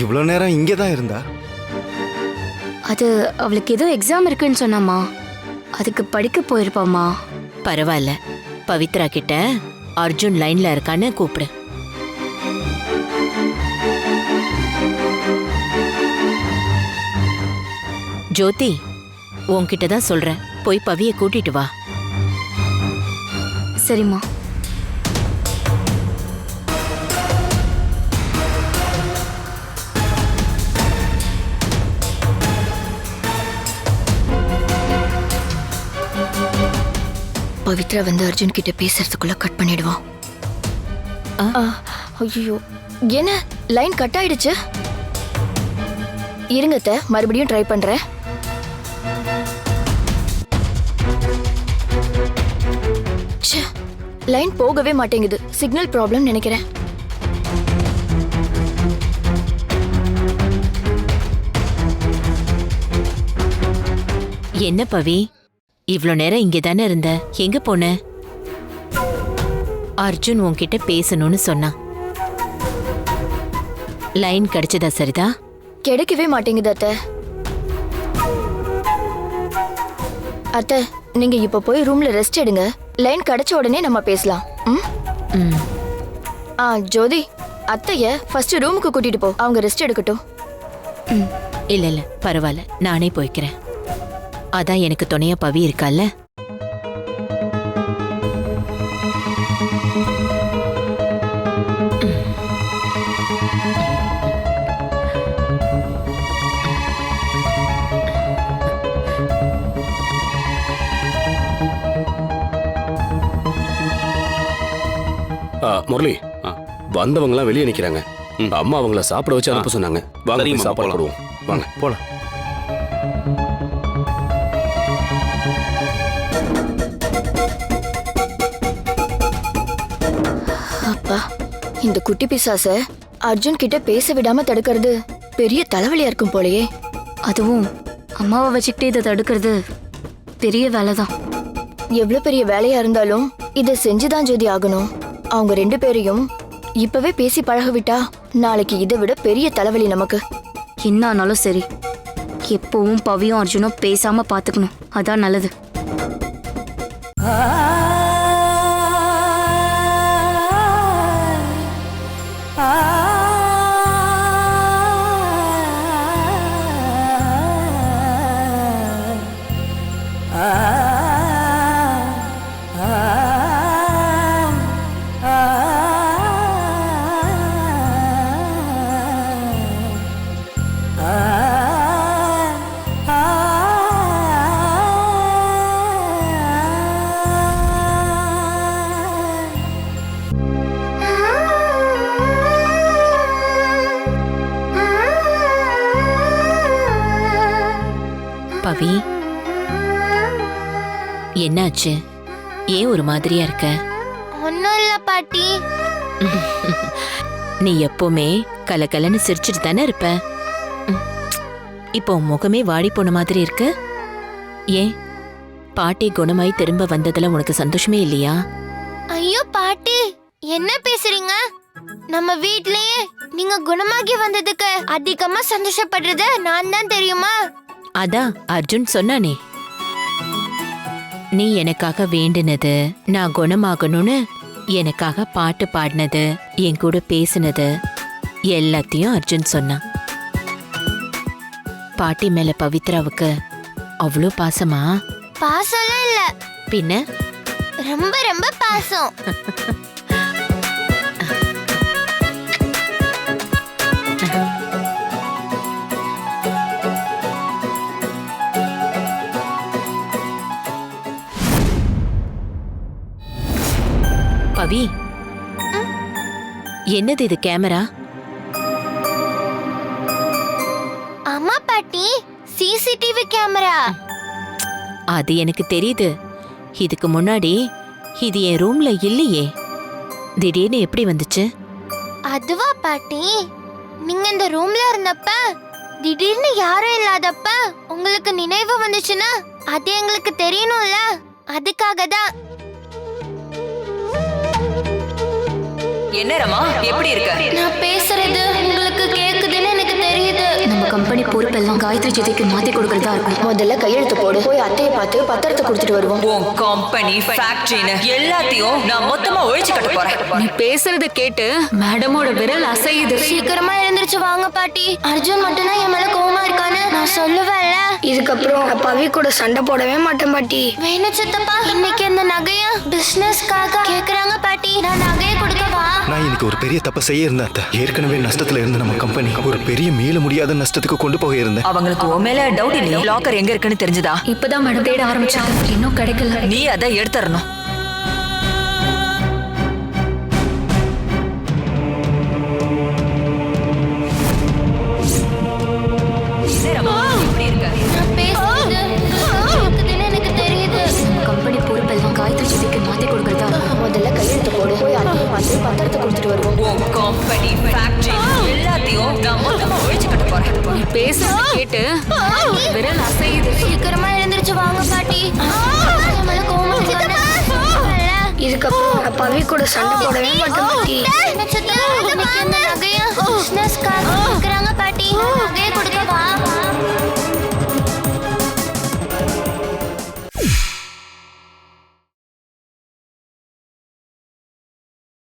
Speaker 6: இவ்வளோ நேரம் இங்கே தான் இருந்தா.
Speaker 1: அது அவளுக்கு ஏதோ எக்ஸாம் இருக்குன்னு சொன்னாமா, அதுக்கு படிக்க போயிருப்பாமா.
Speaker 17: பரவாயில்ல, பவித்ரா கிட்ட அர்ஜுன் லைன்ல இருக்கான்னு கூப்பிடு. ஜோதி, உன்கிட்ட தான் சொல்றேன், போய் பவிய கூட்டிட்டு வா.
Speaker 1: சரிம்மா. பவித்ரா வந்து அர்ஜுன் கிட்ட பேசுறதுக்குள்ள கட் பண்ணிடுவான். ஐயோ, என்ன லைன் கட் ஆயிடுச்சு? இருங்க அத்தை, மறுபடியும் ட்ரை பண்றேன். லைன் போகவே மாட்டேங்குது. சிக்னல் ப்ராப்ளம் நினைக்கிறேன்.
Speaker 17: என்ன பவி, இவ்ளோ நேரம் இங்கே தானே இருந்த, எங்க போன? அர்ஜுன் உன்கிட்ட பேசணும்னு சொன்னான். லைன் கிடைச்சதா? சரிதா?
Speaker 1: கிடைக்கவே மாட்டேங்குது அத்தை. அத்தை, நீங்க இப்ப போய் ரூம்ல ரெஸ்ட் எடுங்க. லைன் கிடைச்ச உடனே நம்ம பேசலாம். ஜோதி, அத்தைய ஃபர்ஸ்ட் ரூமுக்கு கூட்டிட்டு போ, அவங்க ரெஸ்ட் எடுக்கட்டும்.
Speaker 17: இல்ல இல்ல, பரவாயில்ல, நானே போய்க்கிறேன். அதான் எனக்கு துணையா பவி இருக்கால.
Speaker 4: முரளி, வந்தவங்கலாம் வெளியே நிக்கிறாங்க. அம்மா அவங்கள சாப்பிட வச்சு அனுப்ப சொன்னாங்க. வாங்க, சாப்பாடு போடுவோம். வாங்க
Speaker 6: போலாம்.
Speaker 1: அப்பா, இந்த குட்டி பிசாச அர்ஜுன் கிட்ட பேச விடாம தடுக்கிறது பெரிய தலைவலியா இருக்கும் போலயே. அதுவும் அம்மாவை வச்சுக்கிட்டே இதை தடுக்கிறது பெரிய வேலைதான். எவ்வளவு பெரிய வேலையா இருந்தாலும்
Speaker 3: இதை செஞ்சுதான் ஜோதி ஆகணும். அவங்க 2 பேரையும் இப்பவே பேசி பழக விட்டா நாளைக்கு இதை விட பெரிய தலைவலி நமக்கு.
Speaker 1: என்ன ஆனாலும் சரி, எப்பவும் பவியும் அர்ஜுனும் பேசாம பாத்துக்கணும். அதான் நல்லது.
Speaker 17: பவி, என்னாச்சு? ஏன் ஒரு மாதிரியா இருக்க?
Speaker 7: ஒன்னும் இல்ல பாட்டி.
Speaker 17: நீ எப்பவுமே கலகலன்னு சிரிச்சிட்டு தானே இருப்ப. இப்போ முகமே வாடி போன மாதிரி இருக்கு. ஏன் பாட்டி குணமாய் திரும்ப வந்ததுல உனக்கு சந்தோஷமே இல்லையா?
Speaker 7: ஐயோ பாட்டி, என்ன பேசுறீங்க? நம்ம வீட்லயே நீங்க குணமாகி வந்ததுக்கு அதிகமா சந்தோஷப்படுறது நான் தான், தெரியுமா?
Speaker 17: அதான் அர்ஜுன் சொன்னானே, நீ எனக்காக வேண்டினது, நான் குணமாகணும்னு எனக்காக பாட்டு பாடினது, என் கூட பேசினது எல்லாத்தையும் அர்ஜுன் சொன்னான். பாட்டி மேல பவித்ராவுக்கு அவ்வளோ பாசமா?
Speaker 7: பாசம்லாம் இல்ல,
Speaker 17: பின்ன
Speaker 7: ரொம்ப ரொம்ப பாசம்.
Speaker 17: பவி, என்னது இது கேமரா?
Speaker 7: ஆமா பாட்டி, சிசிடிவி கேமரா.
Speaker 17: அது எனக்கு தெரியுது. இதுக்கு முன்னாடி இது என் ரூம்ல இல்லையே, திடீர்னு எப்படி வந்துச்சு?
Speaker 7: அதுவா பாட்டி, நீங்க இந்த ரூம்ல இருந்தப்ப திடீர்னு யாரும் இல்லாதப்ப உங்களுக்கு நினைவு வந்துச்சுன்னா அது எங்களுக்கு தெரியணும்ல, அதுக்காக தான்.
Speaker 2: என்ன ரமா, எப்படி இருக்க?
Speaker 7: நான் பேசுறது உங்களுக்கு கேக்குதுன்னு எனக்கு தெரியுது.
Speaker 1: நம்ம கம்பெனி பொறுப்பெல்லாம் காயத்ரி ஜோதிக்கு மாத்தி கொடுக்கறதா இருக்கும்.
Speaker 3: முதல்ல கையெழுத்து போடு. போய் அத்தையை பார்த்து பத்திரத்தை கொடுத்துட்டு வருவோம்.
Speaker 2: உன் கம்பெனி ஃபேக்டரின்னு எல்லாத்தையும் நான் மொத்தமா ஒழிச்சு கட்ட போறேன்.
Speaker 9: நீ பேசுறத கேட்டு மேடமோட விரல் அசையுது.
Speaker 7: சீக்கிரமா எழுந்திருச்சு வாங்க பாட்டி. அர்ஜுன் மட்டும் தான் என் மேல கோவமா இருக்கான்னு நான் சொல்லுவேன்ல.
Speaker 10: இதுக்கப்புறம் பவி கூட சண்டை போடவே மாட்டேன் பாட்டி.
Speaker 7: வேணும் சித்தப்பா, இன்னைக்கு இந்த நகைய பிசினஸ்க்காக கேக்குறாங்க பாட்டி. நான் நகையை கொடுக்கவா?
Speaker 6: நான் இன்னைக்கு ஒரு பெரிய தப்பை செய்ய இருந்தேன் அத்தை. ஏற்கனவே நஷ்டத்துல இருந்த நம்ம கம்பெனி ஒரு பெரிய மீள முடியாத நஷ்டத்துக்கு கொண்டு போக இருந்தேன்.
Speaker 2: அவங்களுக்கு உன் மேல டவுட் இல்லையா? லாக்கர் எங்க இருக்குன்னு தெரிஞ்சதா?
Speaker 9: இப்பதான் மேடம் தேட ஆரம்பிச்சாங்க, இன்னும் கிடைக்கல.
Speaker 2: நீ அதை எடுத்துறணும்.
Speaker 7: நான் பேசுறது கேக்குதுன்னு எனக்கு தெரியுது.
Speaker 1: கம்பெனி பொறுப்பெல்லாம் காயத்ரி ஜோதிக்கு மாத்தி கொடுக்கறதா இருக்கும்.
Speaker 3: முதல்ல கையெழுத்து போடு. போய் அத்தையை பார்த்து பத்திரத்தை கொடுத்துட்டு வருவோம்.
Speaker 2: உன் கம்பெனி ஃபேக்டரி எல்லாத்தையும் நான் மொத்தமா ஒழிச்சு கட்ட போறேன்.
Speaker 9: நீ பேசுறத கேட்டு விரல் அசையுது.
Speaker 7: சீக்கிரமா எழுந்திருச்சு வாங்க பாட்டி. என் மேல கோவமா இருக்கான்னு சொல்லுவேன்ல.
Speaker 10: இதுக்கப்புறம் பவி கூட சண்டை போடவே மாட்டேன் பாட்டி.
Speaker 7: இன்னைக்கு இந்த நகைய பிசினஸ்க்காக கேக்குறாங்க பாட்டி. நகையை கொடுக்க